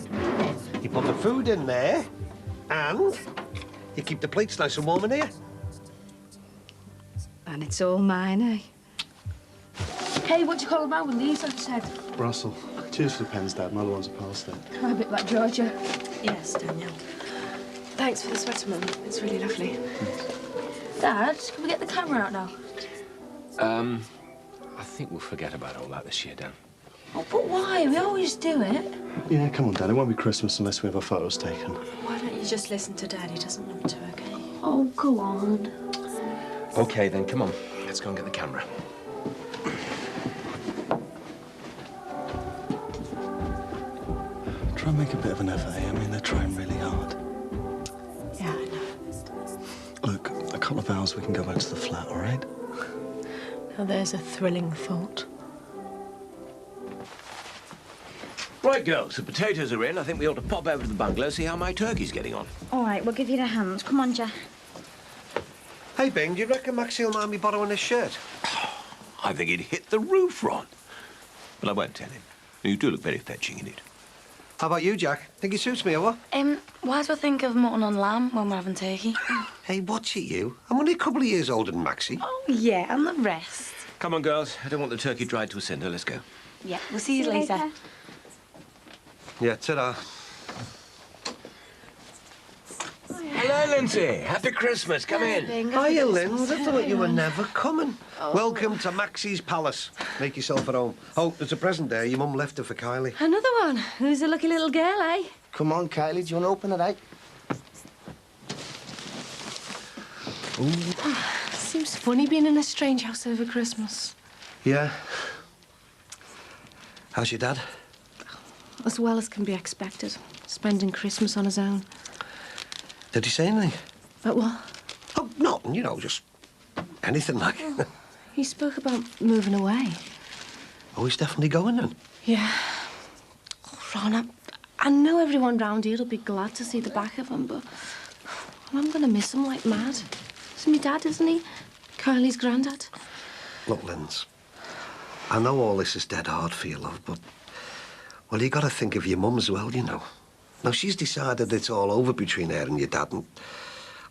you put the food in there, and you keep the plates nice and warm in here. And it's all mine, eh? Hey, what do you call them out with these, I've said? Russell, cheers for the pens, Dad. My other ones are past it. A bit like Georgia. Yes, Danielle. Thanks for the sweater, Mum. It's really lovely. Dad, can we get the camera out now? I think we'll forget about all that this year, Dan. Oh, but why? We always do it. Yeah, come on, Dad. It won't be Christmas unless we have our photos taken. Why don't you just listen to Dad? He doesn't want to, okay? Oh, go on. OK, then, come on. Let's go and get the camera. Try and make a bit of an effort, eh? I mean, they're trying really hard. Yeah, I know. Look, a couple of hours we can go back to the flat, all right? Now there's a thrilling thought. Right, girls, the potatoes are in. I think we ought to pop over to the bungalow, see how my turkey's getting on. All right, we'll give you the hand. Come on, Jack. Hey, Bing, do you reckon Maxie will mind me borrowing his shirt? I think he'd hit the roof, Ron. But I won't tell him. You do look very fetching in it. How about you, Jack? Think it suits me, or what? Why do I think of mutton and lamb when we're having turkey? Hey, watch it, you. I'm only a couple of years older than Maxie. Oh, yeah, and the rest. Come on, girls. I don't want the turkey dried to a cinder. Let's go. Yeah, we'll see you later. Yeah, ta-da. Hello, Lindsay. Happy Christmas. Come in. Hiya, Linz. I thought you were never coming. Welcome to Maxie's Palace. Make yourself at home. Oh, there's a present there. Your mum left it for Kylie. Another one. Who's a lucky little girl, eh? Come on, Kylie, do you want to open it, eh? Seems funny being in a strange house over Christmas. Yeah. How's your dad? As well as can be expected. Spending Christmas on his own. Did he say anything? But what? Oh, nothing, you know, just anything like. He spoke about moving away. Oh, he's definitely going then? Yeah. Oh, Ron, I know everyone round here will be glad to see the back of him, but I'm going to miss him like mad. He's my dad, isn't he? Kylie's granddad. Look, Linz, I know all this is dead hard for you, love, but, well, you got to think of your mum as well, you know. Now, she's decided it's all over between her and your dad, and,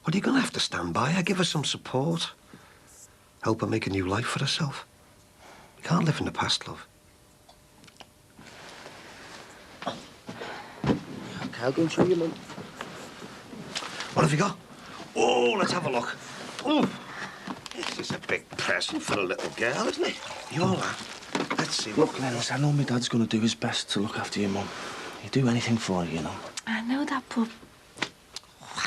well, you're going to have to stand by her, give her some support. Help her make a new life for herself. You can't live in the past, love. Okay, I'll go and show you, Mum. What have you got? Oh, let's have a look. Oh, this is a big present for a little girl, isn't it? You all that? Let's see. Look, Lennox, I know my dad's going to do his best to look after your mum. He'd do anything for her, you know. I know that, but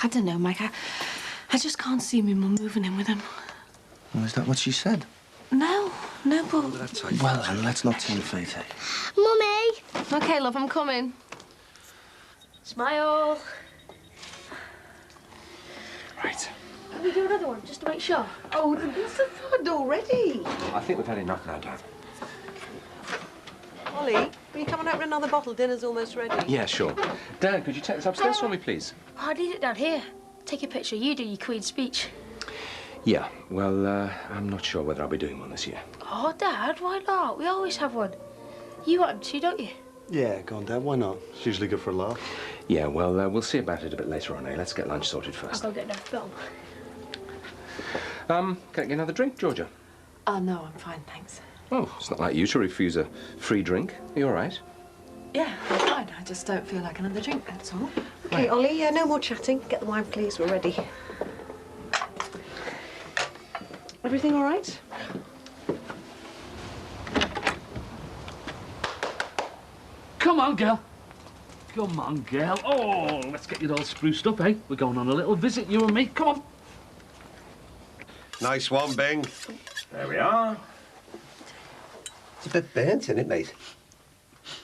I don't know, Mike. I just can't see me mum moving in with him. Well, is that what she said? No, but... Well, then, let's not tempt fate, eh? Mummy! OK, love, I'm coming. Smile. Right. Can we do another one, just to make sure? Oh, this is fun already. I think we've had enough now, Dan. Ollie, will you come and open another bottle? Dinner's almost ready. Yeah, sure. Dan, could you take this upstairs for me, please? Oh, I need it down here. Take a picture. You do your Queen's speech. Yeah, well, I'm not sure whether I'll be doing one this year. Oh, Dad, why not? We always have one. You want him to, don't you? Yeah, go on, Dad. Why not? It's usually good for a laugh. Yeah, well, we'll see about it a bit later on, eh? Let's get lunch sorted I'll first. go get enough film. Can I get another drink, Georgia? Oh, no, I'm fine, thanks. Oh, it's not like you to refuse a free drink. Are you all right? Yeah, I'm fine. I just don't feel like another drink, that's all. OK, Ollie, no more chatting. Get the wine, please. We're ready. Everything all right? Come on, girl. Come on, girl. Oh, let's get you all spruced up, eh? We're going on a little visit, you and me. Come on. Nice one, Bing. There we are. It's a bit burnt, isn't it, mate?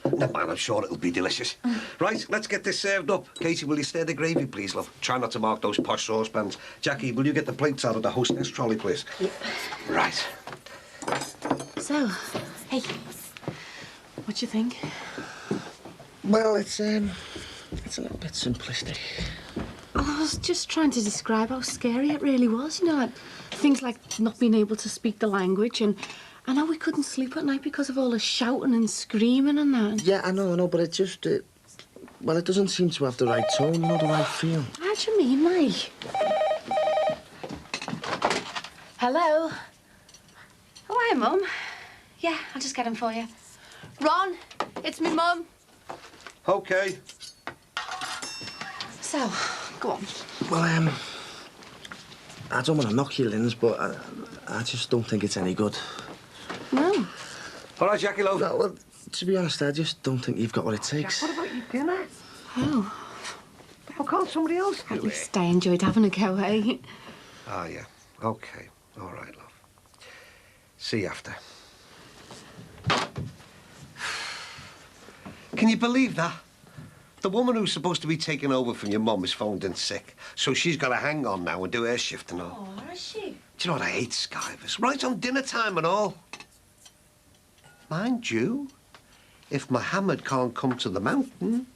Never mind, I'm sure it'll be delicious. Right, let's get this served up. Katie, will you stir the gravy, please, love? Try not to mark those posh saucepans. Jackie, will you get the plates out of the hostess trolley, please? Yep. Right. So, hey, what do you think? Well, it's a little bit simplistic. was just trying to describe how scary it really was, you know, like things like not being able to speak the language and how we couldn't sleep at night because of all the shouting and screaming and that. Yeah, I know, but it just... well, it doesn't seem to have the right tone, you know, the right feel. How do you mean, Mike? Hello? Oh, hi, Mum. Yeah, I'll just get him for you. Ron, it's me mum. OK. So, go on. Well, I don't want to knock you, Linz, but I just don't think it's any good. No. All right, Jackie, love. No, well, to be honest, I just don't think you've got what it takes. Jack, what about your dinner? Oh. How can't somebody else do At it? least I enjoyed having a go, eh? Ah, yeah. OK. All right, love. See you after. Can you believe that? The woman who's supposed to be taking over from your mum is phoned in sick, so she's got to hang on now and do her shift and all. Oh, is she? Do you know what? I hate Skivers. Right on dinner time and all. Mind you, if Mohammed can't come to the mountain...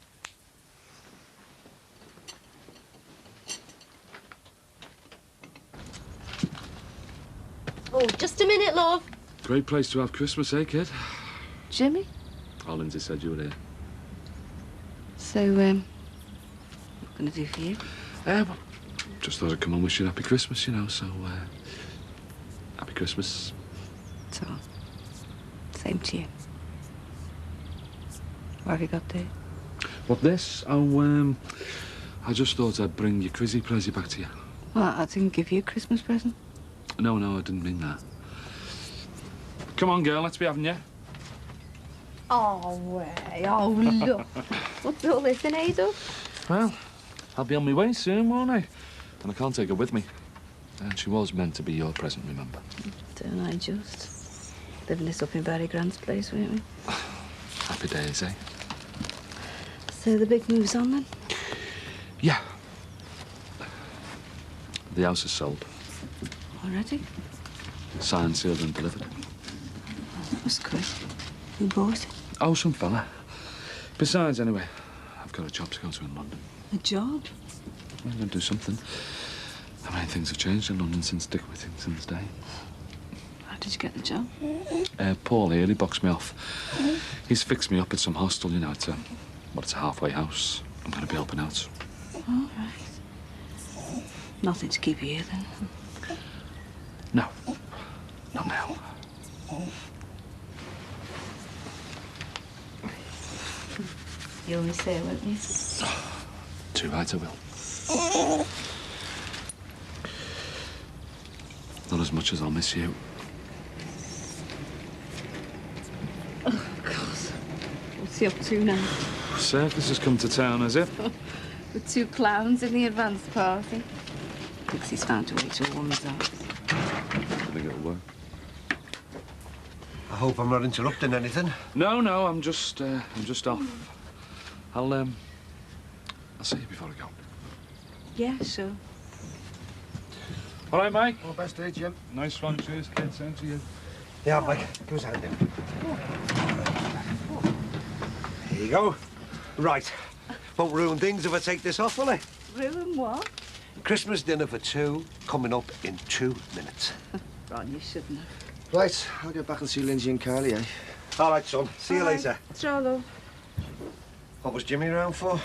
Oh, just a minute, love. Great place to have Christmas, eh, kid? Jimmy? Oh, Lindsay said you were here. So, what can I do for you? Well, just thought I'd come and wish you a happy Christmas, you know, so, happy Christmas. So, same to you. What have you got there? What, this? Oh, I just thought I'd bring your Crizzy Prezzy back to you. Well, I didn't give you a Christmas present. No, I didn't mean that. Come on, girl, let's be having you. Oh, way. Oh, look. What's all this in, Hazel? Well, I'll be on my way soon, won't I? And I can't take her with me. And she was meant to be your present, remember? Don't I just? Living this up in Barry Grant's place, weren't we? Happy days, eh? So the big move's on, then? Yeah. The house is sold. Already? Signed, sealed and delivered. That was quick. Who bought it? Oh, some fella. Besides, anyway, I've got a job to go to in London. A job? I'm going to do something. I mean, things have changed in London since Dick Whittington's day. How did you get the job? Paul here, he boxed me off. He's fixed me up at some hostel, you know. It's a halfway house. I'm going to be helping out. All right. Nothing to keep you here, then? No. Not now. You only say, won't you? Too right, I will. Not as much as I'll miss you. Oh, God. What's he up to now? Circus has come to town, has it? With 2 clowns in the advance party. Thinks he's found a way to a woman's house. I think it'll work. I hope I'm not interrupting anything. No, I'm just off. I'll see you before I go. Yeah, sure. All right, Mike. All best day, Jim. Nice one. Cheers, kid. Same to you. Yeah, Mike. Give us a hand then. There you go. Right. Won't ruin things if I take this off, will it? Ruin what? Christmas dinner for 2 coming up in 2 minutes. Ron, you shouldn't have. Right, I'll get back and see Lindsay and Carly, eh? All right, son. See you later. Sure, love. What was Jimmy around for?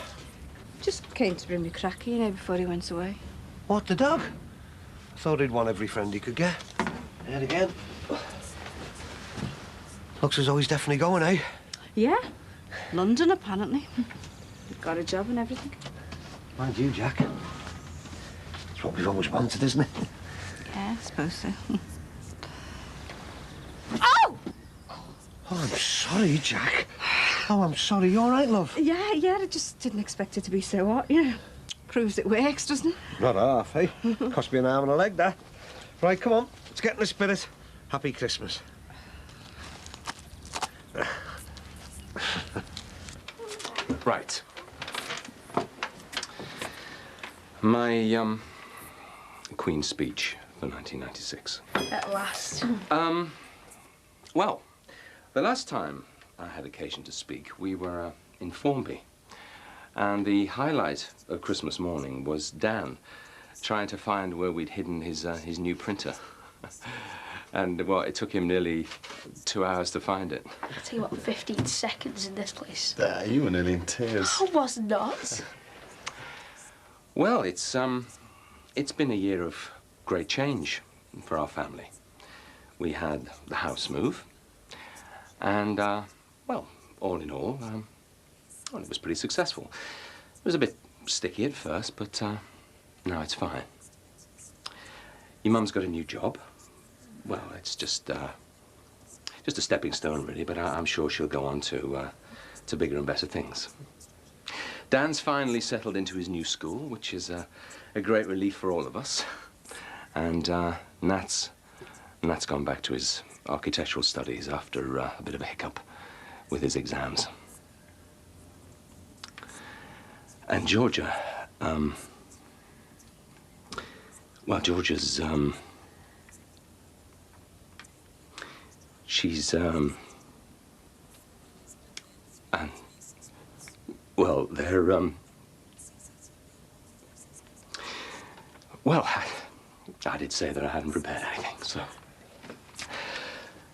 Just came to bring me cracky, you know, before he went away. What, the dog? I thought he'd want every friend he could get. And again. Looks as though he's definitely going, eh? Yeah. London, apparently. Got a job and everything. Mind you, Jack. It's what we've always wanted, isn't it? Yeah, I suppose so. Oh! Oh, I'm sorry, Jack. Oh, I'm sorry. You all right, love? Yeah, I just didn't expect it to be so hot, you know. Proves it works, doesn't it? Not half, eh? Cost me an arm and a leg, that. Right, come on. Let's get in the spirit. Happy Christmas. Right. My, Queen's speech for 1996. At last. Well, the last time I had occasion to speak, we were in Formby. And the highlight of Christmas morning was Dan trying to find where we'd hidden his new printer. And, well, it took him nearly 2 hours to find it. I'll tell you what, 15 seconds in this place. There, you were nearly in tears. I was not. Well, it's been a year of great change for our family. We had the house move, and, well, all in all, well, it was pretty successful. It was a bit sticky at first, but now it's fine. Your mum's got a new job. Well, it's just a stepping stone, really, but I'm sure she'll go on to bigger and better things. Dan's finally settled into his new school, which is a great relief for all of us. And Nat's gone back to his architectural studies after a bit of a hiccup with his exams. And Georgia, well, Georgia's, she's, and, well, they're, well, I did say that I hadn't prepared anything, so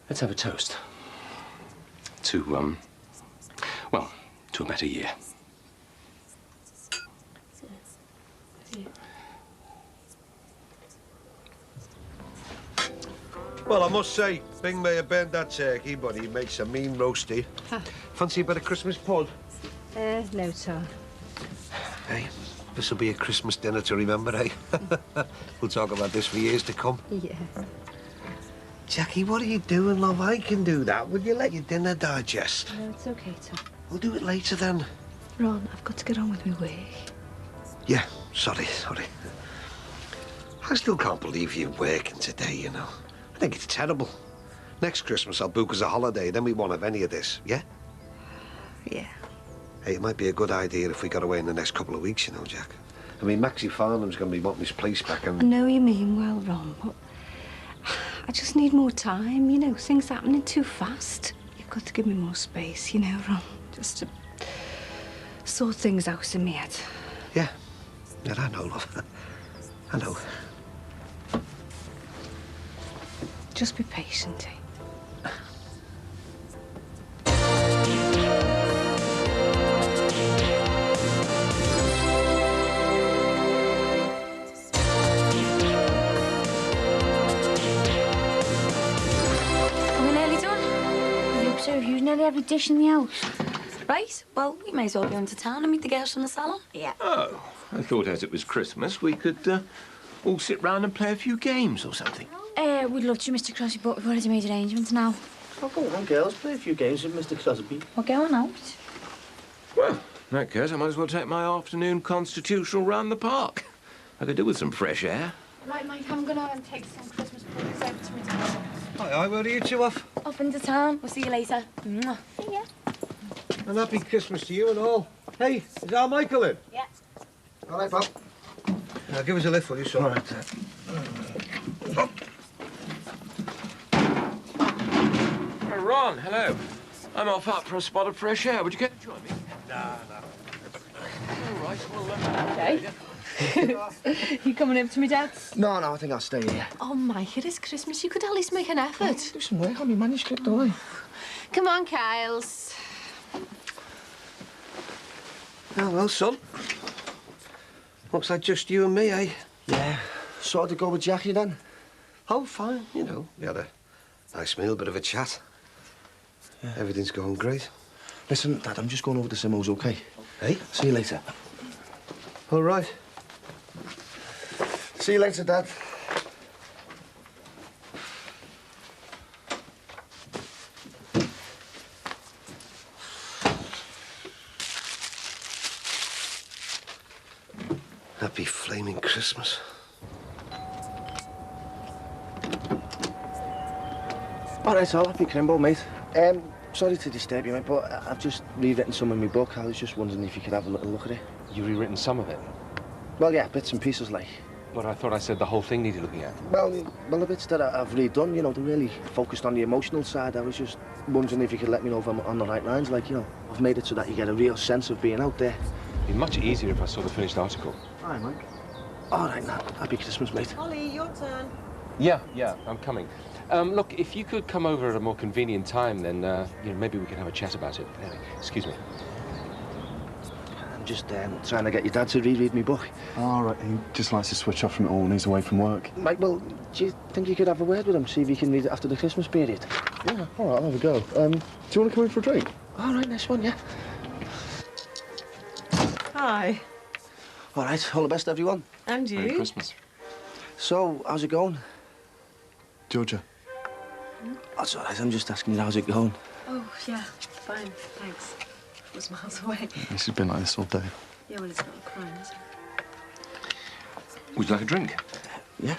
let's have a toast to, well, to a better year. Well, I must say, Bing may have burnt that turkey, but he makes a mean roasty. Fancy a bit of Christmas pud? No, Tom. Hey, this'll be a Christmas dinner to remember, eh? We'll talk about this for years to come. Yeah. Jackie, what are you doing, love? I can do that. Will you let your dinner digest? No, it's okay, Tom. We'll do it later, then. Ron, I've got to get on with my work. Yeah, sorry. I still can't believe you're working today, you know. I think it's terrible. Next Christmas, I'll book us a holiday, then we won't have any of this, yeah? Yeah. Hey, it might be a good idea if we got away in the next couple of weeks, you know, Jack. I mean, Maxie Farnham's going to be wanting his place back and... I know you mean well, Ron, but I just need more time, you know. Things happening too fast. You've got to give me more space, you know, Ron. Just to sort things out in my head. Yeah, I know, love. I know. Just be patient, eh? Are we nearly done? I hope so. You've nearly every dish in the house. Right, well, we may as well go into town and meet the girls from the salon. Yeah. Oh, I thought as it was Christmas, we could all sit round and play a few games or something. We'd love to, Mr. Crosby, but we've already made arrangements now. Oh, go on, girls. Play a few games with Mr. Crosby. We're going out. Well, in that case, I might as well take my afternoon constitutional round the park. I could do with some fresh air. Right, Mike, I'm gonna take some Christmas presents over to my dad's. Hi, where are you two off? Off into town. We'll see you later. Mwah. See ya. And happy Christmas to you and all. Hey, is our Michael in? Yeah. All right, Bob. Now, give us a lift, will you, son? All right. Oh, Ron, hello. I'm off up for a spot of fresh air. Would you care to join me? No. All right, well, Okay. You coming over to my dad's? No, I think I'll stay here. Oh, Mike, it is Christmas. You could at least make an effort. Do some work on my manuscript, don't I? Come on, Kyles. Oh, well, son. Looks like just you and me, eh? Yeah. Sorted to go with Jackie, then? Oh, fine, you know. We had a nice meal, bit of a chat. Yeah. Everything's going great. Listen, Dad, I'm just going over to Simo's, OK? Hey? See you later. All right. See you later, Dad. Happy flaming Christmas. All right, I'll happy Crimbo, mate. Sorry to disturb you, mate, but I've just rewritten some in my book. I was just wondering if you could have a little look at it. You've rewritten some of it? Well, yeah, bits and pieces, like. But I thought I said the whole thing needed looking at. Well, the bits that I've redone, you know, they're really focused on the emotional side. I was just wondering if you could let me know if I'm on the right lines. Like, you know, I've made it so that you get a real sense of being out there. It'd be much easier if I saw the finished article. Hi, Mike. All right, now. Happy Christmas, mate. Ollie, your turn. Yeah, I'm coming. Look, if you could come over at a more convenient time, then, maybe we can have a chat about it. Anyway, excuse me. I'm just trying to get your dad to reread me book. All right, he just likes to switch off from it all when he's away from work. Mike, well, do you think you could have a word with him, see if he can read it after the Christmas period? Yeah, all right, I'll have a go. Do you want to come in for a drink? All right, nice one, yeah. Hi. All right, all the best, everyone. And you. Merry Christmas. So, how's it going? Georgia. That's all right, I'm just asking you how's it going. Oh, yeah, fine, thanks. It was miles away. This has been like this all day. Yeah, well, it's not a crime, is it? Would you like a drink? Yeah.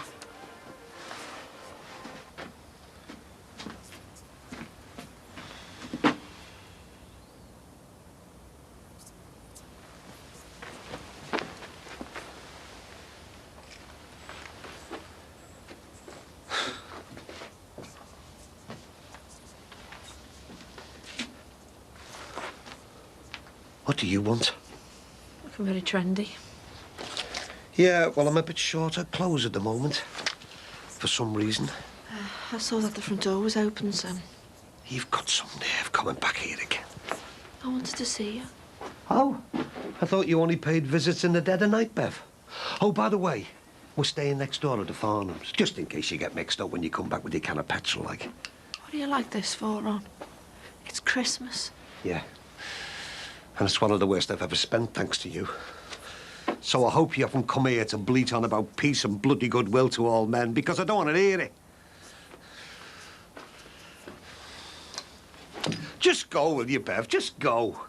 What do you want? Looking very trendy. Yeah, well, I'm a bit short of clothes at the moment. For some reason. I saw that the front door was open, Sam. You've got some nerve coming back here again. I wanted to see you. Oh, I thought you only paid visits in the dead of night, Bev. Oh, by the way, we're staying next door at the Farnhams, just in case you get mixed up when you come back with your can of petrol, like. What are you like this for, Ron? It's Christmas. Yeah. And it's one of the worst I've ever spent, thanks to you. So I hope you haven't come here to bleat on about peace and bloody goodwill to all men, because I don't want to hear it. Just go, will you, Bev? Just go.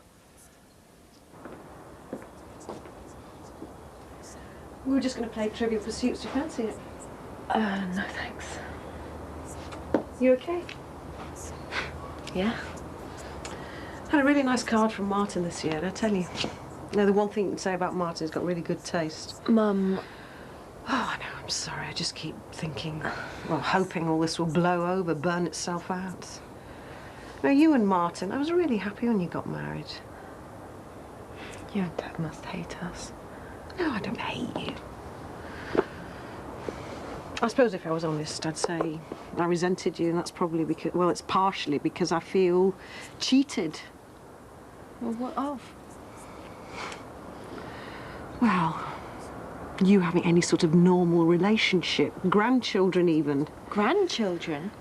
We were just going to play Trivial Pursuits. Do you fancy it? No, thanks. You okay? Yeah. Had a really nice card from Martin this year, and I tell you. The one thing you can say about Martin, he's got really good taste. Mum. Oh, I know, I'm sorry. I just keep thinking, well, hoping all this will blow over, burn itself out. No, you and Martin, I was really happy when you got married. You and Dad must hate us. No, I don't hate you. I suppose if I was honest, I'd say I resented you, and that's probably because, well, it's partially because I feel cheated. Well, what of? Well, you having any sort of normal relationship, grandchildren even. Grandchildren?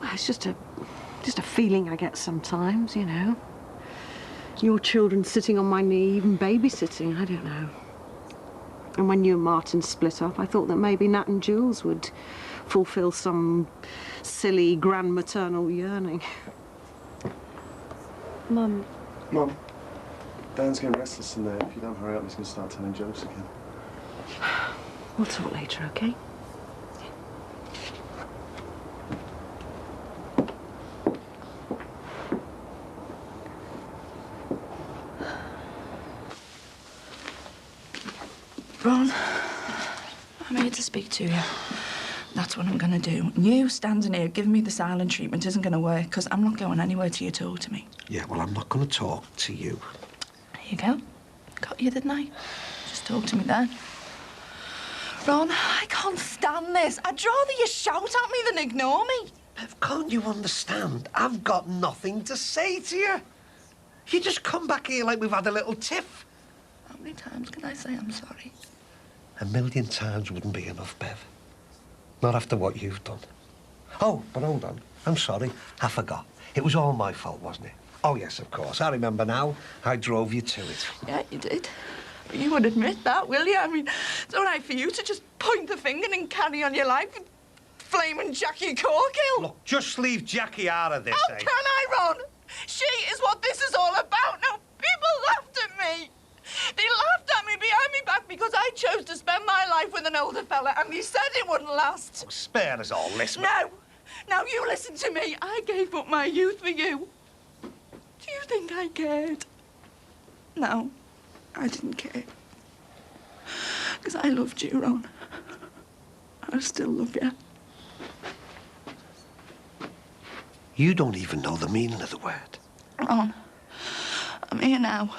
Well, it's just a feeling I get sometimes, you know. Your children sitting on my knee, even babysitting, I don't know. And when you and Martin split up, I thought that maybe Nat and Jules would fulfill some silly grand maternal yearning. Mum. Mum, Dan's getting restless in there. If you don't hurry up, he's going to start telling jokes again. We'll talk later, okay? Ron, I'm here to speak to you. That's what I'm going to do. You standing here giving me the silent treatment isn't going to work, because I'm not going anywhere till you talk to me. Yeah, well, I'm not going to talk to you. There you go. Got you, didn't I? Just talk to me then. Ron, I can't stand this. I'd rather you shout at me than ignore me. Bev, can't you understand? I've got nothing to say to you. You just come back here like we've had a little tiff. How many times can I say I'm sorry? 1,000,000 times wouldn't be enough, Bev. Not after what you've done. Oh, but hold on. I'm sorry. I forgot. It was all my fault, wasn't it? Oh, yes, of course. I remember now. I drove you to it. Yeah, you did. But you would admit that, will you? I mean, it's all right for you to just point the finger and carry on your life with flaming Jackie Corkill. Look, just leave Jackie out of this, How can I, Ron? She is what this is all about. Now, people laughed at me. They laughed at me behind my back because I chose to spend my life with an older fella, and they said it wouldn't last. Oh, spare us all this. No. Now, you listen to me. I gave up my youth for you. Do you think I cared? No, I didn't care. Because I loved you, Ron. I still love you. You don't even know the meaning of the word. Ron, I'm here now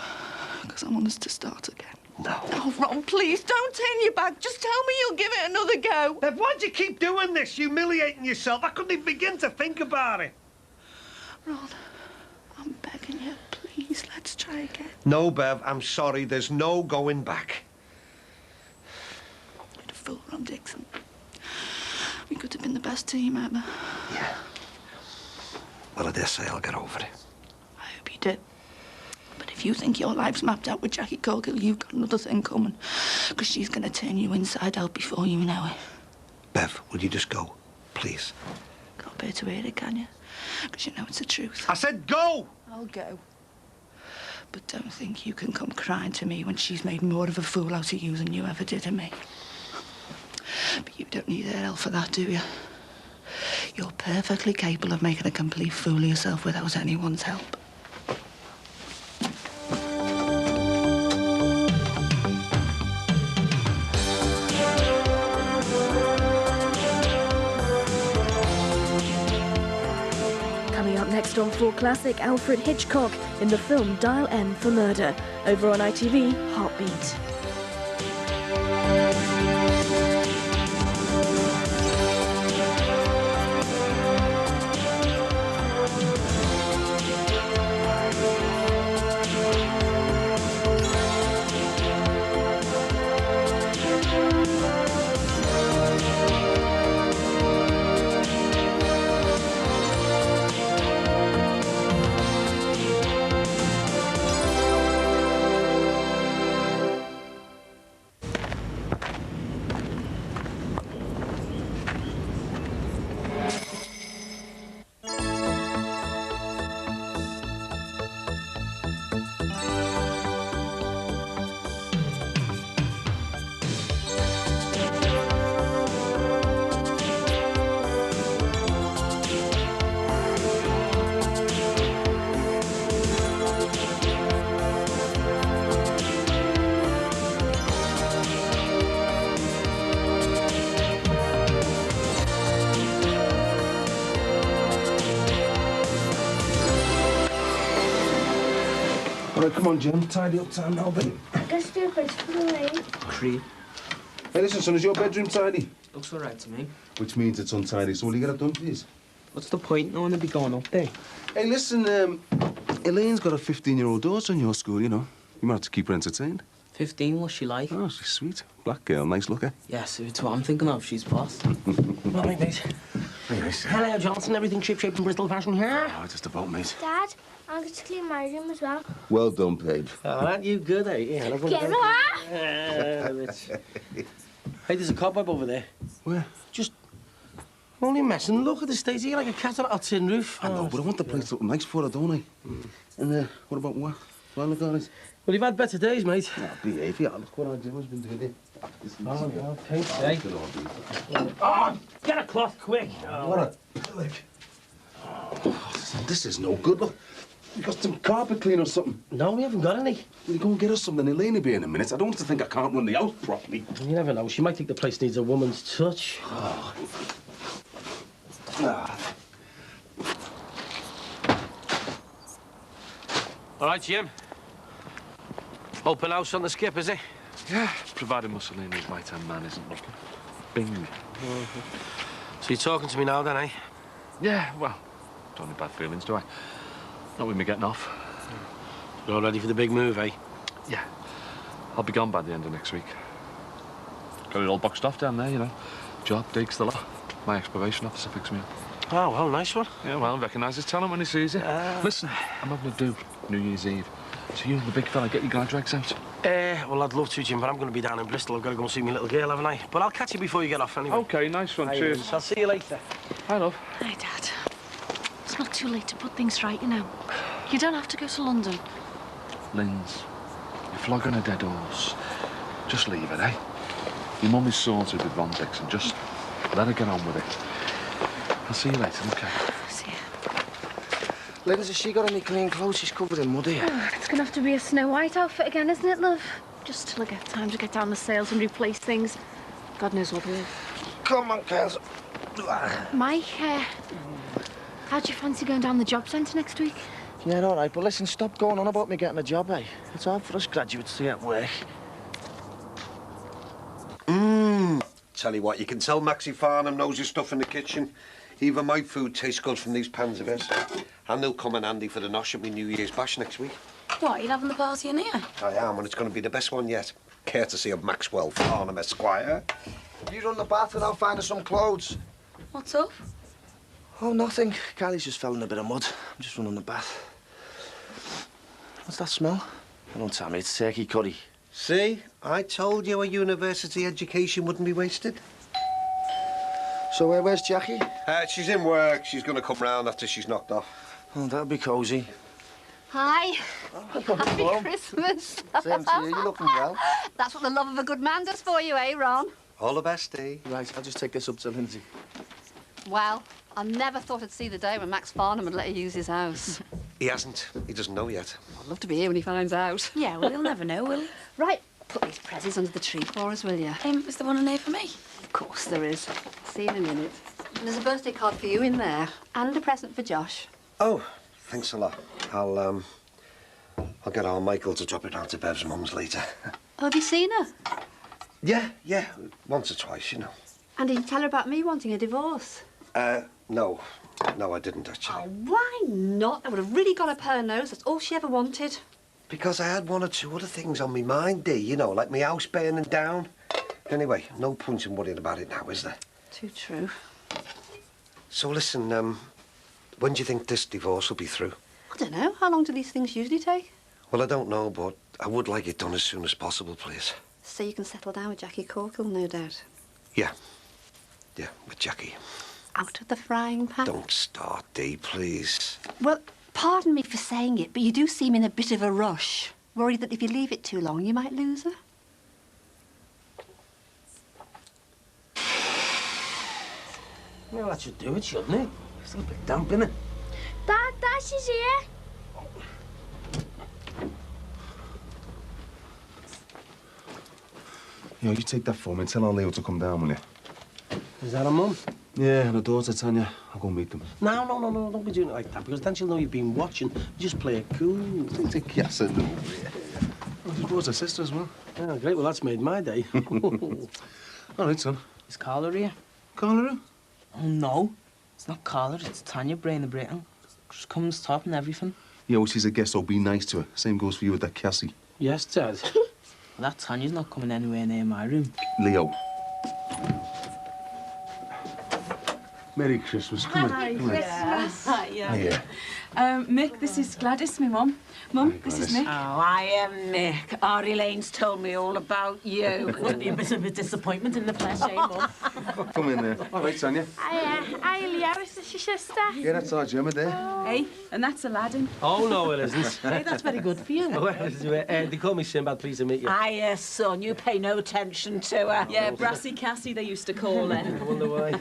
because because I want us to start again. No. Oh, Ron, please, don't turn your back. Just tell me you'll give it another go. Bev, why'd you keep doing this, humiliating yourself? I couldn't even begin to think about it. Ron, I'm begging you, please, let's try again. No, Bev, I'm sorry. There's no going back. You'd have fooled Ron Dixon. We could have been the best team ever. Yeah. Well, I dare say I'll get over it. I hope you did. But if you think your life's mapped out with Jackie Colgill, you've got another thing coming. Because she's going to turn you inside out before you know it. Bev, will you just go, please? Can't bear to hear it, can you? Because you know it's the truth. I said go! I'll go. But don't think you can come crying to me when she's made more of a fool out of you than you ever did of me. But you don't need her help for that, do you? You're perfectly capable of making a complete fool of yourself without anyone's help. Coming up next on 4 Classic, Alfred Hitchcock in the film Dial M for Murder. Over on ITV, Heartbeat. All right, come on, Jim. Tidy up time now, babe. Let's do a bit for the rain. Creep. Hey, listen, son, is your bedroom tidy? Looks all right to me. Which means it's untidy, so will you get it done, please? What's the point? No one will be going up there. Hey, listen, Elaine's got a 15-year-old daughter in your school, you know. You might have to keep her entertained. 15, what's she like? Oh, she's sweet. Black girl, nice looker. Yes, if it's what I'm thinking of, she's boss. Morning, mate. Hello, Johnson. Everything ship-shape and Bristol fashion here? Oh, just about, mate. Dad, I'm going to clean my room as well. Well done, babe. Oh, aren't you good, eh? Yeah, Get off! Hey, there's a cobweb over there. Where? Just only messing. Look at the state here, like a cat on a tin roof. I know, but I want the place to look nice for her, don't I? And what about work? Well, look on it. Well, you've had better days, mate. Nah, behave, yeah. Look what our Jim's been doing here. Oh, no, thanks, eh? Oh, get a cloth, quick. Oh. What a pillock. Oh, this is no good, look. You got some carpet cleaner or something? No, we haven't got any. Will you go and get us something? Elaine will be in a minute. I don't want to think I can't run the house properly. You never know. She might think the place needs a woman's touch. Oh. All right, Jim. Open house on the skip, is it? Yeah, provided Mussolini's right-hand man isn't looking. Bing. So you're talking to me now, then, eh? Yeah, well, don't have bad feelings, do I? Not with me getting off. You're all ready for the big move, eh? Yeah. I'll be gone by the end of next week. Got it all boxed off down there, you know. Job, digs, the lot. My excavation officer fixed me up. Oh, well, nice one. Yeah, well, recognise his talent when he sees it. Listen, I'm having a do New Year's Eve. So you and the big fella get your glad rags out? Well, I'd love to, Jim, but I'm going to be down in Bristol. I've got to go and see my little girl, haven't I? But I'll catch you before you get off anyway. OK, nice one. Hi, Cheers. I'll see you later. Hi, love. Hi, Dad. It's not too late to put things right, you know. You don't have to go to London. Linz, you're flogging a dead horse. Just leave it, eh? Your mum is sorted with Ron Dixon. Just let her get on with it. I'll see you later, OK? See ya. Ladies, has she got any clean clothes? She's covered in mud here. Oh, it's gonna have to be a Snow White outfit again, isn't it, love? Just till I get time to get down the sales and replace things. God knows what with. Come on, girls. Mike, how'd you fancy going down the job centre next week? Yeah, all right, but listen, stop going on about me getting a job, eh? It's hard for us graduates to get work. Tell you what, you can tell Maxie Farnham knows his stuff in the kitchen. Even my food tastes good from these pans of his. And they'll come in handy for the nosh at my New Year's bash next week. What, you're having the party in here? I am, and it's going to be the best one yet. Courtesy of Maxwell Farnham, Esquire. You run the bath without finding some clothes. What's up? Oh, nothing. Carly's just fell in a bit of mud. I'm just running the bath. What's that smell? Oh, don't tell me it's turkey curry. See? I told you a university education wouldn't be wasted. So where's Jackie? She's in work. She's going to come round after she's knocked off. Oh, that'll be cosy. Hi. Happy Mum. Christmas. Same to you. You're looking well. That's what the love of a good man does for you, eh, Ron? All the best, eh? Right, I'll just take this up to Lindsay. Well, I never thought I'd see the day when Max Farnham would let you use his house. He hasn't. He doesn't know yet. I'd love to be here when he finds out. Yeah, well, he'll never know, will he? Right, put these presents under the tree for us, will you? Is there one in there for me? Of course there is. See you in a minute. And there's a birthday card for you in there, and a present for Josh. Oh, thanks a lot. I'll get our Michael to drop it round to Bev's mum's later. Oh, have you seen her? Yeah, once or twice, you know. And did you tell her about me wanting a divorce? No, I didn't actually. Oh, why not? That would have really got up her nose. That's all she ever wanted. Because I had one or two other things on my mind, Dee, you know, like my house burning down. Anyway, no point in worrying about it now, is there? Too true. So listen, when do you think this divorce will be through? I don't know. How long do these things usually take? Well, I don't know, but I would like it done as soon as possible, please. So you can settle down with Jackie Corkill, no doubt. Yeah, with Jackie. Out of the frying pan. Don't start, Dee, please. Well, pardon me for saying it, but you do seem in a bit of a rush. Worried that if you leave it too long, you might lose her. Well, that should do it, shouldn't it? It's a bit damp, innit? Dad, she's here. You know, you take that for me and tell our Leo to come down, will you? Is that a mum? Yeah, and her daughter, Tanya. I'll go meet them. No, don't be doing it like that, because then she'll know you've been watching. Just play it cool. Take Casanova. Well, she brought her sister as well. Oh, great. Well, that's made my day. All right, son. Is Carla here? Carla who? Oh, no. It's not Carla, it's Tanya, brain of Britain. Just comes top and everything. Yeah, well, she's a guest, so be nice to her. Same goes for you with that Cassie. Yes, Dad. Well, that Tanya's not coming anywhere near my room. Leo. Merry Christmas. Come on. Come on. Hi, yeah. Yeah. Mick, this is Gladys, my mum. Mum, this is Mick. Oh, I am Mick. Ari Lane's told me all about you. Must be a bit of a disappointment in the flesh, eh, Mum? Come in there. All right, Tanya. Hi, Leo. Is this your sister? Yeah, that's our Gemma there. Hey, and that's Aladdin. Oh, no, it isn't. Hey, that's very good for you. They call me Sinbad. Pleased to meet you. Ah, yes, son. You pay no attention to her. Yeah, Brassy Cassie, they used to call her. I wonder why.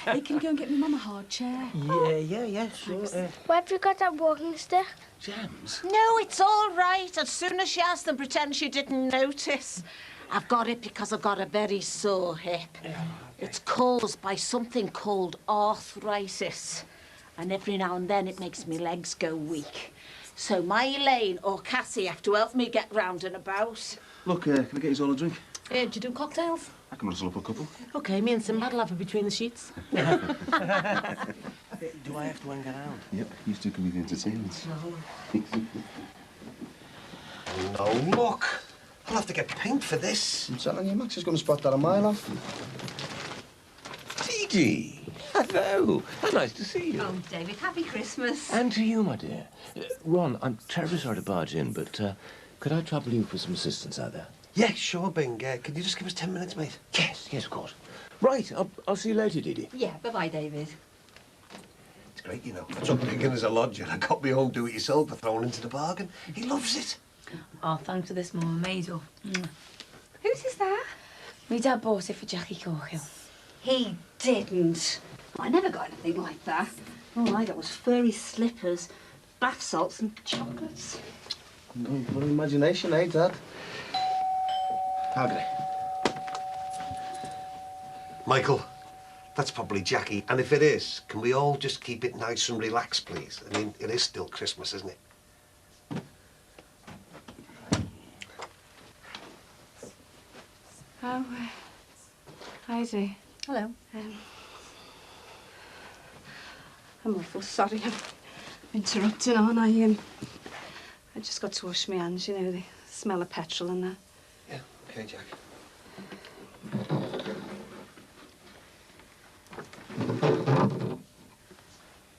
Hey, can you go and get me mum a hard chair? Yeah, sure. Where have you got that walking stick? Gems? No, it's all right. As soon as she asked them, pretend she didn't notice. I've got it because I've got a very sore hip. It's caused by something called arthritis. And every now and then it makes my legs go weak. So my Elaine or Cassie have to help me get round and about. Look, can I get you all a drink? Do you do cocktails? I can rustle up a couple. OK, me and Sinbad will have it between the sheets. Do I have to hang around? Yep, you two can be the entertainment. No, look. I'll have to get paint for this. I'm telling you, Max is going to spot that a mile off. Gigi, hello. How nice to see you. Oh, David, happy Christmas. And to you, my dear. Ron, I'm terribly sorry to barge in, but could I trouble you for some assistance out there? Yeah, sure, Bing. Can you just give us 10 minutes, mate? Yes, of course. Right, I'll see you later, Didi. Yeah, bye-bye, David. It's great, you know. I took Bing in as a lodger. I got my own do-it-yourself thrown into the bargain. He loves it. Oh, thanks for this, Mum. Amazing. Whose is that? My dad bought it for Jackie Corkill. He didn't. I never got anything like that. All I got was furry slippers, bath salts and chocolates. What imagination, eh, Dad? How good. Michael, That's probably Jackie. And if it is, can we all just keep it nice and relaxed, please? I mean, it is still Christmas, isn't it? Oh, Heidi. Hello. I'm awful sorry. I'm interrupting, aren't I? I just got to wash my hands, you know, the smell of petrol and that. Yeah, OK, Jack.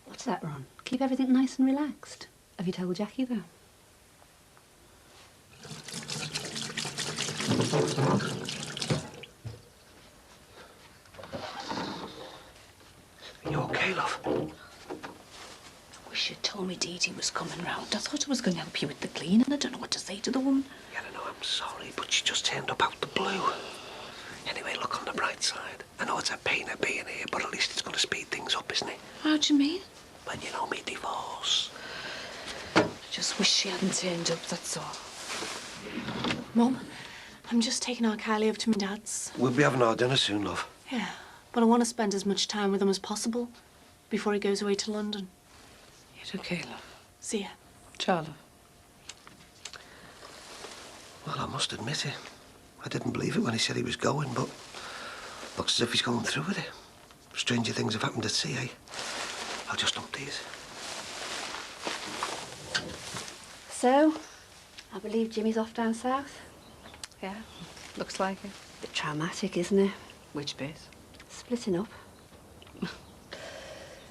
What's that, Ron? Keep everything nice and relaxed. Have you told Jackie, though? Are you OK, love? I wish you'd told me Dee Dee was coming round. I thought I was going to help you with the cleaning. I don't know what to say to the woman. Yeah, I know, I'm sorry, but she just turned up out the blue. Anyway, look on the bright side. I know it's a pain of being here, but at least it's going to speed things up, isn't it? How do you mean? Well, you know, me divorce. I just wish she hadn't turned up, that's all. Mum, I'm just taking our Kylie over to my dad's. We'll be having our dinner soon, love. Yeah, but I want to spend as much time with him as possible before he goes away to London. It's OK, love. See ya. Ciao, love. Well, I must admit it. I didn't believe it when he said he was going, but looks as if he's going through with it. Stranger things have happened at sea, eh? I'll just dump these. So, I believe Jimmy's off down south. Yeah, looks like it. Bit traumatic, isn't it? Which bit? Splitting up.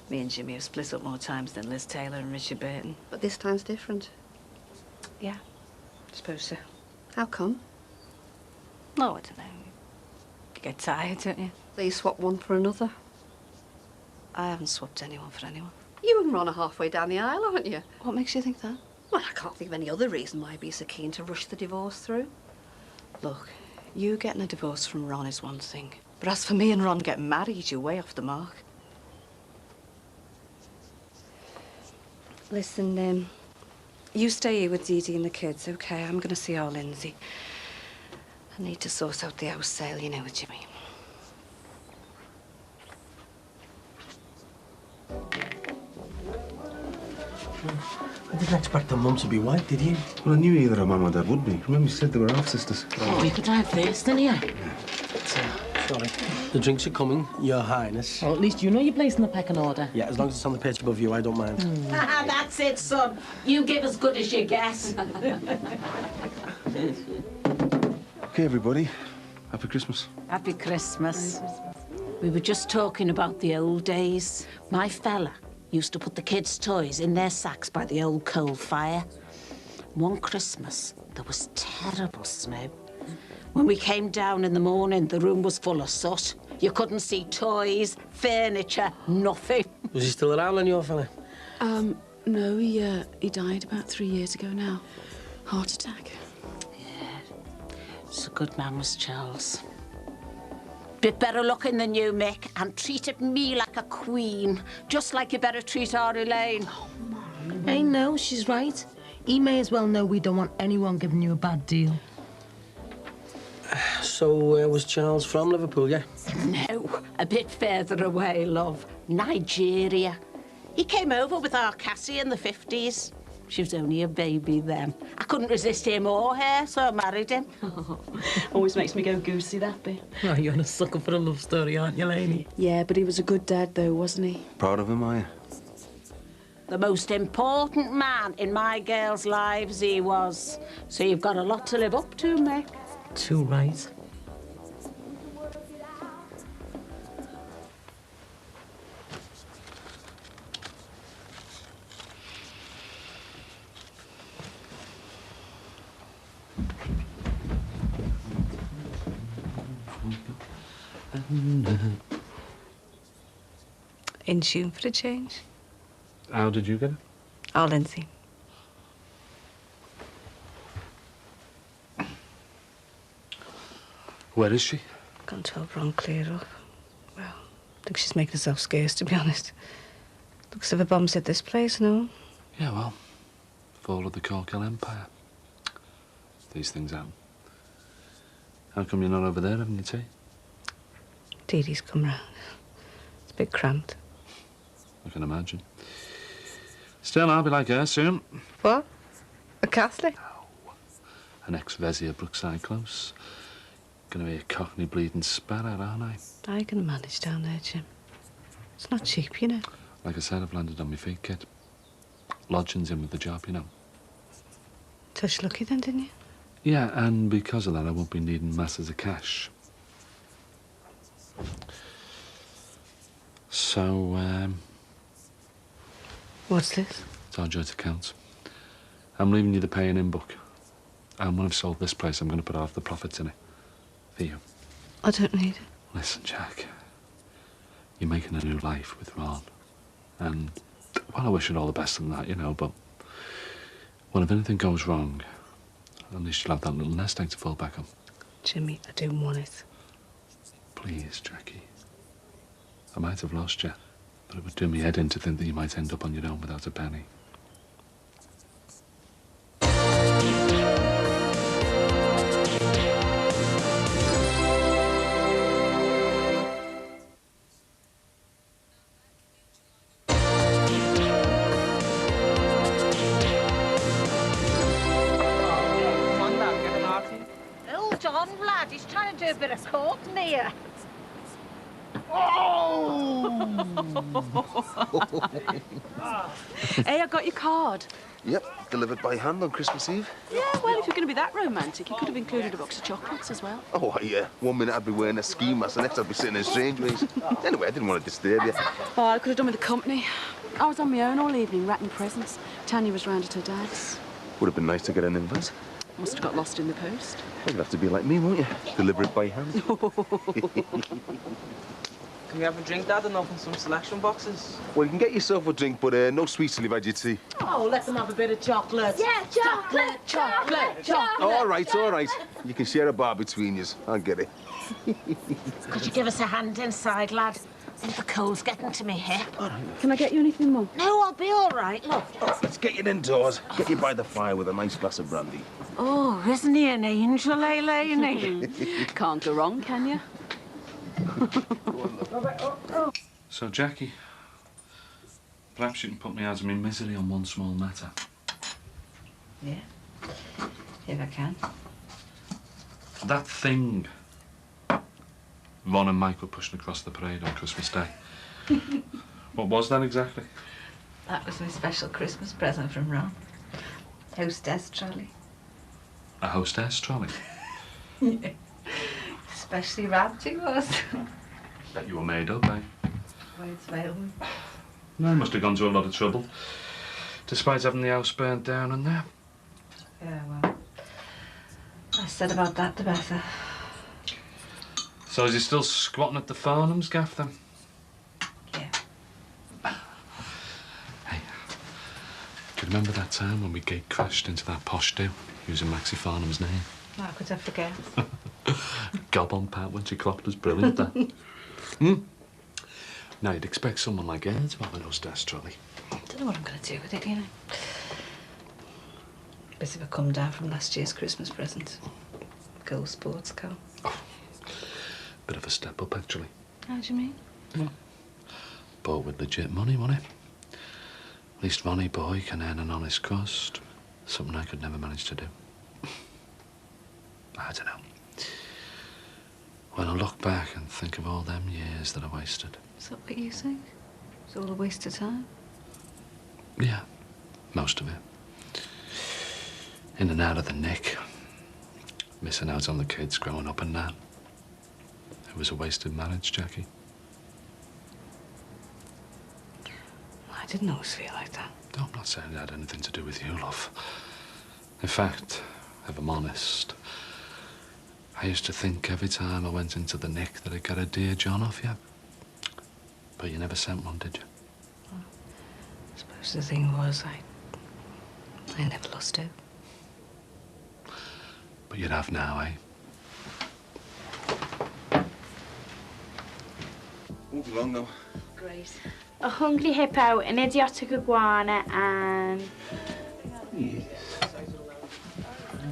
Me and Jimmy have split up more times than Liz Taylor and Richard Burton. But this time's different. Yeah, I suppose so. How come? No, I don't know. You get tired, don't you? So you swap one for another? I haven't swapped anyone for anyone. You and Ron are halfway down the aisle, aren't you? What makes you think that? Well, I can't think of any other reason why you'd be so keen to rush the divorce through. Look, you getting a divorce from Ron is one thing. But as for me and Ron getting married, you're way off the mark. Listen, you stay here with Dee Dee and the kids, OK? I'm going to see our Lindsay. I need to sort out the house sale, you know, with Jimmy. I didn't expect the mum to be white, did you? Well, I knew either her mum or dad would be. Remember, you said they were half-sisters. Oh, you could drive first, didn't you? Sorry. The drinks are coming, Your Highness. Well, at least you know you're placing the pecking order. Yeah, as long as it's on the page above you, I don't mind. That's it, son. You give as good as you get. OK, everybody. Happy Christmas. Happy Christmas. We were just talking about the old days. My fella used to put the kids' toys in their sacks by the old coal fire. One Christmas, there was terrible snow. When we came down in the morning, the room was full of soot. You couldn't see toys, furniture, nothing. Was he still around then, your fella? No, he died about 3 years ago now. Heart attack. It's a good man, was Charles. Bit better looking than you, Mick, and treated me like a queen, just like you better treat our Elaine. Hey, no, she's right. He may as well know we don't want anyone giving you a bad deal. So, was Charles from Liverpool, yeah? No, a bit further away, love. Nigeria. He came over with our Cassie in the 50s. She was only a baby then. I couldn't resist him or her, so I married him. Always makes me go goosey, that bit. Oh, you're a sucker for a love story, aren't you, Lainey? Yeah, but he was a good dad, though, wasn't he? Proud of him, are you? The most important man in my girls' lives he was. So you've got a lot to live up to, Mick. Too right. In tune for a change. How did you get it? Oh, Lindsay. Where is she? Gone to help Ron clear up. Well, I think she's making herself scarce, to be honest. Looks as if a bomb's hit this place, no? Yeah, well, fall of the Corkel Empire. These things happen. How come you're not over there having your tea? Dee Dee's come round. a bit cramped. I can imagine. Still, I'll be like her soon. What? A Catholic? An ex-Vesi of Brookside Close. Gonna be a Cockney bleeding sparrow, aren't I? I can manage down there, Jim. It's not cheap, you know. Like I said, I've landed on my feet, kid. Lodging's in with the job, you know. Touch lucky then, didn't you? Yeah, and because of that, I won't be needing masses of cash. So, What's this? it's our joint account. I'm leaving you the paying in book. And when I've sold this place, I'm going to put half the profits in it. For you. I don't need it. Listen, Jack. You're making a new life with Ron. And, well, I wish you all the best in that, you know, but... well, if anything goes wrong, at least you'll have that little nest egg to fall back on. Jimmy, I don't want it. Please, Jackie. I might have lost you, but it would do me head in to think that you might end up on your own without a penny. Hold on, lad. He's trying to do a bit of courting here. Hey, I got your card. Yep, delivered by hand on Christmas Eve. Yeah, well, if you're going to be that romantic, you could have included a box of chocolates as well. Oh, yeah. 1 minute I'd be wearing a ski mask, the next I'd be sitting in Strangeways. Anyway, I didn't want to disturb you. Oh, I could have done with the company. I was on my own all evening, wrapping presents. Tanya was round at her dad's. Would have been nice to get an invite. Must have got lost in the post. You'll have to be like me, won't you? Deliver it by hand. Can we have a drink, Dad, and open some selection boxes? Well, you can get yourself a drink, but no sweets till you've had your tea. Oh, let them have a bit of chocolate. Yeah, chocolate, chocolate, chocolate. All right. You can share a bar between yous. I'll get it. Could you give us a hand inside, lad? I think the cold's getting to me hip. Can I get you anything, Mum? No, I'll be all right, look. Let's get you indoors. Get you by the fire with a nice glass of brandy. Oh, isn't he an angel, eh, Lainey? Can't go wrong, can you? So, Jackie, perhaps you can put me out of my misery on one small matter. Yeah, if I can. That thing Ron and Mike were pushing across the parade on Christmas Day. What was that exactly? That was my special Christmas present from Ron. Hostess trolley. A hostess trolley? Yeah. Especially wrapped it was. Bet you were made up, eh? Why it's my own. I must have gone to a lot of trouble, despite having the house burnt down and there. Yeah, well, I said about that the better. So is he still squatting at the Farnham's gaff then? Yeah. Hey, do you remember that time when we gate crashed into that posh do using Maxie Farnham's name? How could I forget? Gob on Pat when she clocked was brilliant, that. Now, you'd expect someone like her to have an hostess trolley. Don't know what I'm going to do with it, you know. Bit of a come down from last year's Christmas present. Go sports car. Bit of a step up, actually. How do you mean? Bought with legit money, wasn't it? At least Ronnie boy can earn an honest crust. Something I could never manage to do. I don't know. When I look back and think of all them years that I wasted. Is that what you think? It's all a waste of time? Yeah, most of it. In and out of the nick. Missing out on the kids growing up and that. It was a wasted marriage, Jackie. I didn't always feel like that. No, I'm not saying it had anything to do with you, love. In fact, if I'm honest, I used to think every time I went into the nick that I'd get a dear John off you. But you never sent one, did you? I suppose the thing was, I never lost it. But you'd have now, eh? Move along now. Great. A hungry hippo, an idiotic iguana, and...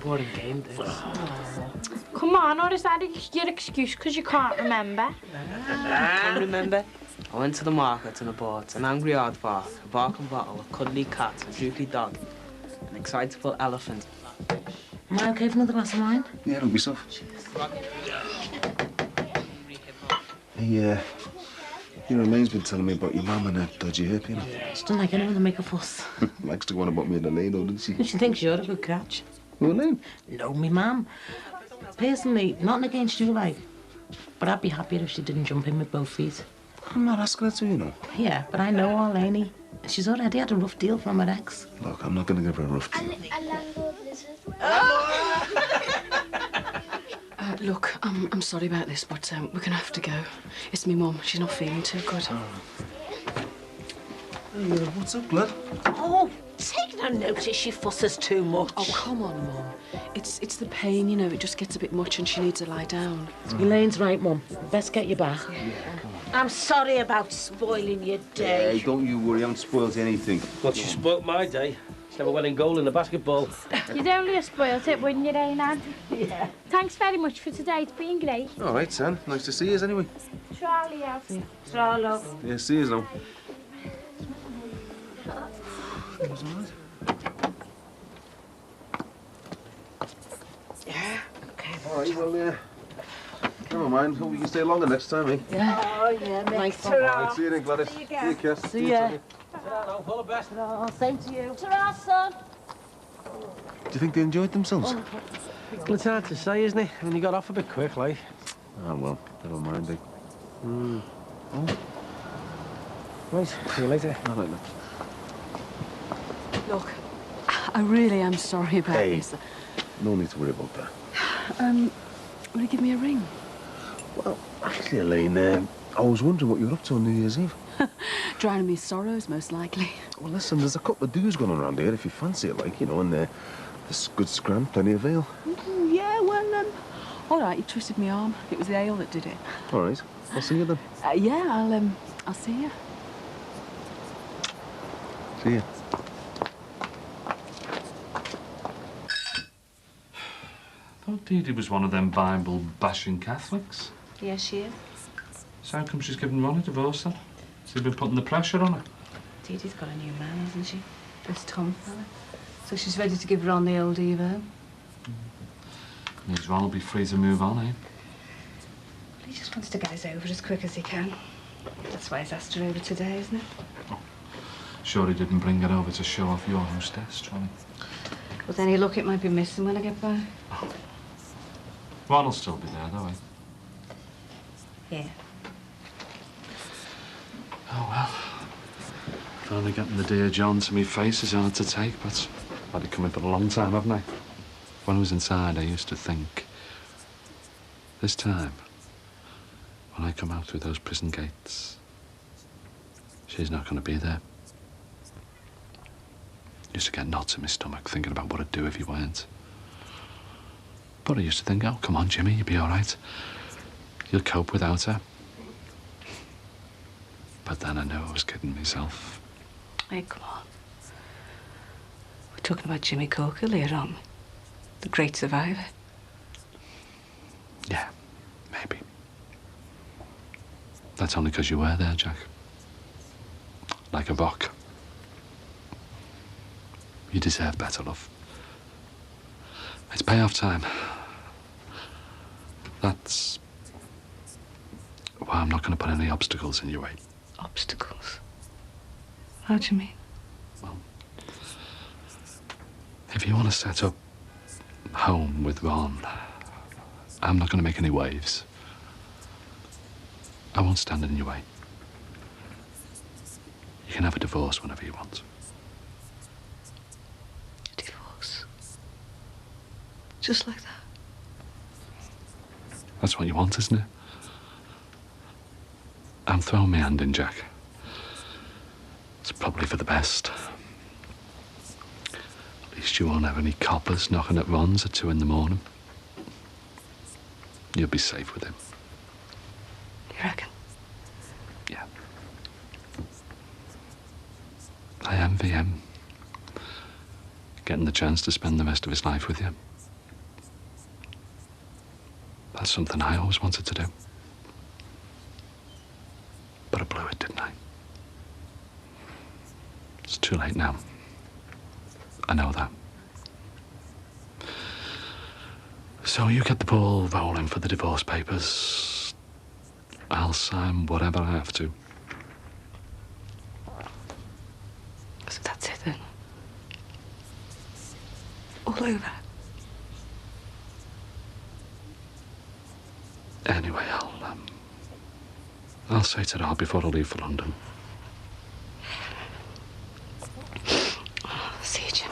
Boring game, this. Come on, or is that your excuse because you can't remember? Can't remember. I went to the market and I bought an angry aardvark, a barking bottle, a cuddly cat, a droopy dog, an excitable elephant. Am I okay for another glass of wine? Yeah, don't be soft. Hey, Main's been telling me about your mum and her dodgy hip, you know. She doesn't like anyone to make a fuss. Likes to go on about me and Elaine, though, doesn't she? She thinks you're a good catch. Who, Elaine? No, me mum. Personally, nothing against you, like. But I'd be happier if she didn't jump in with both feet. I'm not asking her to, you know. Yeah, but I know our Lainey. She's already had a rough deal from her ex. Look, I'm not going to give her a rough deal. Look, I'm sorry about this, but we're gonna have to go. It's me mum. She's not feeling too good. Hey, what's up, lad? Oh, take no notice she fusses too much. Oh, come on, Mum. It's the pain, you know. It just gets a bit much and she needs to lie down. Elaine's right, Mum. Best get you back. I'm sorry about spoiling your day. Hey, don't you worry, I haven't spoiled anything. Well, she spoilt my day. She never went in goal in the basketball. You'd only have spoilt it, wouldn't you, Reynard? Yeah. Thanks very much for today. It's been great. All right, Sam. Nice to see you anyway. Charlie, out. Try, love. Yeah, see you now. Yeah, okay. All right, well, never mind. Hope we can stay longer next time, eh? Yeah. Oh, yeah, nice. All right, see you then, Gladys. See you, See you, Kiss. See ya. Tommy. All the best. Same to you. Ta-ra, son. Do you think they enjoyed themselves? Well, it's hard to say, isn't it? I mean, you got off a bit quick, like. Ah, well, never mind, eh? Oh. Right, see you later. All right, then. Look, I really am sorry about this. No need to worry about that. Will you give me a ring? Well, actually, Elaine, I was wondering what you were up to on New Year's Eve. Drowning me sorrows, most likely. Well, listen, there's a couple of dues going on around here if you fancy it, like, you know, and there's good scram, plenty of ale. Yeah, well, all right, you twisted my arm. It was the ale that did it. All right, I'll see you then. Yeah, I'll see you. See you. I thought Dee Dee was one of them Bible-bashing Catholics. Yes, she is. So how come she's given Ron a divorce, then? Has he been putting the pressure on her? Dee Dee's got a new man, hasn't she? This Tom fella. So she's ready to give Ron the old Evo. Means Ron will be free to move on, eh? Well, he just wants to get us over as quick as he can. That's why he's asked her over today, isn't it? Sure he didn't bring her over to show off your hostess, Charlie. But any luck it might be missing when I get back. Ron will still be there, though, eh? Yeah. Oh, well. Finally getting the dear John to me face is hard to take, but I've had it coming for a long time, haven't I? When I was inside, I used to think, this time, when I come out through those prison gates, she's not going to be there. Used to get knots in my stomach thinking about what I'd do if you weren't. But I used to think, oh, come on, Jimmy, you'll be all right. You'll cope without her. But then I knew I was kidding myself. Hey, come on. We're talking about Jimmy Corker later on. The great survivor. Yeah, maybe. That's only because you were there, Jack. Like a rock. You deserve better, love. It's payoff time. That's why I'm not going to put any obstacles in your way. Obstacles? How do you mean? If you want to set up home with Ron, I'm not going to make any waves. I won't stand in your way. You can have a divorce whenever you want. Divorce? Just like that? That's what you want, isn't it? I'm throwing my hand in, Jack. It's probably for the best. At least you won't have any coppers knocking at Ron's at 2 in the morning. You'll be safe with him. You reckon? Yeah. I envy him. Getting the chance to spend the rest of his life with you. That's something I always wanted to do. But blew it, didn't I? It's too late now. I know that. So you get the ball rolling for the divorce papers. I'll sign whatever I have to. So that's it then? All over? Anyway, I'll say to her before I leave for London. See you, Jim.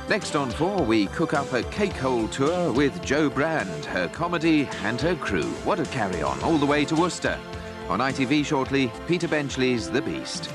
Next on 4, we cook up a cake hole tour with Jo Brand, her comedy and her crew. What a carry-on, all the way to Worcester. On ITV shortly, Peter Benchley's The Beast.